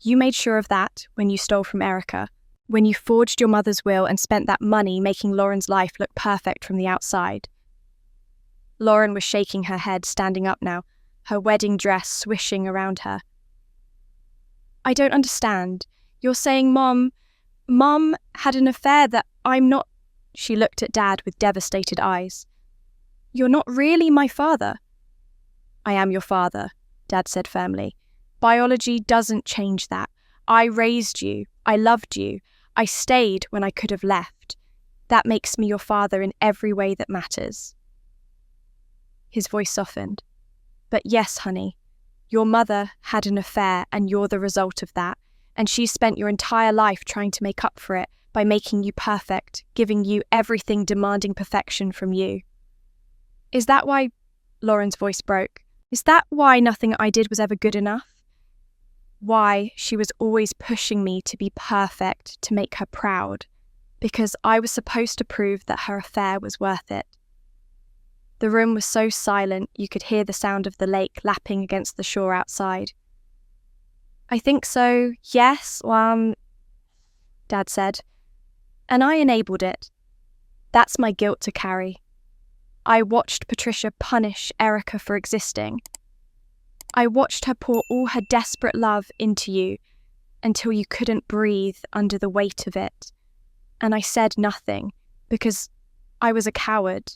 You made sure of that when you stole from Erica, when you forged your mother's will and spent that money making Lauren's life look perfect from the outside. Lauren was shaking her head, standing up now, her wedding dress swishing around her. I don't understand. You're saying Mom had an affair that I'm not... She looked at Dad with devastated eyes. You're not really my father. I am your father, Dad said firmly. Biology doesn't change that. I raised you. I loved you. I stayed when I could have left. That makes me your father in every way that matters. His voice softened. But yes, honey, your mother had an affair and you're the result of that, and she spent your entire life trying to make up for it by making you perfect, giving you everything, demanding perfection from you. Is that why... Lauren's voice broke. Is that why nothing I did was ever good enough? Why she was always pushing me to be perfect, to make her proud, because I was supposed to prove that her affair was worth it. The room was so silent you could hear the sound of the lake lapping against the shore outside. I think so, yes, Dad said. And I enabled it. That's my guilt to carry. I watched Patricia punish Erica for existing. I watched her pour all her desperate love into you until you couldn't breathe under the weight of it. And I said nothing because I was a coward.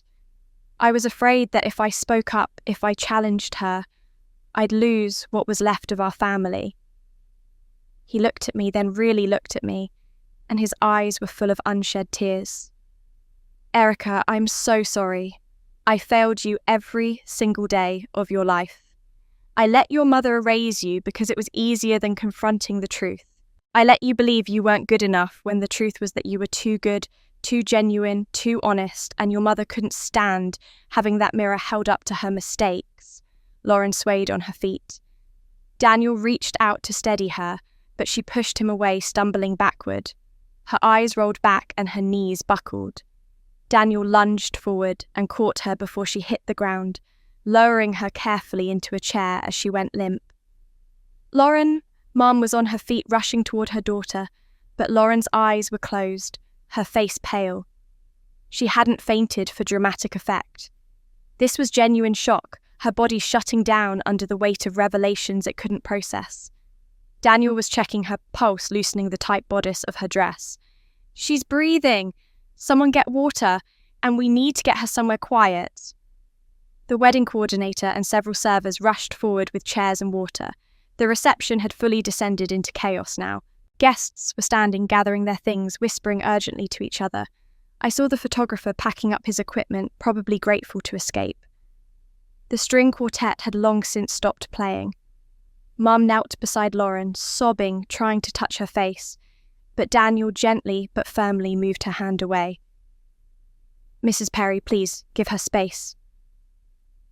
I was afraid that if I spoke up, if I challenged her, I'd lose what was left of our family. He looked at me, then really looked at me, and his eyes were full of unshed tears. Erica, I'm so sorry. I failed you every single day of your life. I let your mother raise you because it was easier than confronting the truth. I let you believe you weren't good enough when the truth was that you were too good, too genuine, too honest, and your mother couldn't stand having that mirror held up to her mistakes. Lauren swayed on her feet. Daniel reached out to steady her, but she pushed him away, stumbling backward. Her eyes rolled back and her knees buckled. Daniel lunged forward and caught her before she hit the ground, lowering her carefully into a chair as she went limp. Lauren, Mom was on her feet rushing toward her daughter, but Lauren's eyes were closed, her face pale. She hadn't fainted for dramatic effect. This was genuine shock, her body shutting down under the weight of revelations it couldn't process. Daniel was checking her pulse, loosening the tight bodice of her dress. She's breathing. Someone get water. and we need to get her somewhere quiet." The wedding coordinator and several servers rushed forward with chairs and water. The reception had fully descended into chaos now. Guests were standing, gathering their things, whispering urgently to each other. I saw the photographer packing up his equipment, probably grateful to escape. The string quartet had long since stopped playing. Mum knelt beside Lauren, sobbing, trying to touch her face, but Daniel gently but firmly moved her hand away. "Mrs. Perry, please, give her space."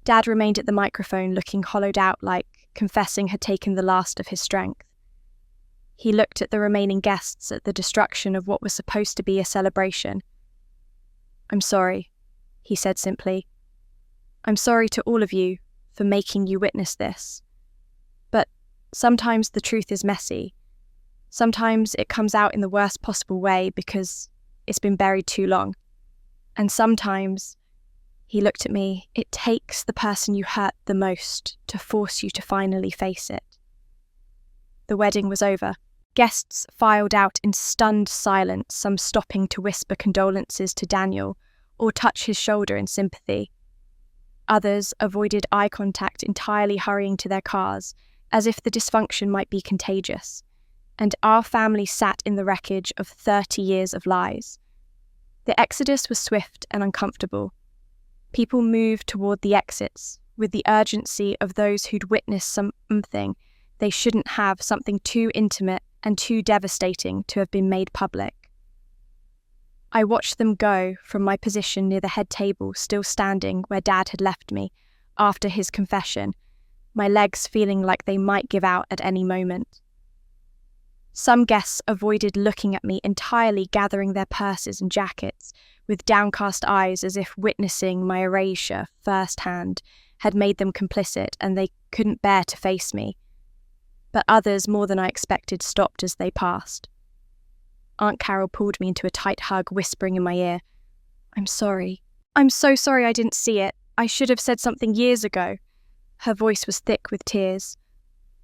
Dad remained at the microphone, looking hollowed out, like confessing had taken the last of his strength. He looked at the remaining guests at the destruction of what was supposed to be a celebration. "I'm sorry," he said simply. "I'm sorry to all of you for making you witness this. But sometimes the truth is messy. Sometimes it comes out in the worst possible way because it's been buried too long. And sometimes," he looked at me, "it takes the person you hurt the most to force you to finally face it." The wedding was over. Guests filed out in stunned silence, some stopping to whisper condolences to Daniel or touch his shoulder in sympathy. Others avoided eye contact, entirely hurrying to their cars, as if the dysfunction might be contagious. And our family sat in the wreckage of 30 years of lies. The exodus was swift and uncomfortable. People moved toward the exits with the urgency of those who'd witnessed something they shouldn't have, something too intimate and too devastating to have been made public. I watched them go from my position near the head table, still standing where Dad had left me after his confession, my legs feeling like they might give out at any moment. Some guests avoided looking at me entirely, gathering their purses and jackets, with downcast eyes as if witnessing my erasure firsthand had made them complicit and they couldn't bear to face me. But others, more than I expected, stopped as they passed. Aunt Carol pulled me into a tight hug, whispering in my ear, "I'm sorry. I'm so sorry I didn't see it. I should have said something years ago." Her voice was thick with tears.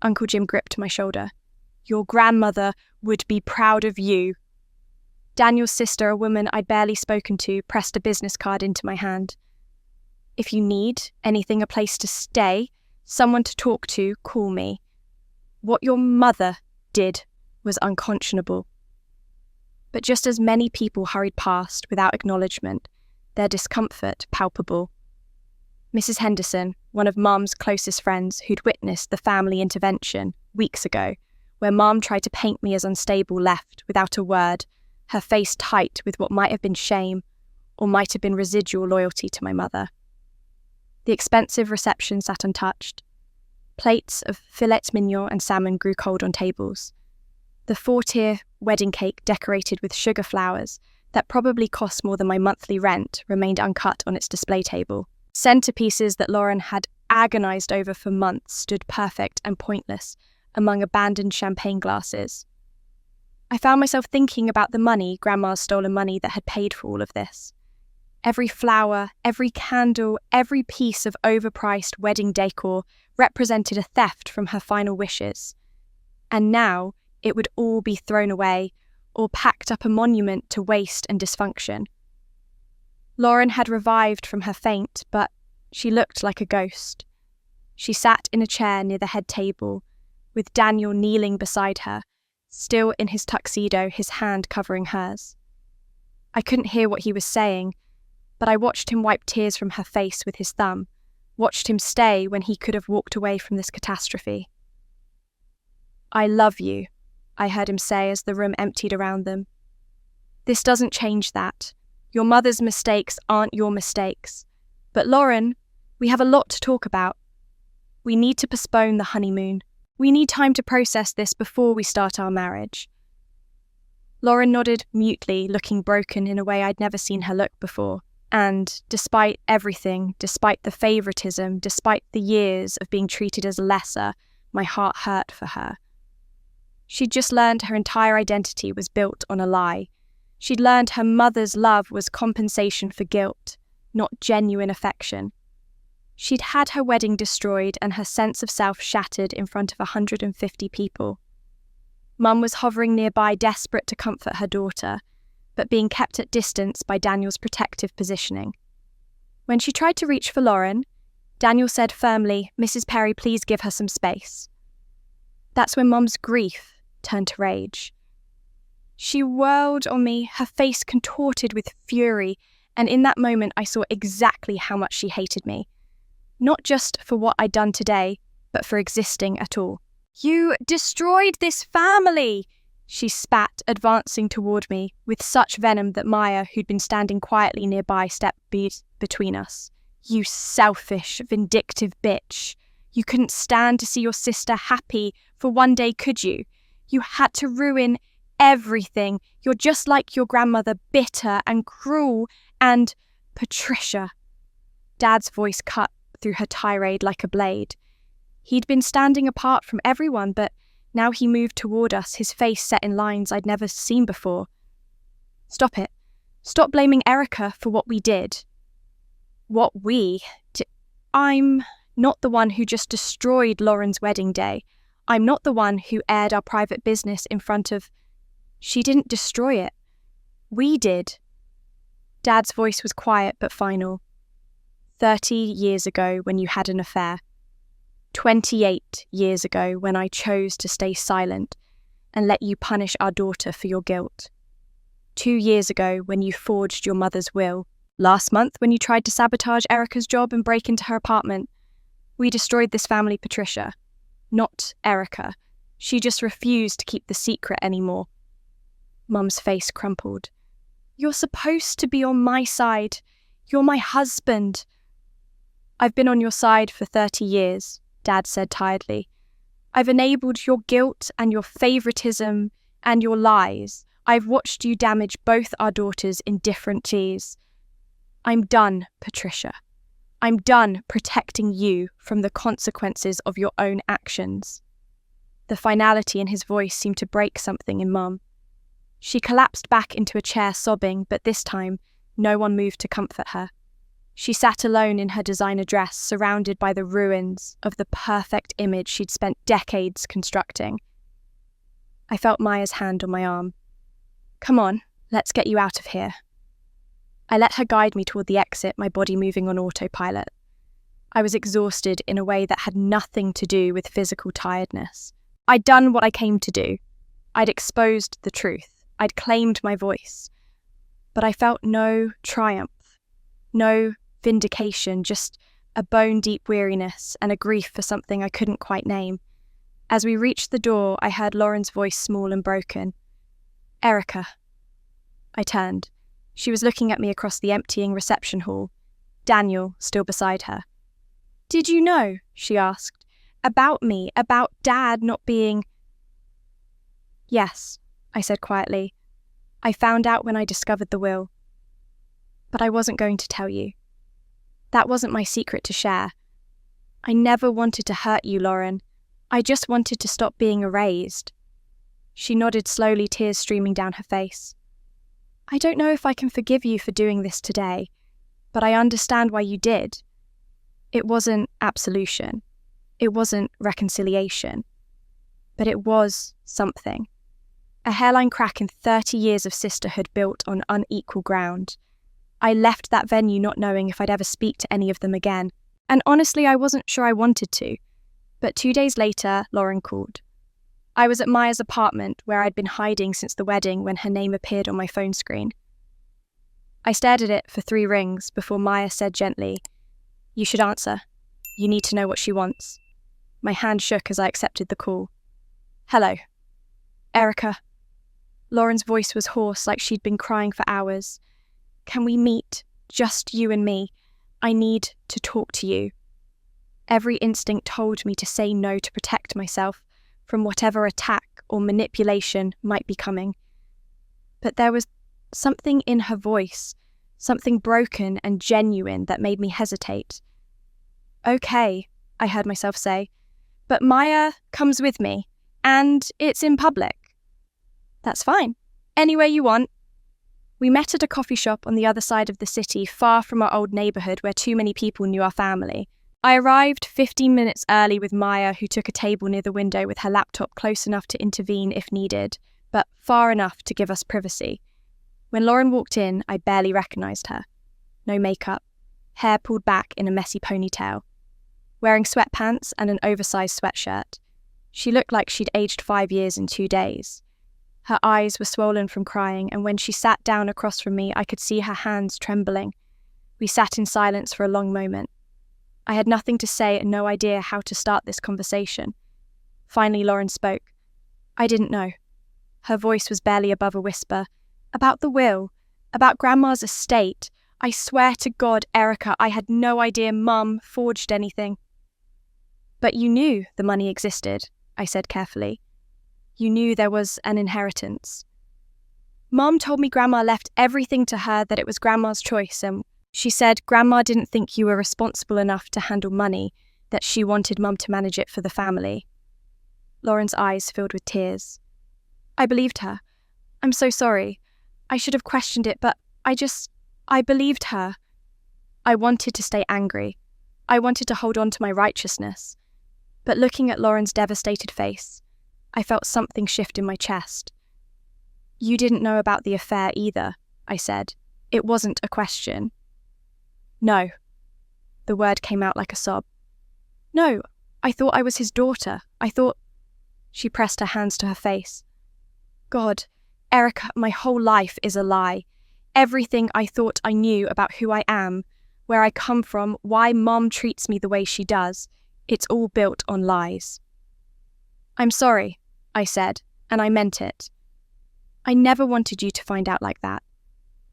Uncle Jim gripped my shoulder. "Your grandmother would be proud of you." Daniel's sister, a woman I'd barely spoken to, pressed a business card into my hand. "If you need anything, a place to stay, someone to talk to, call me. What your mother did was unconscionable." But just as many people hurried past without acknowledgement, their discomfort palpable. Mrs. Henderson, one of Mum's closest friends who'd witnessed the family intervention weeks ago, where Mum tried to paint me as unstable, left without a word, her face tight with what might have been shame or might have been residual loyalty to my mother. The expensive reception sat untouched. Plates of filet mignon and salmon grew cold on tables. The 4-tier wedding cake decorated with sugar flowers that probably cost more than my monthly rent remained uncut on its display table. Centerpieces that Lauren had agonized over for months stood perfect and pointless among abandoned champagne glasses. I found myself thinking about the money, Grandma's stolen money, that had paid for all of this. Every flower, every candle, every piece of overpriced wedding decor represented a theft from her final wishes. And now it would all be thrown away or packed up a monument to waste and dysfunction. Lauren had revived from her faint, but she looked like a ghost. She sat in a chair near the head table, with Daniel kneeling beside her, still in his tuxedo, his hand covering hers. I couldn't hear what he was saying, but I watched him wipe tears from her face with his thumb, watched him stay when he could have walked away from this catastrophe. "I love you," I heard him say as the room emptied around them. "This doesn't change that. Your mother's mistakes aren't your mistakes. But Lauren, we have a lot to talk about. We need to postpone the honeymoon. We need time to process this before we start our marriage." Lauren nodded mutely, looking broken in a way I'd never seen her look before. And despite everything, despite the favoritism, despite the years of being treated as lesser, my heart hurt for her. She'd just learned her entire identity was built on a lie. She'd learned her mother's love was compensation for guilt, not genuine affection. She'd had her wedding destroyed and her sense of self shattered in front of 150 people. Mum was hovering nearby, desperate to comfort her daughter, but being kept at distance by Daniel's protective positioning. When she tried to reach for Lauren, Daniel said firmly, "Mrs. Perry, please give her some space." That's when Mum's grief turned to rage. She whirled on me, her face contorted with fury, and in that moment I saw exactly how much she hated me. Not just for what I'd done today, but for existing at all. "You destroyed this family!" she spat, advancing toward me with such venom that Maya, who'd been standing quietly nearby, stepped between us. "You selfish, vindictive bitch. You couldn't stand to see your sister happy for one day, could you? You had to ruin everything. You're just like your grandmother, bitter and cruel and..." "Patricia." Dad's voice cut through her tirade like a blade. He'd been standing apart from everyone, but now he moved toward us, his face set in lines I'd never seen before. "Stop it. Stop blaming Erica for what we did." "What we did? I'm not the one who just destroyed Lauren's wedding day. I'm not the one who aired our private business in front of..." "She didn't destroy it. We did." Dad's voice was quiet but final. 30 years ago when you had an affair. 28 years ago when I chose to stay silent and let you punish our daughter for your guilt. 2 years ago when you forged your mother's will. Last month when you tried to sabotage Erica's job and break into her apartment. We destroyed this family, Patricia. Not Erica. She just refused to keep the secret anymore. Mum's face crumpled. "You're supposed to be on my side. You're my husband." "I've been on your side for 30 years, Dad said tiredly. "I've enabled your guilt and your favoritism and your lies. I've watched you damage both our daughters in different ways. I'm done, Patricia. I'm done protecting you from the consequences of your own actions." The finality in his voice seemed to break something in Mum. She collapsed back into a chair sobbing, but this time, no one moved to comfort her. She sat alone in her designer dress, surrounded by the ruins of the perfect image she'd spent decades constructing. I felt Maya's hand on my arm. "Come on, let's get you out of here." I let her guide me toward the exit, my body moving on autopilot. I was exhausted in a way that had nothing to do with physical tiredness. I'd done what I came to do. I'd exposed the truth. I'd claimed my voice. But I felt no triumph, no vindication, just a bone-deep weariness and a grief for something I couldn't quite name. As we reached the door, I heard Lauren's voice small and broken. "Erica." I turned. She was looking at me across the emptying reception hall, Daniel still beside her. "Did you know," she asked, "about me, about Dad not being..." "Yes," I said quietly. "I found out when I discovered the will. But I wasn't going to tell you. That wasn't my secret to share. I never wanted to hurt you, Lauren. I just wanted to stop being erased." She nodded slowly, tears streaming down her face. "I don't know if I can forgive you for doing this today, but I understand why you did. It wasn't absolution. It wasn't reconciliation. But it was something. A hairline crack in 30 years of sisterhood built on unequal ground. I left that venue not knowing if I'd ever speak to any of them again. And honestly, I wasn't sure I wanted to. But 2 days later, Lauren called. I was at Maya's apartment, where I'd been hiding since the wedding when her name appeared on my phone screen. I stared at it for 3 rings before Maya said gently, "You should answer. You need to know what she wants." My hand shook as I accepted the call. "Hello." "Erica." Lauren's voice was hoarse, like she'd been crying for hours. "Can we meet? Just you and me. I need to talk to you." Every instinct told me to say no to protect myself from whatever attack or manipulation might be coming. But there was something in her voice, something broken and genuine that made me hesitate. "Okay," I heard myself say, "but Maya comes with me, and it's in public." "That's fine. Anywhere you want." We met at a coffee shop on the other side of the city, far from our old neighbourhood where too many people knew our family. I arrived 15 minutes early with Maya, who took a table near the window with her laptop close enough to intervene if needed, but far enough to give us privacy. When Lauren walked in, I barely recognized her. No makeup, hair pulled back in a messy ponytail. Wearing sweatpants and an oversized sweatshirt, she looked like she'd aged 5 years in 2 days. Her eyes were swollen from crying, and when she sat down across from me, I could see her hands trembling. We sat in silence for a long moment. I had nothing to say and no idea how to start this conversation. Finally, Lauren spoke. I didn't know. Her voice was barely above a whisper. About the will, about Grandma's estate. I swear to God, Erica, I had no idea Mum forged anything. But you knew the money existed, I said carefully. You knew there was an inheritance. Mum told me Grandma left everything to her, that it was Grandma's choice, and she said Grandma didn't think you were responsible enough to handle money, that she wanted Mum to manage it for the family. Lauren's eyes filled with tears. I believed her. I'm so sorry. I should have questioned it, but I believed her. I wanted to stay angry. I wanted to hold on to my righteousness. But looking at Lauren's devastated face, I felt something shift in my chest. You didn't know about the affair either, I said. It wasn't a question. No. The word came out like a sob. No, I thought I was his daughter. I thought... She pressed her hands to her face. God, Erica, my whole life is a lie. Everything I thought I knew about who I am, where I come from, why Mom treats me the way she does, it's all built on lies. I'm sorry, I said, and I meant it. I never wanted you to find out like that.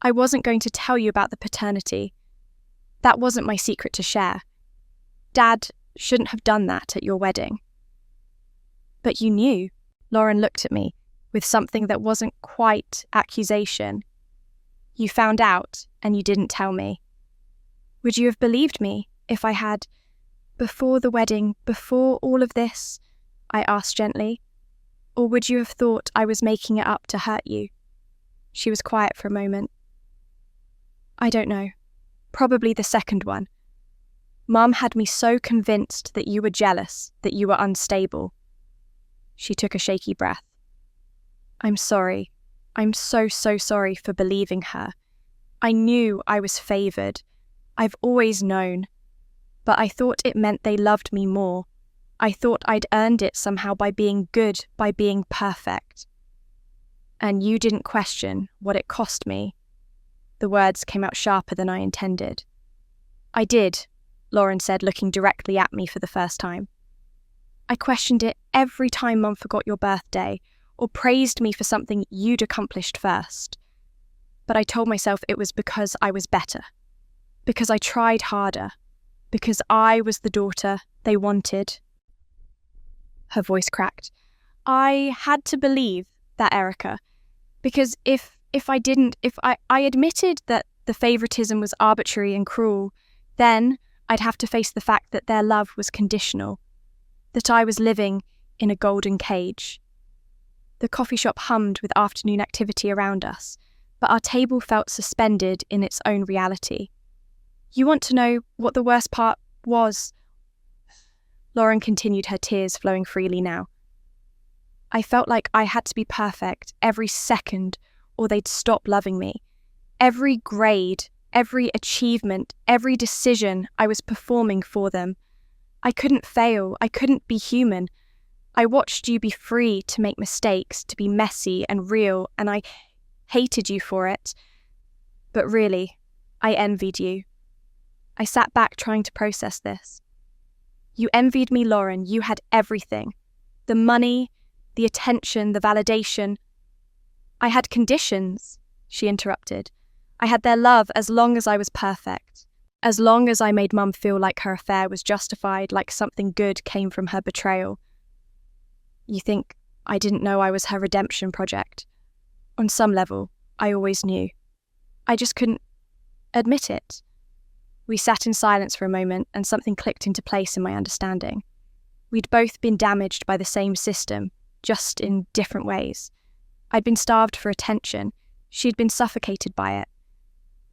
I wasn't going to tell you about the paternity. That wasn't my secret to share. Dad shouldn't have done that at your wedding. But you knew. Lauren looked at me with something that wasn't quite accusation. You found out, and you didn't tell me. Would you have believed me if I had, before the wedding, before all of this? I asked gently. Or would you have thought I was making it up to hurt you? She was quiet for a moment. I don't know. Probably the second one. Mum had me so convinced that you were jealous, that you were unstable. She took a shaky breath. I'm sorry. I'm so sorry for believing her. I knew I was favoured. I've always known. But I thought it meant they loved me more. I thought I'd earned it somehow by being good, by being perfect. And you didn't question what it cost me. The words came out sharper than I intended. I did, Lauren said, looking directly at me for the first time. I questioned it every time Mum forgot your birthday or praised me for something you'd accomplished first. But I told myself it was because I was better, because I tried harder, because I was the daughter they wanted. Her voice cracked. I had to believe that, Erica, because if I admitted that the favoritism was arbitrary and cruel, then I'd have to face the fact that their love was conditional, that I was living in a golden cage. The coffee shop hummed with afternoon activity around us, but our table felt suspended in its own reality. You want to know what the worst part was? Lauren continued, her tears flowing freely now. I felt like I had to be perfect every second or they'd stop loving me. Every grade, every achievement, every decision I was performing for them. I couldn't fail. I couldn't be human. I watched you be free to make mistakes, to be messy and real, and I hated you for it. But really, I envied you. I sat back trying to process this. You envied me, Lauren. You had everything. The money, the attention, the validation. I had conditions, she interrupted. I had their love as long as I was perfect. As long as I made Mum feel like her affair was justified, like something good came from her betrayal. You think I didn't know I was her redemption project? On some level, I always knew. I just couldn't admit it. We sat in silence for a moment and something clicked into place in my understanding. We'd both been damaged by the same system, just in different ways. I'd been starved for attention. She'd been suffocated by it.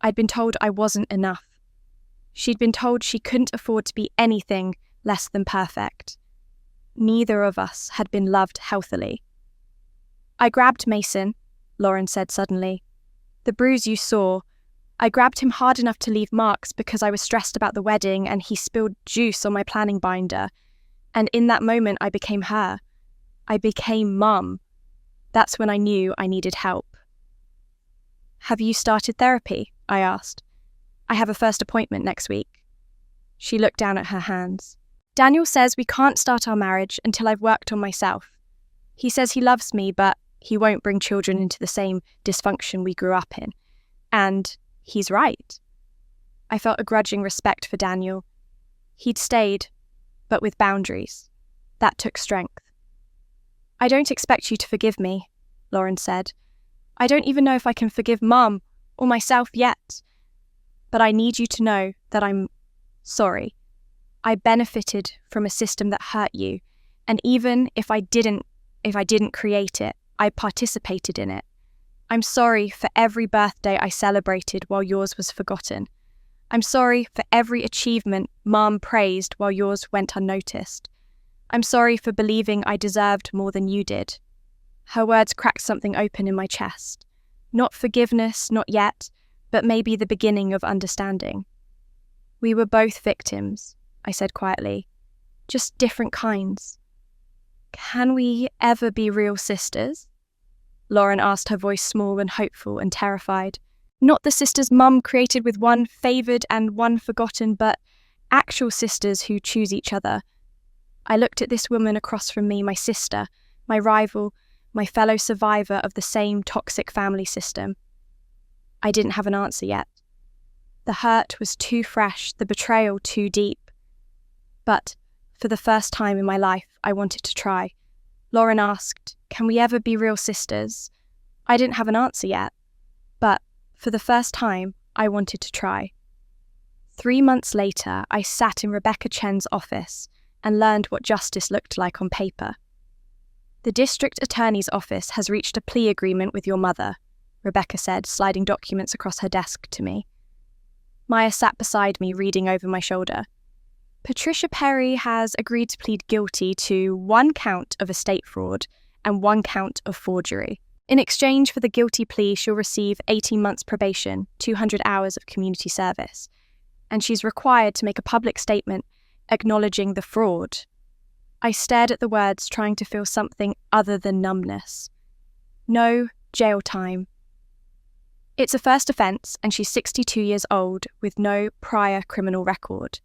I'd been told I wasn't enough. She'd been told she couldn't afford to be anything less than perfect. Neither of us had been loved healthily. I grabbed Mason, Lauren said suddenly. The bruise you saw. I grabbed him hard enough to leave marks because I was stressed about the wedding and he spilled juice on my planning binder. And in that moment, I became her. I became Mum. That's when I knew I needed help. Have you started therapy? I asked. I have a first appointment next week. She looked down at her hands. Daniel says we can't start our marriage until I've worked on myself. He says he loves me, but he won't bring children into the same dysfunction we grew up in. And he's right. I felt a grudging respect for Daniel. He'd stayed, but with boundaries. That took strength. I don't expect you to forgive me, Lauren said. I don't even know if I can forgive Mum or myself yet. But I need you to know that I'm sorry. I benefited from a system that hurt you, and even if I didn't create it, I participated in it. I'm sorry for every birthday I celebrated while yours was forgotten. I'm sorry for every achievement Mum praised while yours went unnoticed. I'm sorry for believing I deserved more than you did. Her words cracked something open in my chest. Not forgiveness, not yet, but maybe the beginning of understanding. We were both victims, I said quietly. Just different kinds. Can we ever be real sisters? Lauren asked, her voice small and hopeful and terrified. Not the sisters Mum created with one favoured and one forgotten, but actual sisters who choose each other. I looked at this woman across from me, my sister, my rival, my fellow survivor of the same toxic family system. I didn't have an answer yet. The hurt was too fresh, the betrayal too deep. But for the first time in my life, I wanted to try. Lauren asked, "Can we ever be real sisters?" I didn't have an answer yet, but for the first time, I wanted to try. 3 months later, I sat in Rebecca Chen's office and learned what justice looked like on paper. The district attorney's office has reached a plea agreement with your mother, Rebecca said, sliding documents across her desk to me. Maya sat beside me, reading over my shoulder. Patricia Perry has agreed to plead guilty to 1 count of estate fraud and 1 count of forgery. In exchange for the guilty plea, she'll receive 18 months probation, 200 hours of community service, and she's required to make a public statement acknowledging the fraud. I stared at the words, trying to feel something other than numbness. No jail time. It's a first offence, and she's 62 years old with no prior criminal record.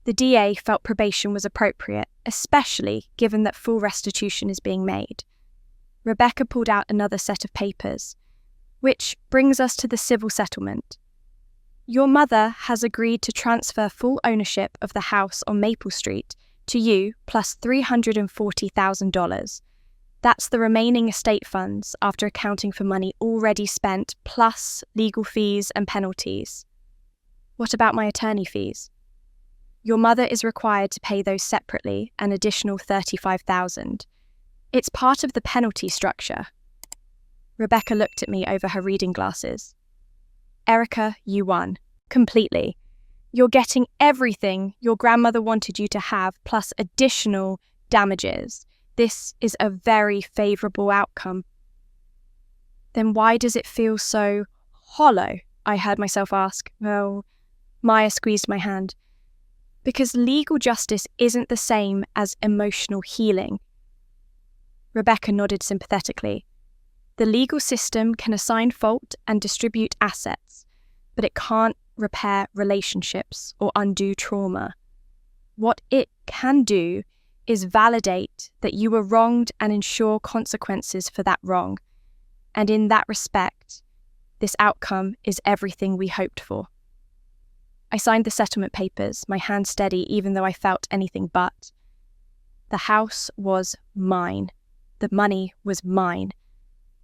The DA felt probation was appropriate, especially given that full restitution is being made. Rebecca pulled out another set of papers, which brings us to the civil settlement. Your mother has agreed to transfer full ownership of the house on Maple Street to you plus $340,000. That's the remaining estate funds after accounting for money already spent plus legal fees and penalties. What about my attorney fees? Your mother is required to pay those separately, an additional $35,000. It's part of the penalty structure. Rebecca looked at me over her reading glasses. Erica, you won. Completely. You're getting everything your grandmother wanted you to have, plus additional damages. This is a very favourable outcome. Then why does it feel so hollow? I heard myself ask. Oh, Maya squeezed my hand. Because legal justice isn't the same as emotional healing. Rebecca nodded sympathetically. The legal system can assign fault and distribute assets, but it can't repair relationships or undo trauma. What it can do is validate that you were wronged and ensure consequences for that wrong. And in that respect, this outcome is everything we hoped for. I signed the settlement papers, my hand steady even though I felt anything but. The house was mine. The money was mine.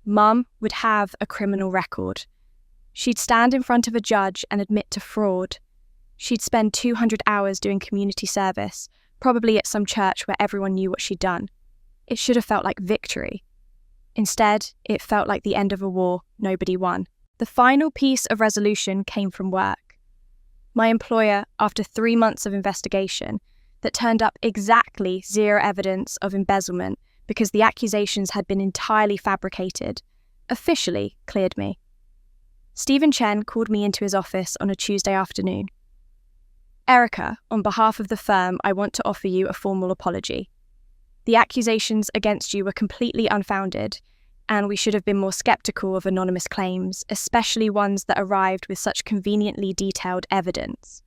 Mum would have a criminal record. She'd stand in front of a judge and admit to fraud. She'd spend 200 hours doing community service, probably at some church where everyone knew what she'd done. It should have felt like victory. Instead, it felt like the end of a war nobody won. The final piece of resolution came from work. My employer, after 3 months of investigation, that turned up exactly 0 evidence of embezzlement because the accusations had been entirely fabricated, officially cleared me. Stephen Chen called me into his office on a Tuesday afternoon. Erica, on behalf of the firm, I want to offer you a formal apology. The accusations against you were completely unfounded, and we should have been more skeptical of anonymous claims, especially ones that arrived with such conveniently detailed evidence.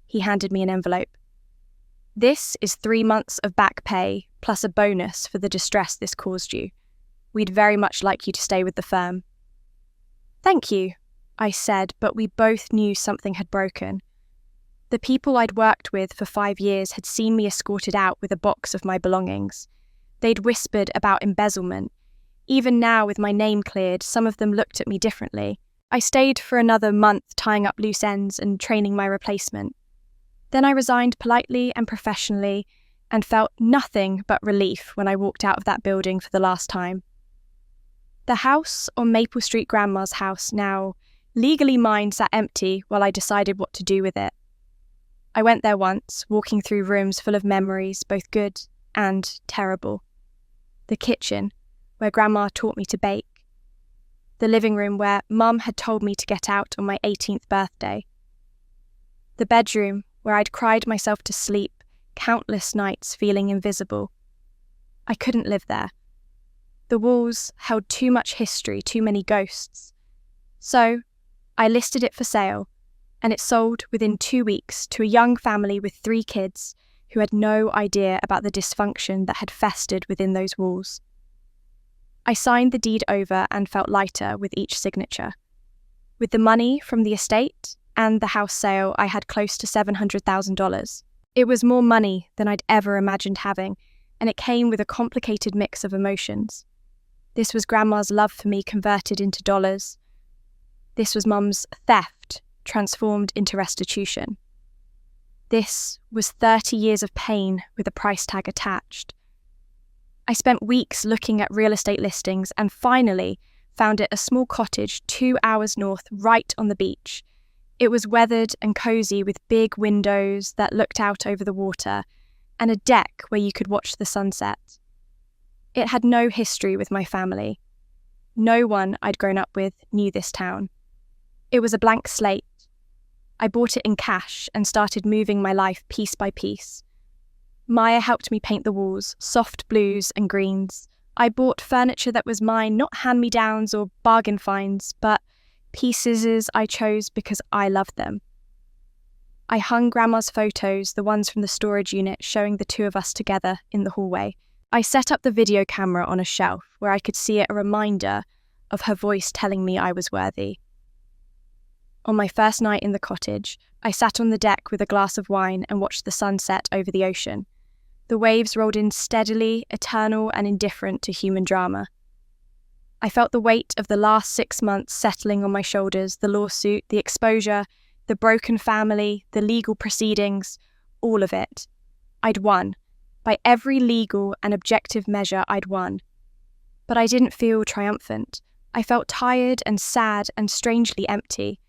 He handed me an envelope. This is 3 months of back pay, plus a bonus for the distress this caused you. We'd very much like you to stay with the firm. Thank you, I said, but we both knew something had broken. The people I'd worked with for 5 years had seen me escorted out with a box of my belongings. They'd whispered about embezzlement. Even now, with my name cleared, some of them looked at me differently. I stayed for another month tying up loose ends and training my replacement. Then I resigned politely and professionally and felt nothing but relief when I walked out of that building for the last time. The house on Maple Street Grandma's house, now legally mine, sat empty while I decided what to do with it. I went there once, walking through rooms full of memories, both good and terrible. The kitchen, where Grandma taught me to bake. The living room where Mum had told me to get out on my 18th birthday. The bedroom where I'd cried myself to sleep countless nights feeling invisible. I couldn't live there. The walls held too much history, too many ghosts. So, I listed it for sale, and it sold within 2 weeks to a young family with 3 kids who had no idea about the dysfunction that had festered within those walls. I signed the deed over and felt lighter with each signature. With the money from the estate and the house sale, I had close to $700,000. It was more money than I'd ever imagined having, and it came with a complicated mix of emotions. This was Grandma's love for me converted into dollars. This was Mum's theft transformed into restitution. This was 30 years of pain with a price tag attached. I spent weeks looking at real estate listings and finally found it a small cottage 2 hours north, right on the beach. It was weathered and cozy with big windows that looked out over the water and a deck where you could watch the sunset. It had no history with my family. No one I'd grown up with knew this town. It was a blank slate. I bought it in cash and started moving my life piece by piece. Maya helped me paint the walls, soft blues and greens. I bought furniture that was mine, not hand-me-downs or bargain finds, but pieces I chose because I loved them. I hung Grandma's photos, the ones from the storage unit showing the 2 of us together, in the hallway. I set up the video camera on a shelf where I could see it, a reminder of her voice telling me I was worthy. On my first night in the cottage, I sat on the deck with a glass of wine and watched the sunset over the ocean. The waves rolled in steadily, eternal and indifferent to human drama. I felt the weight of the last 6 months settling on my shoulders, the lawsuit, the exposure, the broken family, the legal proceedings, all of it. I'd won. By every legal and objective measure, I'd won. But I didn't feel triumphant. I felt tired and sad and strangely empty.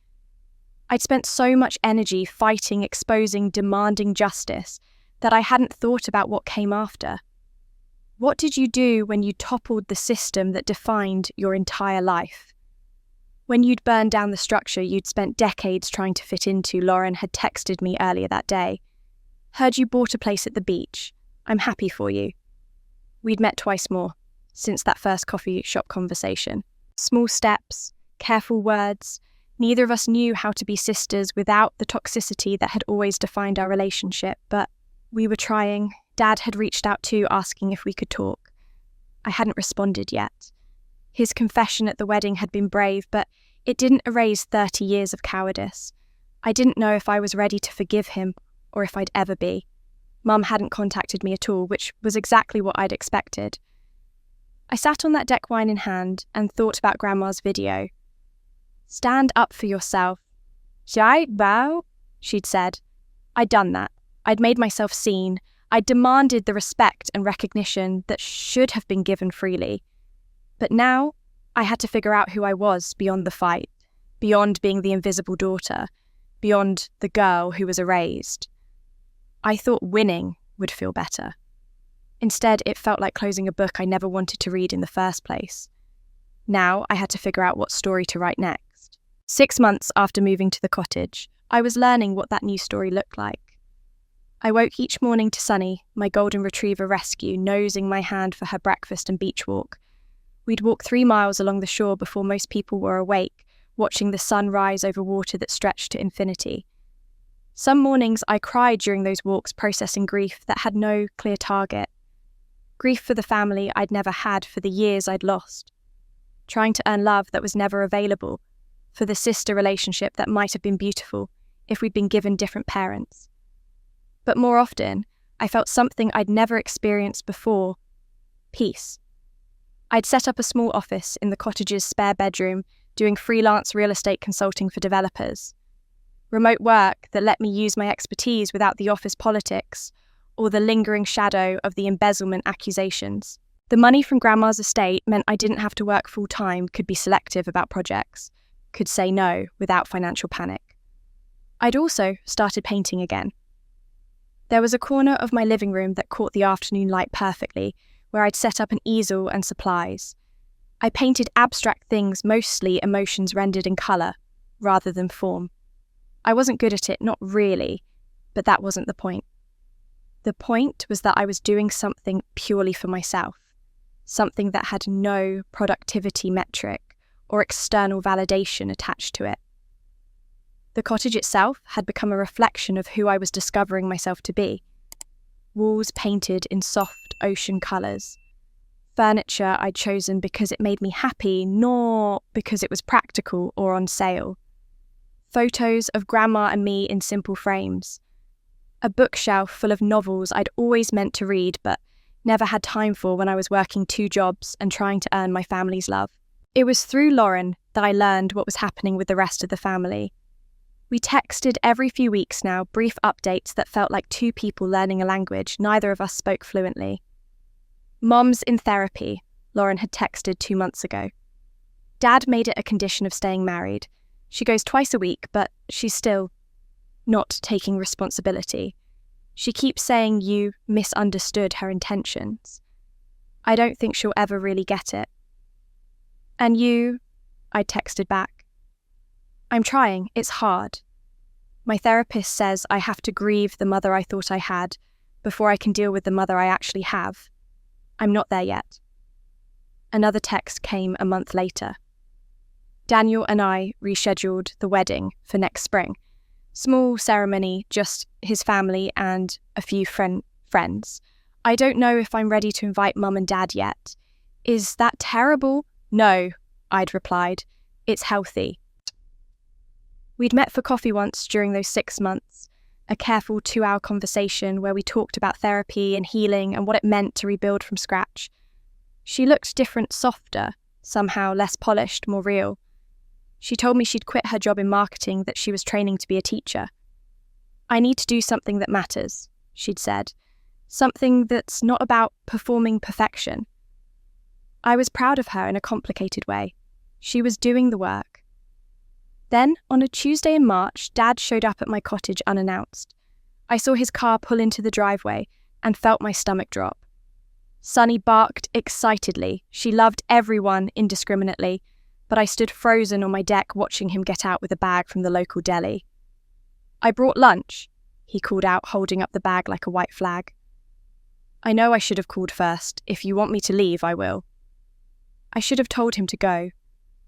I'd spent so much energy fighting, exposing, demanding justice that I hadn't thought about what came after. What did you do when you toppled the system that defined your entire life? When you'd burned down the structure you'd spent decades trying to fit into, Lauren had texted me earlier that day. Heard you bought a place at the beach. I'm happy for you. We'd met twice more since that first coffee shop conversation. Small steps, careful words. Neither of us knew how to be sisters without the toxicity that had always defined our relationship, but we were trying. Dad had reached out too, asking if we could talk. I hadn't responded yet. His confession at the wedding had been brave, but it didn't erase 30 years of cowardice. I didn't know if I was ready to forgive him or if I'd ever be. Mum hadn't contacted me at all, which was exactly what I'd expected. I sat on that deck, wine in hand, and thought about Grandma's video. Stand up for yourself. Jai bao, she'd said. I'd done that. I'd made myself seen. I'd demanded the respect and recognition that should have been given freely. But now, I had to figure out who I was beyond the fight, beyond being the invisible daughter, beyond the girl who was erased. I thought winning would feel better. Instead, it felt like closing a book I never wanted to read in the first place. Now, I had to figure out what story to write next. 6 months after moving to the cottage, I was learning what that new story looked like. I woke each morning to Sunny, my golden retriever rescue, nosing my hand for her breakfast and beach walk. We'd walk 3 miles along the shore before most people were awake, watching the sun rise over water that stretched to infinity. Some mornings I cried during those walks, processing grief that had no clear target. Grief for the family I'd never had, for the years I'd lost. Trying to earn love that was never available, for the sister relationship that might have been beautiful if we'd been given different parents. But more often, I felt something I'd never experienced before: peace. I'd set up a small office in the cottage's spare bedroom, doing freelance real estate consulting for developers. Remote work that let me use my expertise without the office politics or the lingering shadow of the embezzlement accusations. The money from Grandma's estate meant I didn't have to work full-time, could be selective about projects, could say no without financial panic. I'd also started painting again. There was a corner of my living room that caught the afternoon light perfectly, where I'd set up an easel and supplies. I painted abstract things, mostly emotions rendered in colour, rather than form. I wasn't good at it, not really, but that wasn't the point. The point was that I was doing something purely for myself, something that had no productivity metric or external validation attached to it. The cottage itself had become a reflection of who I was discovering myself to be. Walls painted in soft ocean colours. Furniture I'd chosen because it made me happy, nor because it was practical or on sale. Photos of Grandma and me in simple frames. A bookshelf full of novels I'd always meant to read but never had time for when I was working 2 jobs and trying to earn my family's love. It was through Lauren that I learned what was happening with the rest of the family. We texted every few weeks now, brief updates that felt like 2 people learning a language neither of us spoke fluently. "Mom's in therapy," Lauren had texted 2 months ago. "Dad made it a condition of staying married. She goes twice a week, but she's still not taking responsibility. She keeps saying you misunderstood her intentions. I don't think she'll ever really get it." "And you?" I texted back. "I'm trying, it's hard. My therapist says I have to grieve the mother I thought I had before I can deal with the mother I actually have. I'm not there yet." Another text came a month later. Daniel and I rescheduled the wedding for next spring. Small ceremony, just his family and a few friends. "I don't know if I'm ready to invite Mum and Dad yet." "Is that terrible?" "No," I'd replied. "It's healthy." We'd met for coffee once during those 6 months, a careful 2-hour conversation where we talked about therapy and healing and what it meant to rebuild from scratch. She looked different, softer, somehow less polished, more real. She told me she'd quit her job in marketing, that she was training to be a teacher. "I need to do something that matters," she'd said. "Something that's not about performing perfection." I was proud of her in a complicated way. She was doing the work. Then, on a Tuesday in March, Dad showed up at my cottage unannounced. I saw his car pull into the driveway and felt my stomach drop. Sunny barked excitedly. She loved everyone indiscriminately, but I stood frozen on my deck watching him get out with a bag from the local deli. "I brought lunch," he called out, holding up the bag like a white flag. I know I should have called first. "If you want me to leave, I will." I should have told him to go.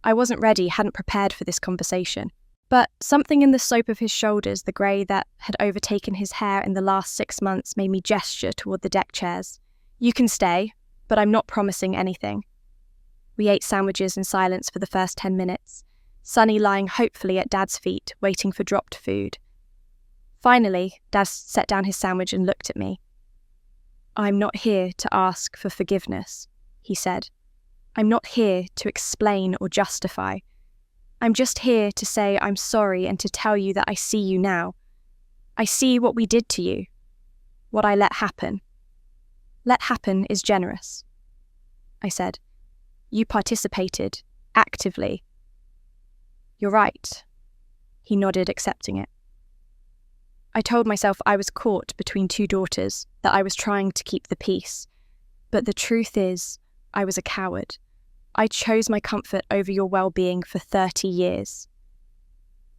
I wasn't ready, hadn't prepared for this conversation. But something in the slope of his shoulders, the grey that had overtaken his hair in the last 6 months, made me gesture toward the deck chairs. "You can stay, but I'm not promising anything." We ate sandwiches in silence for the first 10 minutes, Sunny lying hopefully at Dad's feet, waiting for dropped food. Finally, Dad set down his sandwich and looked at me. "I'm not here to ask for forgiveness," he said. "I'm not here to explain or justify. I'm just here to say I'm sorry and to tell you that I see you now. I see what we did to you, what I let happen. Let happen is generous," I said. "You participated, actively." "You're right," he nodded, accepting it. I told myself I was caught between 2 daughters, that I was trying to keep the peace. But the truth is, I was a coward. I chose my comfort over your well-being for 30 years.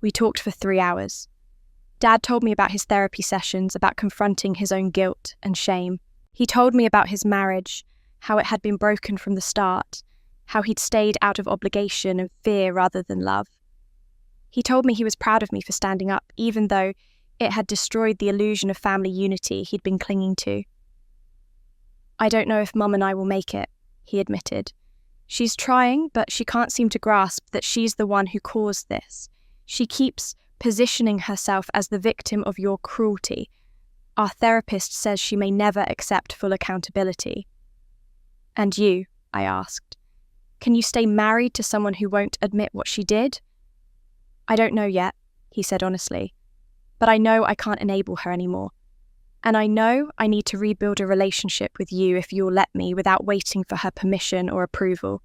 We talked for 3 hours. Dad told me about his therapy sessions, about confronting his own guilt and shame. He told me about his marriage, how it had been broken from the start, how he'd stayed out of obligation and fear rather than love. He told me he was proud of me for standing up, even though it had destroyed the illusion of family unity he'd been clinging to. "I don't know if Mum and I will make it," he admitted. "She's trying, but she can't seem to grasp that she's the one who caused this. She keeps positioning herself as the victim of your cruelty. Our therapist says she may never accept full accountability." "And you?" I asked. "Can you stay married to someone who won't admit what she did?" "I don't know yet," he said honestly. "But I know I can't enable her anymore. And I know I need to rebuild a relationship with you if you'll let me without waiting for her permission or approval."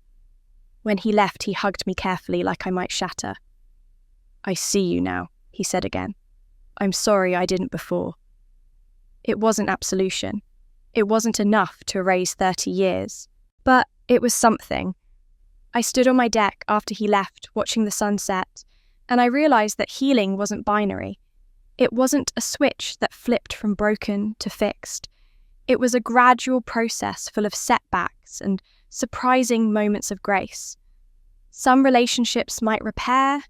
When he left, he hugged me carefully like I might shatter. "I see you now," he said again. "I'm sorry I didn't before." It wasn't absolution. It wasn't enough to erase 30 years. But it was something. I stood on my deck after he left, watching the sunset, and I realized that healing wasn't binary. It wasn't a switch that flipped from broken to fixed. It was a gradual process full of setbacks and surprising moments of grace. Some relationships might repair,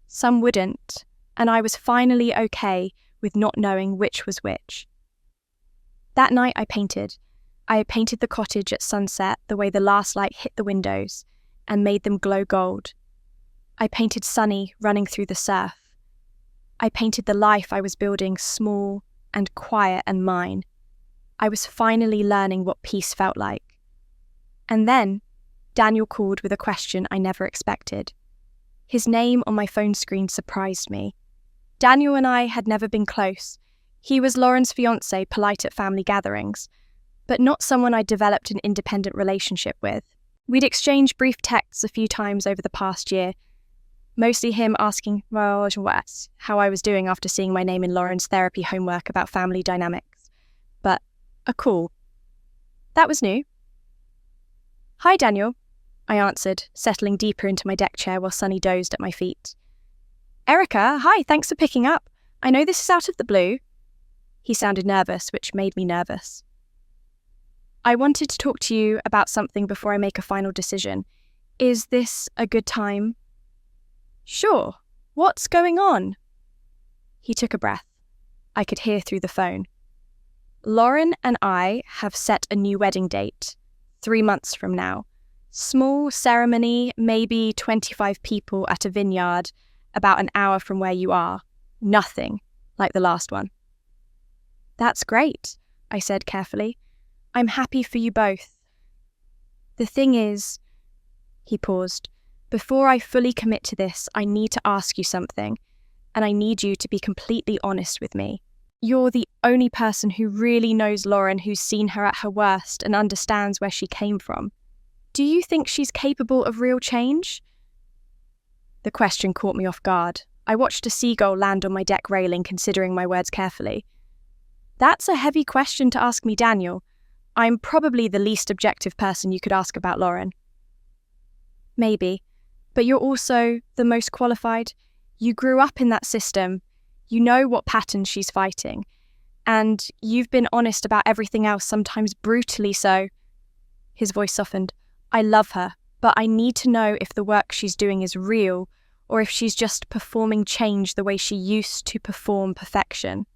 some wouldn't, and I was finally okay with not knowing which was which. That night I painted. I painted the cottage at sunset the way the last light hit the windows and made them glow gold. I painted Sunny running through the surf. I painted the life I was building small and quiet and mine. I was finally learning what peace felt like. And then Daniel called with a question I never expected. His name on my phone screen surprised me. Daniel and I had never been close. He was Lauren's fiancé, polite at family gatherings, but not someone I'd developed an independent relationship with. We'd exchanged brief texts a few times over the past year, mostly him asking, how I was doing after seeing my name in Lauren's therapy homework about family dynamics. But a call. That was new. "Hi, Daniel," I answered, settling deeper into my deck chair while Sunny dozed at my feet. "Erica, hi, thanks for picking up. I know this is out of the blue." He sounded nervous, which made me nervous. "I wanted to talk to you about something before I make a final decision. Is this a good time?" "Sure. What's going on?" He took a breath. I could hear through the phone. "Lauren and I have set a new wedding date, 3 months from now. Small ceremony, maybe 25 people at a vineyard, about an hour from where you are. Nothing like the last one." "That's great," I said carefully. "I'm happy for you both. The thing is," he paused, "before I fully commit to this, I need to ask you something, and I need you to be completely honest with me. You're the only person who really knows Lauren, who's seen her at her worst and understands where she came from. Do you think she's capable of real change?" The question caught me off guard. I watched a seagull land on my deck railing, considering my words carefully. "That's a heavy question to ask me, Daniel. I'm probably the least objective person you could ask about Lauren." "Maybe, but you're also the most qualified. You grew up in that system. You know what patterns she's fighting. And you've been honest about everything else, sometimes brutally so." His voice softened. "I love her, but I need to know if the work she's doing is real, or if she's just performing change the way she used to perform perfection."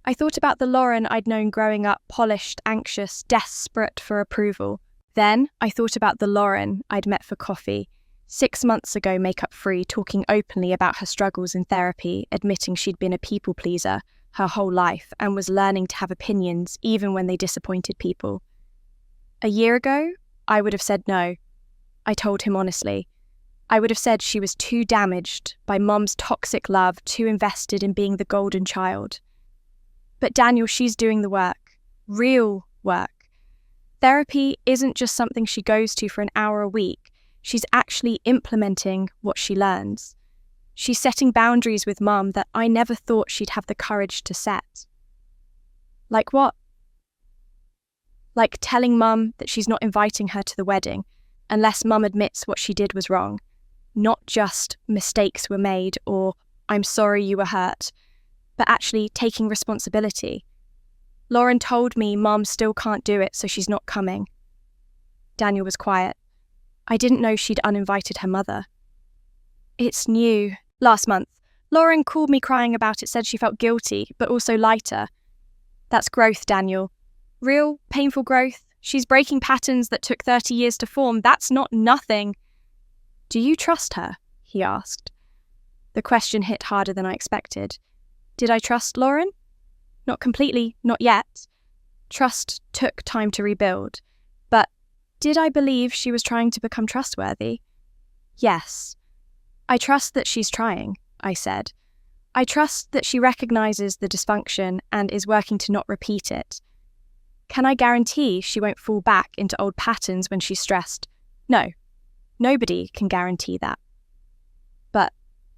I thought about the Lauren I'd known growing up, polished, anxious, desperate for approval. Then I thought about the Lauren I'd met for coffee, 6 months ago, makeup-free, talking openly about her struggles in therapy, admitting she'd been a people pleaser her whole life and was learning to have opinions even when they disappointed people. A year ago, I would have said no. I told him honestly. I would have said she was too damaged by Mum's toxic love, too invested in being the golden child. But Daniel, she's doing the work. Real work. Therapy isn't just something she goes to for an hour a week. She's actually implementing what she learns. She's setting boundaries with Mum that I never thought she'd have the courage to set. Like what? Like telling Mum that she's not inviting her to the wedding unless Mum admits what she did was wrong. not just mistakes were made or I'm sorry you were hurt, but actually taking responsibility. Lauren told me Mom still can't do it, so she's not coming. Daniel was quiet. I didn't know she'd uninvited her mother. It's new. Last month, Lauren called me crying about it, said she felt guilty, but also lighter. That's growth, Daniel. Real, painful growth. She's breaking patterns that took 30 years to form. That's not nothing. Do you trust her? He asked. The question hit harder than I expected. Did I trust Lauren? Not completely, not yet. Trust took time to rebuild. But did I believe she was trying to become trustworthy? Yes. I trust that she's trying, I said. I trust that she recognizes the dysfunction and is working to not repeat it. Can I guarantee she won't fall back into old patterns when she's stressed? No. Nobody can guarantee that. But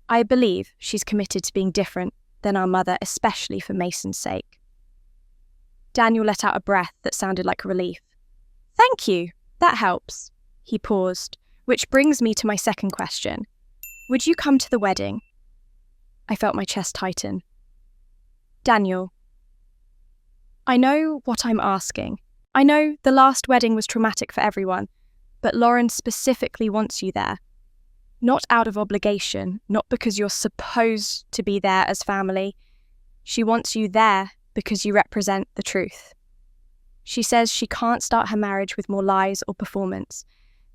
I believe she's committed to being different than our mother, especially for Mason's sake. Daniel let out a breath that sounded like relief. Thank you. That helps. He paused, which brings me to my second question. Would you come to the wedding? I felt my chest tighten. Daniel, I know what I'm asking. I know the last wedding was traumatic for everyone, but Lauren specifically wants you there. Not out of obligation, not because you're supposed to be there as family. She wants you there because you represent the truth. She says she can't start her marriage with more lies or performance,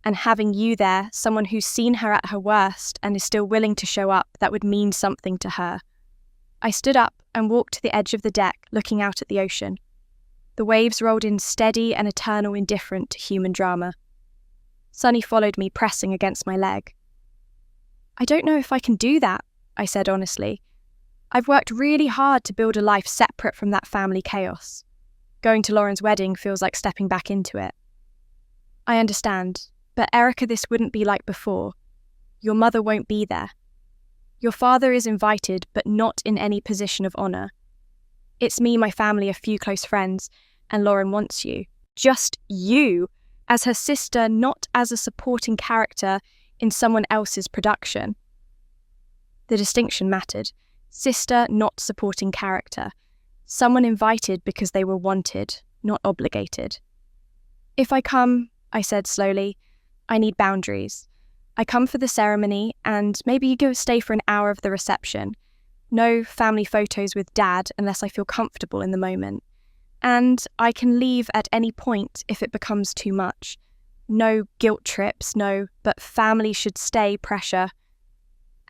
and having you there, someone who's seen her at her worst and is still willing to show up, that would mean something to her. I stood up and walked to the edge of the deck, looking out at the ocean. The waves rolled in steady and eternal, indifferent to human drama. Sonny followed me, pressing against my leg. I don't know if I can do that, I said honestly. I've worked really hard to build a life separate from that family chaos. Going to Lauren's wedding feels like stepping back into it. I understand, but Erica, this wouldn't be like before. Your mother won't be there. Your father is invited, but not in any position of honour. It's me, my family, a few close friends, and Lauren wants you. Just you, as her sister, not as a supporting character in someone else's production. The distinction mattered. Sister, not supporting character. Someone invited because they were wanted, not obligated. If I come, I said slowly, I need boundaries. I come for the ceremony and maybe you go stay for an hour of the reception. No family photos with Dad unless I feel comfortable in the moment. And I can leave at any point if it becomes too much. No guilt trips, no, but family should stay pressure.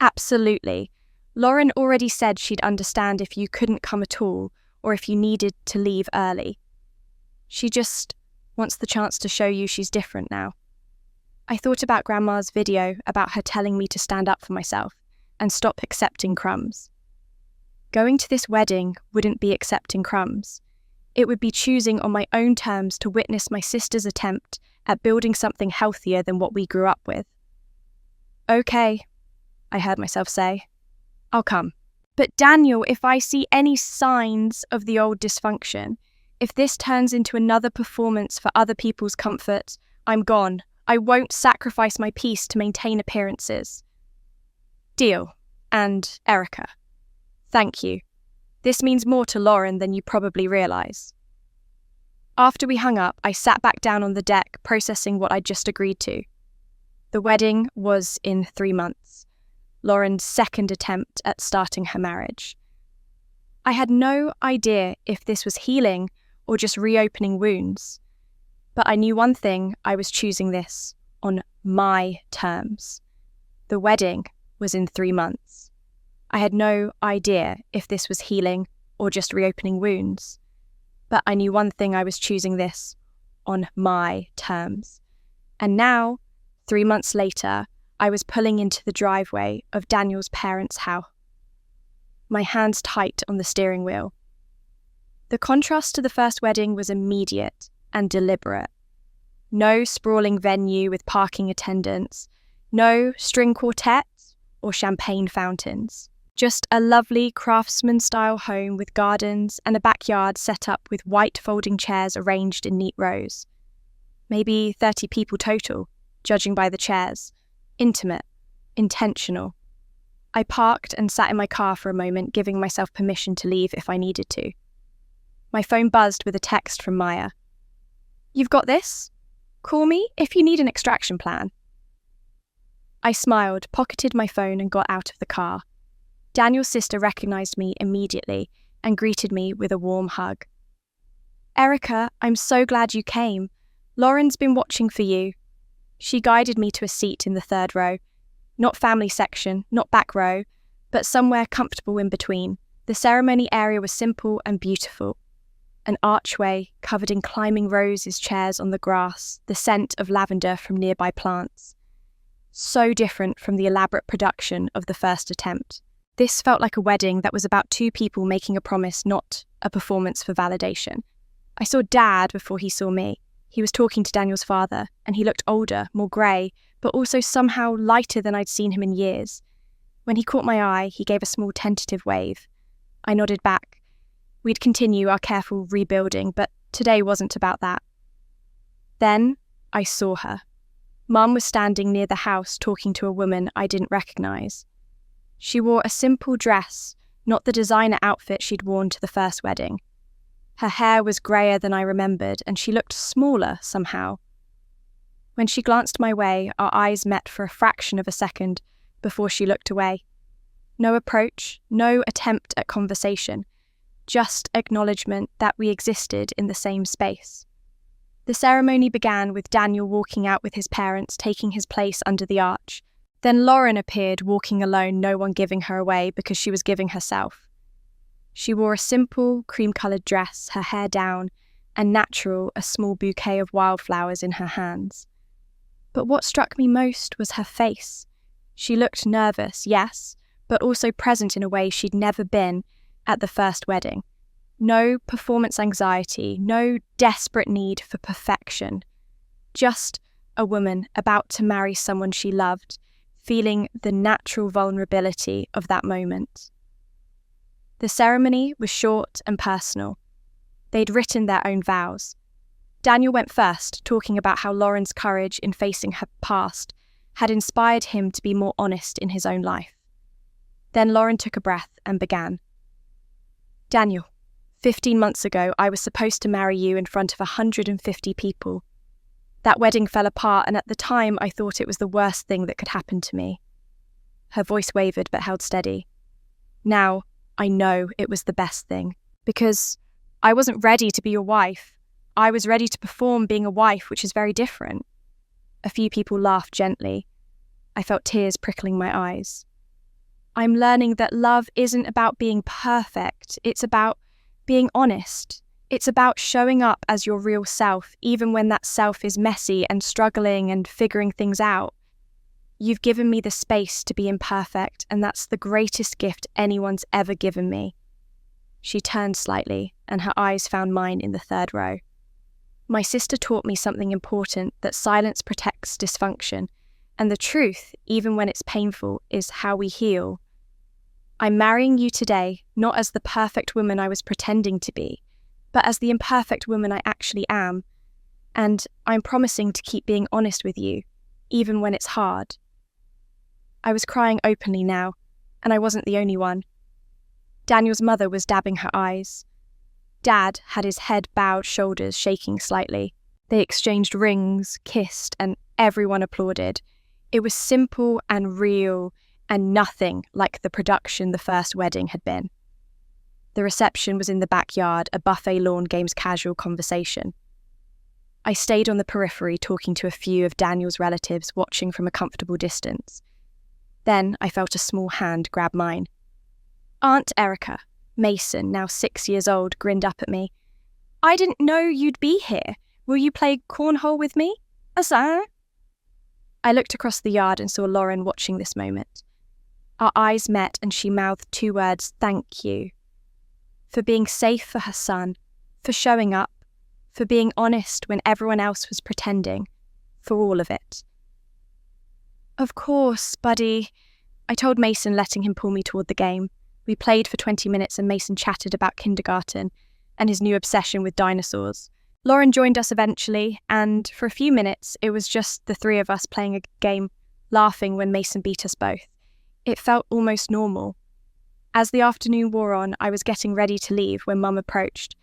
Absolutely. Lauren already said she'd understand if you couldn't come at all or if you needed to leave early. She just wants the chance to show you she's different now. I thought about Grandma's video about her telling me to stand up for myself and stop accepting crumbs. Going to this wedding wouldn't be accepting crumbs. It would be choosing on my own terms to witness my sister's attempt at building something healthier than what we grew up with. Okay, I heard myself say. I'll come. But Daniel, if I see any signs of the old dysfunction, if this turns into another performance for other people's comfort, I'm gone. I won't sacrifice my peace to maintain appearances. Deal. And Erica. Thank you. This means more to Lauren than you probably realise. After we hung up, I sat back down on the deck, processing what I'd just agreed to. The wedding was in 3 months. Lauren's second attempt at starting her marriage. I had no idea if this was healing or just reopening wounds. But I knew one thing, I was choosing this on my terms. The wedding was in 3 months. I had no idea if this was healing or just reopening wounds. But I knew one thing, I was choosing this on my terms. And now, 3 months later, I was pulling into the driveway of Daniel's parents' house. My hands tight on the steering wheel. The contrast to the first wedding was immediate and deliberate. No sprawling venue with parking attendants, no string quartets or champagne fountains. Just a lovely craftsman-style home with gardens and a backyard set up with white folding chairs arranged in neat rows. Maybe 30 people total, judging by the chairs. Intimate, intentional. I parked and sat in my car for a moment, giving myself permission to leave if I needed to. My phone buzzed with a text from Maya. "You've got this? Call me if you need an extraction plan." I smiled, pocketed my phone and got out of the car. Daniel's sister recognized me immediately and greeted me with a warm hug. "Erica, I'm so glad you came. Lauren's been watching for you." She guided me to a seat in the third row. Not family section, not back row, but somewhere comfortable in between. The ceremony area was simple and beautiful. An archway covered in climbing roses chairs on the grass, the scent of lavender from nearby plants. So different from the elaborate production of the first attempt. This felt like a wedding that was about two people making a promise, not a performance for validation. I saw Dad before he saw me. He was talking to Daniel's father, and he looked older, more grey, but also somehow lighter than I'd seen him in years. When he caught my eye, he gave a small tentative wave. I nodded back. We'd continue our careful rebuilding, but today wasn't about that. Then I saw her. Mum was standing near the house talking to a woman I didn't recognise. She wore a simple dress, not the designer outfit she'd worn to the first wedding. Her hair was greyer than I remembered, and she looked smaller somehow. When she glanced my way, our eyes met for a fraction of a second before she looked away. No approach, no attempt at conversation, just acknowledgement that we existed in the same space. The ceremony began with Daniel walking out with his parents, taking his place under the arch. Then Lauren appeared, walking alone, no one giving her away because she was giving herself. She wore a simple, cream-coloured dress, her hair down, and natural, a small bouquet of wildflowers in her hands. But what struck me most was her face. She looked nervous, yes, but also present in a way she'd never been at the first wedding. No performance anxiety, no desperate need for perfection. Just a woman about to marry someone she loved, feeling the natural vulnerability of that moment. The ceremony was short and personal. They'd written their own vows. Daniel went first, talking about how Lauren's courage in facing her past had inspired him to be more honest in his own life. Then Lauren took a breath and began. "Daniel, 15 months ago, I was supposed to marry you in front of 150 people. That wedding fell apart, and at the time I thought it was the worst thing that could happen to me." Her voice wavered but held steady. "Now, I know it was the best thing, because I wasn't ready to be your wife. I was ready to perform being a wife, which is very different." A few people laughed gently. I felt tears prickling my eyes. "I'm learning that love isn't about being perfect. It's about being honest. It's about showing up as your real self, even when that self is messy and struggling and figuring things out. You've given me the space to be imperfect, and that's the greatest gift anyone's ever given me." She turned slightly, and her eyes found mine in the third row. "My sister taught me something important, that silence protects dysfunction, and the truth, even when it's painful, is how we heal. I'm marrying you today, not as the perfect woman I was pretending to be, but as the imperfect woman I actually am, and I'm promising to keep being honest with you, even when it's hard." I was crying openly now, and I wasn't the only one. Daniel's mother was dabbing her eyes. Dad had his head bowed, shoulders shaking slightly. They exchanged rings, kissed, and everyone applauded. It was simple and real, and nothing like the production the first wedding had been. The reception was in the backyard, a buffet lawn games casual conversation. I stayed on the periphery talking to a few of Daniel's relatives, watching from a comfortable distance. Then I felt a small hand grab mine. Aunt Erica, Mason, now 6 years old, grinned up at me. "I didn't know you'd be here. Will you play cornhole with me? Asa?" I looked across the yard and saw Lauren watching this moment. Our eyes met and she mouthed 2 words, "Thank you." For being safe for her son, for showing up, for being honest when everyone else was pretending, for all of it. "Of course, buddy," I told Mason, letting him pull me toward the game. We played for 20 minutes and Mason chatted about kindergarten and his new obsession with dinosaurs. Lauren joined us eventually, and for a few minutes it was just the 3 of us playing a game, laughing when Mason beat us both. It felt almost normal. As the afternoon wore on, I was getting ready to leave when Mum approached.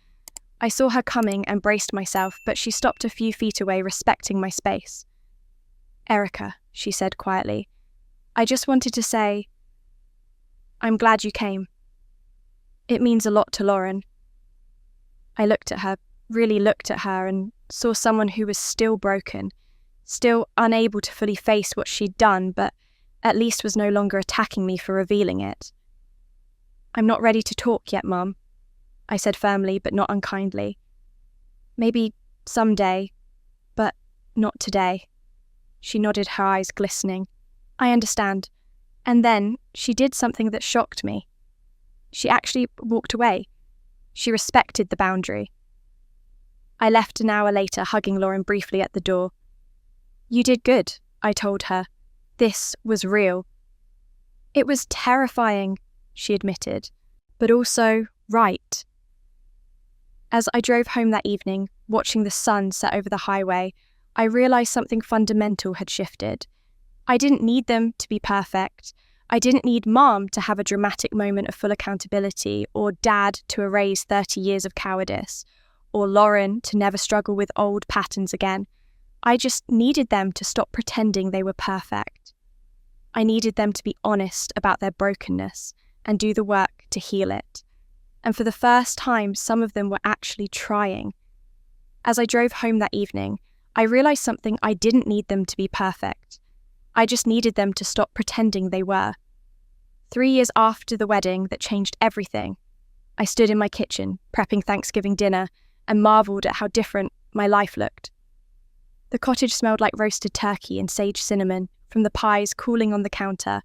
I saw her coming and braced myself, but she stopped a few feet away, respecting my space. "Erica," she said quietly, "I just wanted to say, I'm glad you came. It means a lot to Lauren." I looked at her, really looked at her, and saw someone who was still broken, still unable to fully face what she'd done, but at least was no longer attacking me for revealing it. "I'm not ready to talk yet, Mum," I said firmly but not unkindly. "Maybe someday, but not today." She nodded, her eyes glistening. "I understand." And then she did something that shocked me. She actually walked away. She respected the boundary. I left an hour later, hugging Lauren briefly at the door. "You did good," I told her. "This was real." "It was terrifying," she admitted, "but also right." As I drove home that evening, watching the sun set over the highway, I realised something fundamental had shifted. I didn't need them to be perfect. I didn't need Mom to have a dramatic moment of full accountability, or Dad to erase 30 years of cowardice, or Lauren to never struggle with old patterns again. I just needed them to stop pretending they were perfect. I needed them to be honest about their brokenness and do the work to heal it. And for the first time, some of them were actually trying. As I drove home that evening, I realised something: I didn't need them to be perfect. I just needed them to stop pretending they were. 3 years after the wedding that changed everything, I stood in my kitchen, prepping Thanksgiving dinner, and marvelled at how different my life looked. The cottage smelled like roasted turkey and sage cinnamon from the pies cooling on the counter,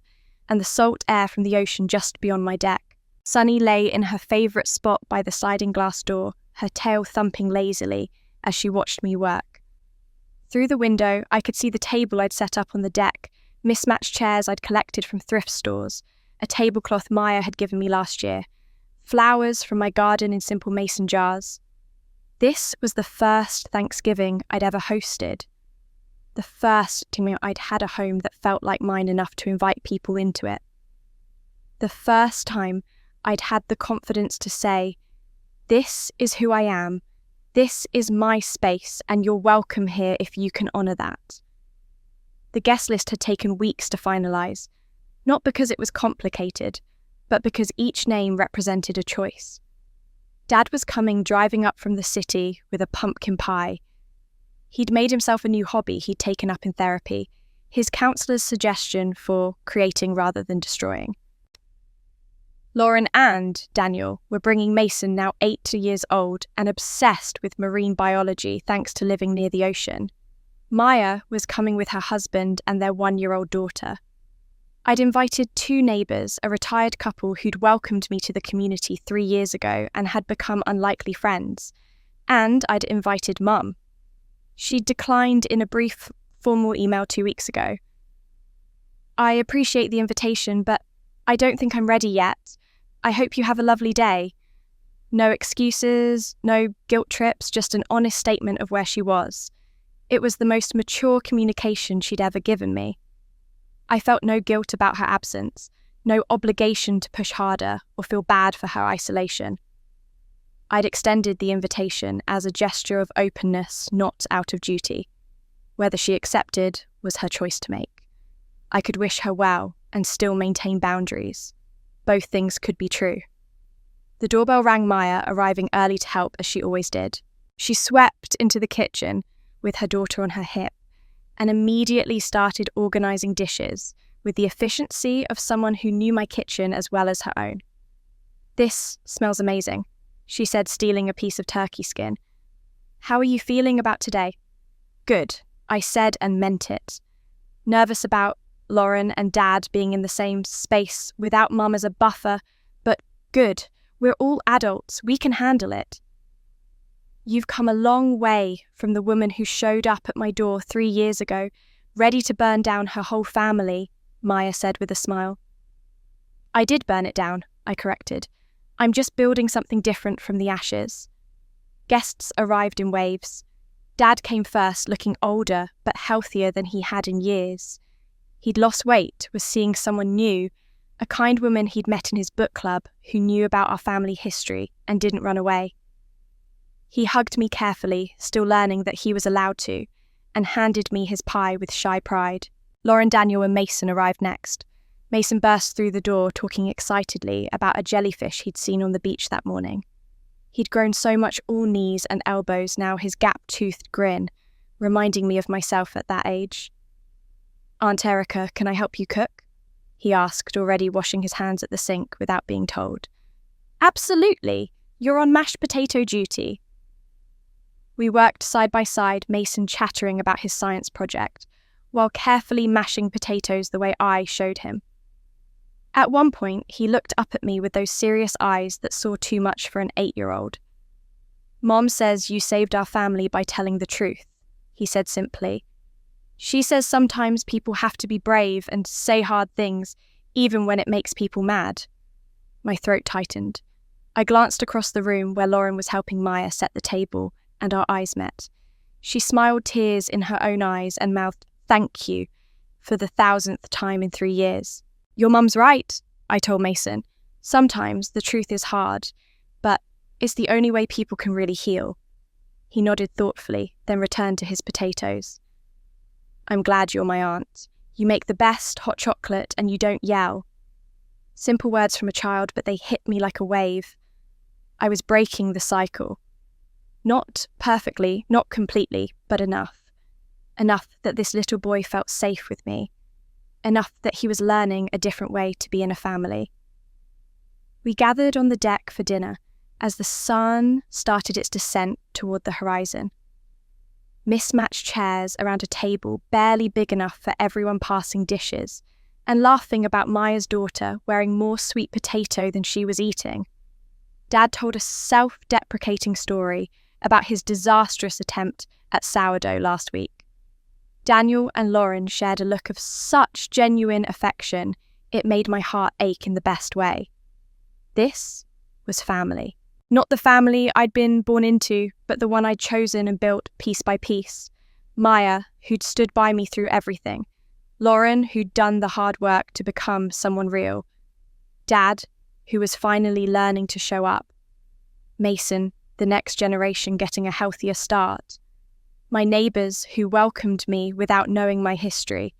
and the salt air from the ocean just beyond my deck. Sunny lay in her favourite spot by the sliding glass door, her tail thumping lazily as she watched me work. Through the window, I could see the table I'd set up on the deck, mismatched chairs I'd collected from thrift stores, a tablecloth Maya had given me last year, flowers from my garden in simple mason jars. This was the first Thanksgiving I'd ever hosted. The first time I'd had a home that felt like mine enough to invite people into it. The first time I'd had the confidence to say, "This is who I am. This is my space, and you're welcome here if you can honour that." The guest list had taken weeks to finalise, not because it was complicated, but because each name represented a choice. Dad was coming driving up from the city with a pumpkin pie. He'd made himself a new hobby he'd taken up in therapy, his counsellor's suggestion for creating rather than destroying. Lauren and Daniel were bringing Mason, now 8 years old and obsessed with marine biology thanks to living near the ocean. Maya was coming with her husband and their 1-year-old daughter. I'd invited 2 neighbours, a retired couple who'd welcomed me to the community 3 years ago and had become unlikely friends, and I'd invited Mum. She'd declined in a brief, formal email 2 weeks ago. "I appreciate the invitation, but I don't think I'm ready yet. I hope you have a lovely day." No excuses, no guilt trips, just an honest statement of where she was. It was the most mature communication she'd ever given me. I felt no guilt about her absence, no obligation to push harder or feel bad for her isolation. I'd extended the invitation as a gesture of openness, not out of duty. Whether she accepted was her choice to make. I could wish her well and still maintain boundaries. Both things could be true. The doorbell rang, Maya arriving early to help as she always did. She swept into the kitchen with her daughter on her hip and immediately started organising dishes with the efficiency of someone who knew my kitchen as well as her own. "This smells amazing," she said, stealing a piece of turkey skin. "How are you feeling about today?" "Good," I said and meant it. Nervous about Lauren and Dad being in the same space without Mum as a buffer, but good. We're all adults. We can handle it. "You've come a long way from the woman who showed up at my door 3 years ago, ready to burn down her whole family," Maya said with a smile. "I did burn it down," I corrected. "I'm just building something different from the ashes." Guests arrived in waves. Dad came first, looking older but healthier than he had in years. He'd lost weight, was seeing someone new, a kind woman he'd met in his book club who knew about our family history and didn't run away. He hugged me carefully, still learning that he was allowed to, and handed me his pie with shy pride. Lauren, Daniel, and Mason arrived next. Mason burst through the door, talking excitedly about a jellyfish he'd seen on the beach that morning. He'd grown so much all knees and elbows, now his gap-toothed grin, reminding me of myself at that age. "Aunt Erica, can I help you cook?" he asked, already washing his hands at the sink without being told. "Absolutely! You're on mashed potato duty." We worked side by side, Mason chattering about his science project, while carefully mashing potatoes the way I showed him. At one point, he looked up at me with those serious eyes that saw too much for an 8-year-old. "Mom says you saved our family by telling the truth," he said simply. "She says sometimes people have to be brave and say hard things, even when it makes people mad." My throat tightened. I glanced across the room where Lauren was helping Maya set the table, and our eyes met. She smiled, tears in her own eyes, and mouthed, "Thank you," for the 1,000th time in 3 years. "Your mum's right," I told Mason. "Sometimes the truth is hard, but it's the only way people can really heal." He nodded thoughtfully, then returned to his potatoes. "I'm glad you're my aunt. You make the best hot chocolate and you don't yell." Simple words from a child, but they hit me like a wave. I was breaking the cycle. Not perfectly, not completely, but enough. Enough that this little boy felt safe with me. Enough that he was learning a different way to be in a family. We gathered on the deck for dinner as the sun started its descent toward the horizon. Mismatched chairs around a table barely big enough for everyone passing dishes, and laughing about Maya's daughter wearing more sweet potato than she was eating. Dad told a self-deprecating story about his disastrous attempt at sourdough last week. Daniel and Lauren shared a look of such genuine affection, it made my heart ache in the best way. This was family. Not the family I'd been born into, but the one I'd chosen and built piece by piece. Maya, who'd stood by me through everything. Lauren, who'd done the hard work to become someone real. Dad, who was finally learning to show up. Mason, the next generation getting a healthier start. My neighbours who welcomed me without knowing my history.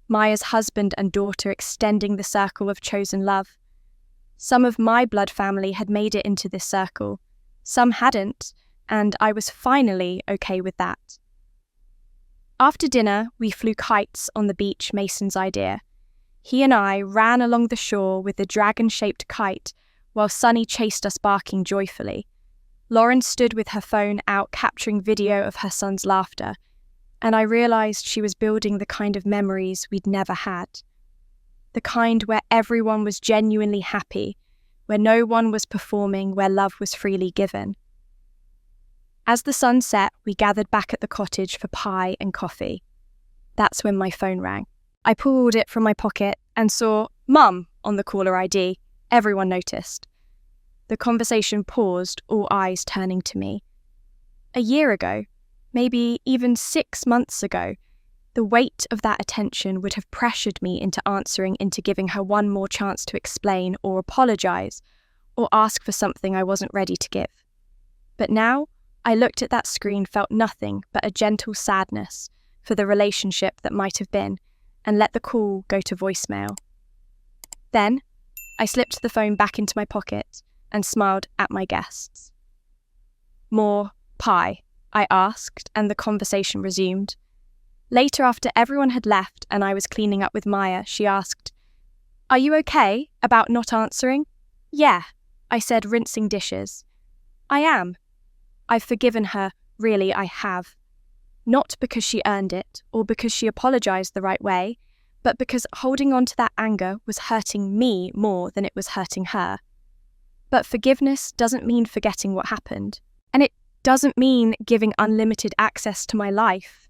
Maya's husband and daughter extending the circle of chosen love. Some of my blood family had made it into this circle. Some hadn't, and I was finally okay with that. After dinner, we flew kites on the beach, Mason's idea. He and I ran along the shore with the dragon-shaped kite, while Sunny chased us barking joyfully. Lauren stood with her phone out capturing video of her son's laughter, and I realised she was building the kind of memories we'd never had. The kind where everyone was genuinely happy, where no one was performing, where love was freely given. As the sun set, we gathered back at the cottage for pie and coffee. That's when my phone rang. I pulled it from my pocket and saw "Mum" on the caller ID. Everyone noticed. The conversation paused, all eyes turning to me. A year ago, maybe even 6 months ago, the weight of that attention would have pressured me into answering, into giving her one more chance to explain or apologise, or ask for something I wasn't ready to give. But now, I looked at that screen, felt nothing but a gentle sadness for the relationship that might have been, and let the call go to voicemail. Then, I slipped the phone back into my pocket and smiled at my guests. "More pie?" I asked, and the conversation resumed. Later, after everyone had left and I was cleaning up with Maya, she asked, "Are you okay about not answering?" "Yeah," I said, rinsing dishes. "I am. I've forgiven her, really I have. Not because she earned it, or because she apologised the right way, but because holding on to that anger was hurting me more than it was hurting her. But forgiveness doesn't mean forgetting what happened, and it doesn't mean giving unlimited access to my life."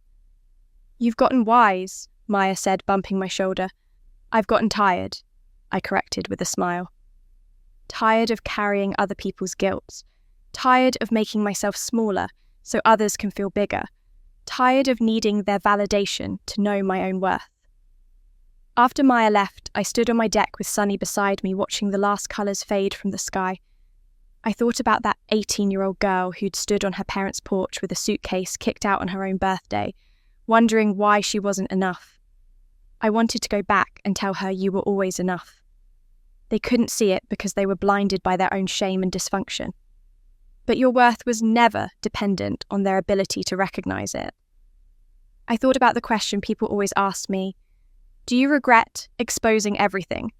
"You've gotten wise," Maya said, bumping my shoulder. "I've gotten tired," I corrected with a smile. Tired of carrying other people's guilt. Tired of making myself smaller so others can feel bigger. Tired of needing their validation to know my own worth. After Maya left, I stood on my deck with Sunny beside me, watching the last colours fade from the sky. I thought about that 18-year-old girl who'd stood on her parents' porch with a suitcase kicked out on her own birthday, wondering why she wasn't enough. I wanted to go back and tell her you were always enough. They couldn't see it because they were blinded by their own shame and dysfunction. But your worth was never dependent on their ability to recognise it. I thought about the question people always asked me, do you regret exposing everything?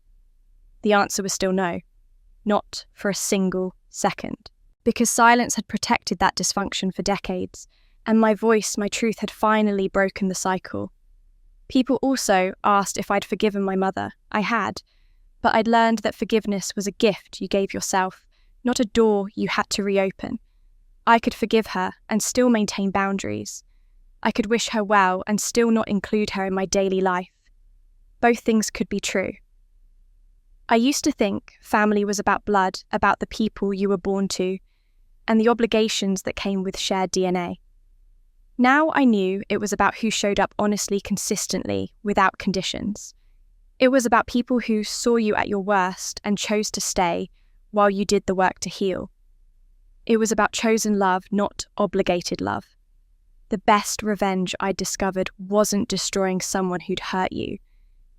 The answer was still no, not for a single second. Because silence had protected that dysfunction for decades, and my voice, my truth had finally broken the cycle. People also asked if I'd forgiven my mother. I had, but I'd learned that forgiveness was a gift you gave yourself, not a door you had to reopen. I could forgive her and still maintain boundaries. I could wish her well and still not include her in my daily life. Both things could be true. I used to think family was about blood, about the people you were born to, and the obligations that came with shared DNA. Now I knew it was about who showed up honestly, consistently, without conditions. It was about people who saw you at your worst and chose to stay while you did the work to heal. It was about chosen love, not obligated love. The best revenge I discovered wasn't destroying someone who'd hurt you.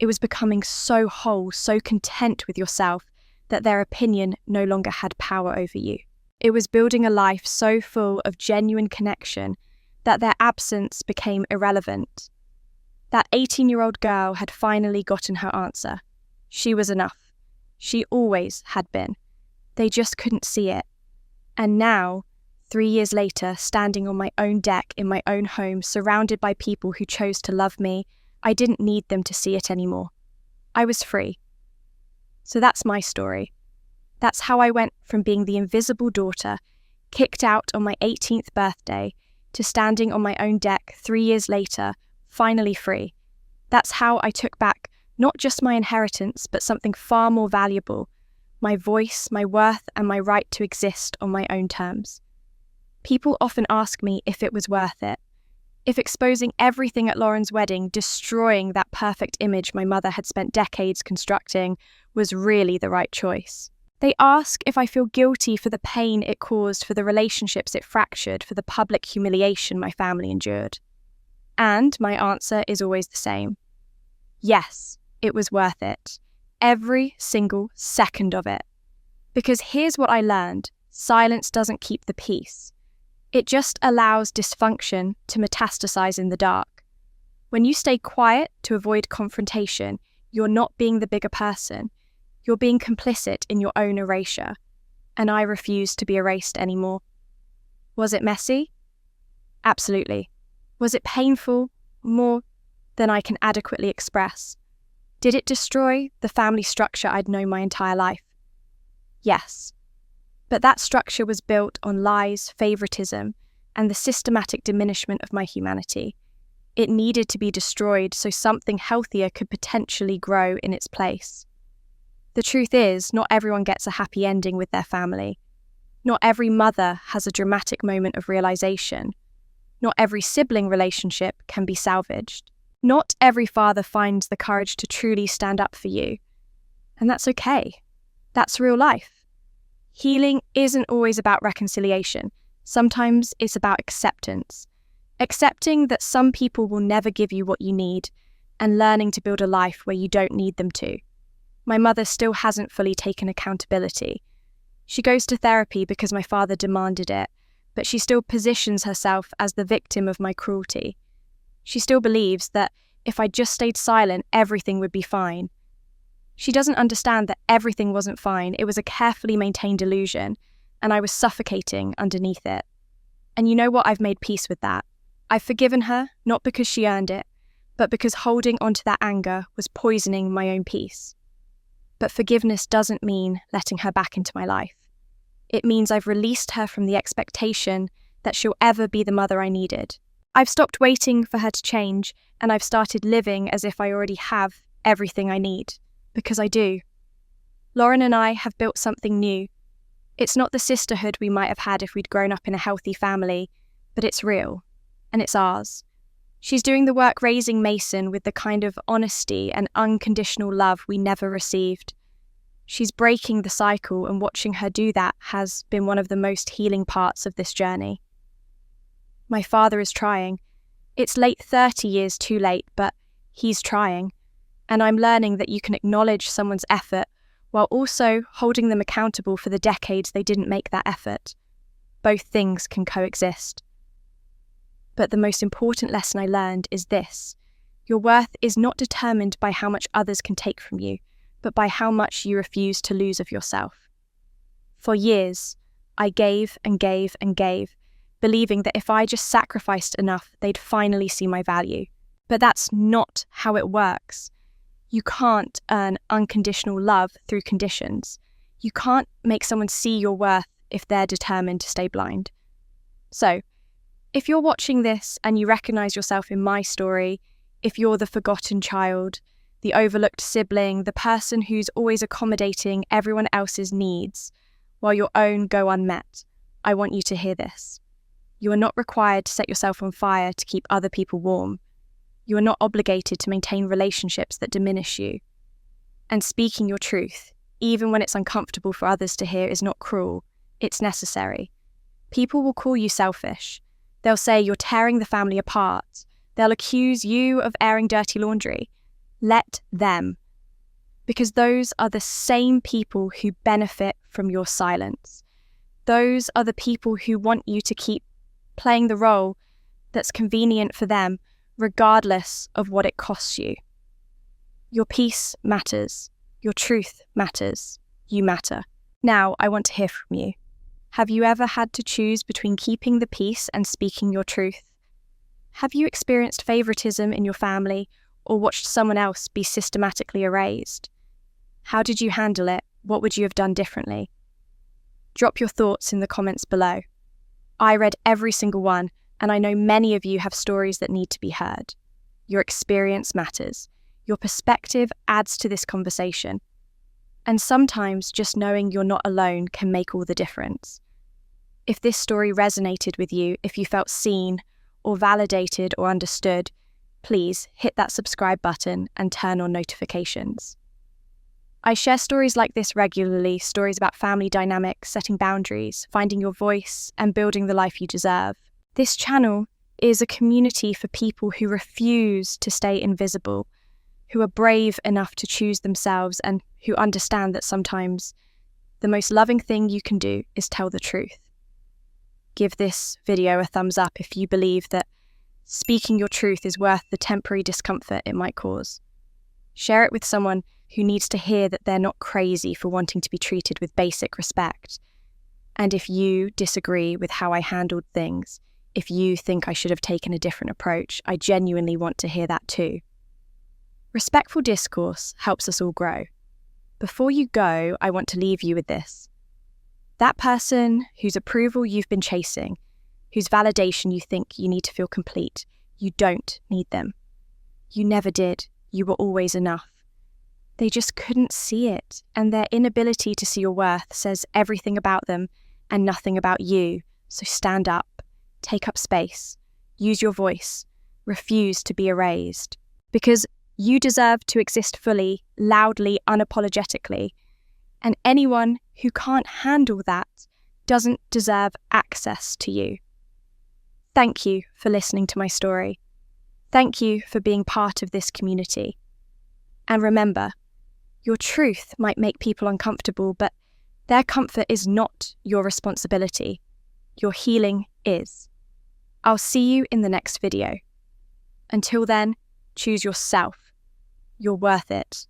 It was becoming so whole, so content with yourself that their opinion no longer had power over you. It was building a life so full of genuine connection that their absence became irrelevant. That 18-year-old girl had finally gotten her answer. She was enough. She always had been. They just couldn't see it. And now, 3 years later, standing on my own deck in my own home, surrounded by people who chose to love me, I didn't need them to see it anymore. I was free. So that's my story. That's how I went from being the invisible daughter, kicked out on my 18th birthday, to standing on my own deck 3 years later, finally free. That's how I took back not just my inheritance, but something far more valuable, my voice, my worth, and my right to exist on my own terms. People often ask me if it was worth it. If exposing everything at Lauren's wedding, destroying that perfect image my mother had spent decades constructing, was really the right choice. They ask if I feel guilty for the pain it caused, for the relationships it fractured, for the public humiliation my family endured. And my answer is always the same. Yes, it was worth it. Every single second of it. Because here's what I learned. Silence doesn't keep the peace. It just allows dysfunction to metastasize in the dark. When you stay quiet to avoid confrontation, you're not being the bigger person. You're being complicit in your own erasure. And I refuse to be erased anymore. Was it messy? Absolutely. Was it painful? More than I can adequately express. Did it destroy the family structure I'd known my entire life? Yes. But that structure was built on lies, favoritism, and the systematic diminishment of my humanity. It needed to be destroyed so something healthier could potentially grow in its place. The truth is, not everyone gets a happy ending with their family. Not every mother has a dramatic moment of realization. Not every sibling relationship can be salvaged. Not every father finds the courage to truly stand up for you. And that's okay. That's real life. Healing isn't always about reconciliation. Sometimes it's about acceptance. Accepting that some people will never give you what you need, and learning to build a life where you don't need them to. My mother still hasn't fully taken accountability. She goes to therapy because my father demanded it, but she still positions herself as the victim of my cruelty. She still believes that if I just stayed silent, everything would be fine. She doesn't understand that everything wasn't fine. It was a carefully maintained illusion, and I was suffocating underneath it. And you know what? I've made peace with that. I've forgiven her, not because she earned it, but because holding onto that anger was poisoning my own peace. But forgiveness doesn't mean letting her back into my life. It means I've released her from the expectation that she'll ever be the mother I needed. I've stopped waiting for her to change, and I've started living as if I already have everything I need. Because I do. Lauren and I have built something new. It's not the sisterhood we might have had if we'd grown up in a healthy family, but it's real, and it's ours. She's doing the work raising Mason with the kind of honesty and unconditional love we never received. She's breaking the cycle, and watching her do that has been one of the most healing parts of this journey. My father is trying. It's late 30 years too late, but he's trying. And I'm learning that you can acknowledge someone's effort while also holding them accountable for the decades they didn't make that effort. Both things can coexist. But the most important lesson I learned is this: your worth is not determined by how much others can take from you, but by how much you refuse to lose of yourself. For years, I gave and gave and gave, believing that if I just sacrificed enough, they'd finally see my value. But that's not how it works. You can't earn unconditional love through conditions. You can't make someone see your worth if they're determined to stay blind. So, if you're watching this and you recognize yourself in my story, if you're the forgotten child, the overlooked sibling, the person who's always accommodating everyone else's needs while your own go unmet, I want you to hear this. You are not required to set yourself on fire to keep other people warm. You are not obligated to maintain relationships that diminish you. And speaking your truth, even when it's uncomfortable for others to hear, is not cruel. It's necessary. People will call you selfish. They'll say you're tearing the family apart. They'll accuse you of airing dirty laundry. Let them. Because those are the same people who benefit from your silence. Those are the people who want you to keep playing the role that's convenient for them, regardless of what it costs you. Your peace matters. Your truth matters. You matter. Now, I want to hear from you. Have you ever had to choose between keeping the peace and speaking your truth? Have you experienced favoritism in your family or watched someone else be systematically erased? How did you handle it? What would you have done differently? Drop your thoughts in the comments below. I read every single one, and I know many of you have stories that need to be heard. Your experience matters. Your perspective adds to this conversation. And sometimes just knowing you're not alone can make all the difference. If this story resonated with you, if you felt seen or validated or understood, please hit that subscribe button and turn on notifications. I share stories like this regularly, stories about family dynamics, setting boundaries, finding your voice, and building the life you deserve. This channel is a community for people who refuse to stay invisible, who are brave enough to choose themselves, and who understand that sometimes the most loving thing you can do is tell the truth. Give this video a thumbs up if you believe that speaking your truth is worth the temporary discomfort it might cause. Share it with someone who needs to hear that they're not crazy for wanting to be treated with basic respect. And if you disagree with how I handled things, if you think I should have taken a different approach, I genuinely want to hear that too. Respectful discourse helps us all grow. Before you go, I want to leave you with this. That person whose approval you've been chasing, whose validation you think you need to feel complete, you don't need them. You never did. You were always enough. They just couldn't see it, and their inability to see your worth says everything about them and nothing about you. So stand up, take up space, use your voice, refuse to be erased. Because you deserve to exist fully, loudly, unapologetically. And anyone who can't handle that doesn't deserve access to you. Thank you for listening to my story. Thank you for being part of this community. And remember, your truth might make people uncomfortable, but their comfort is not your responsibility. Your healing is. I'll see you in the next video. Until then, choose yourself. You're worth it.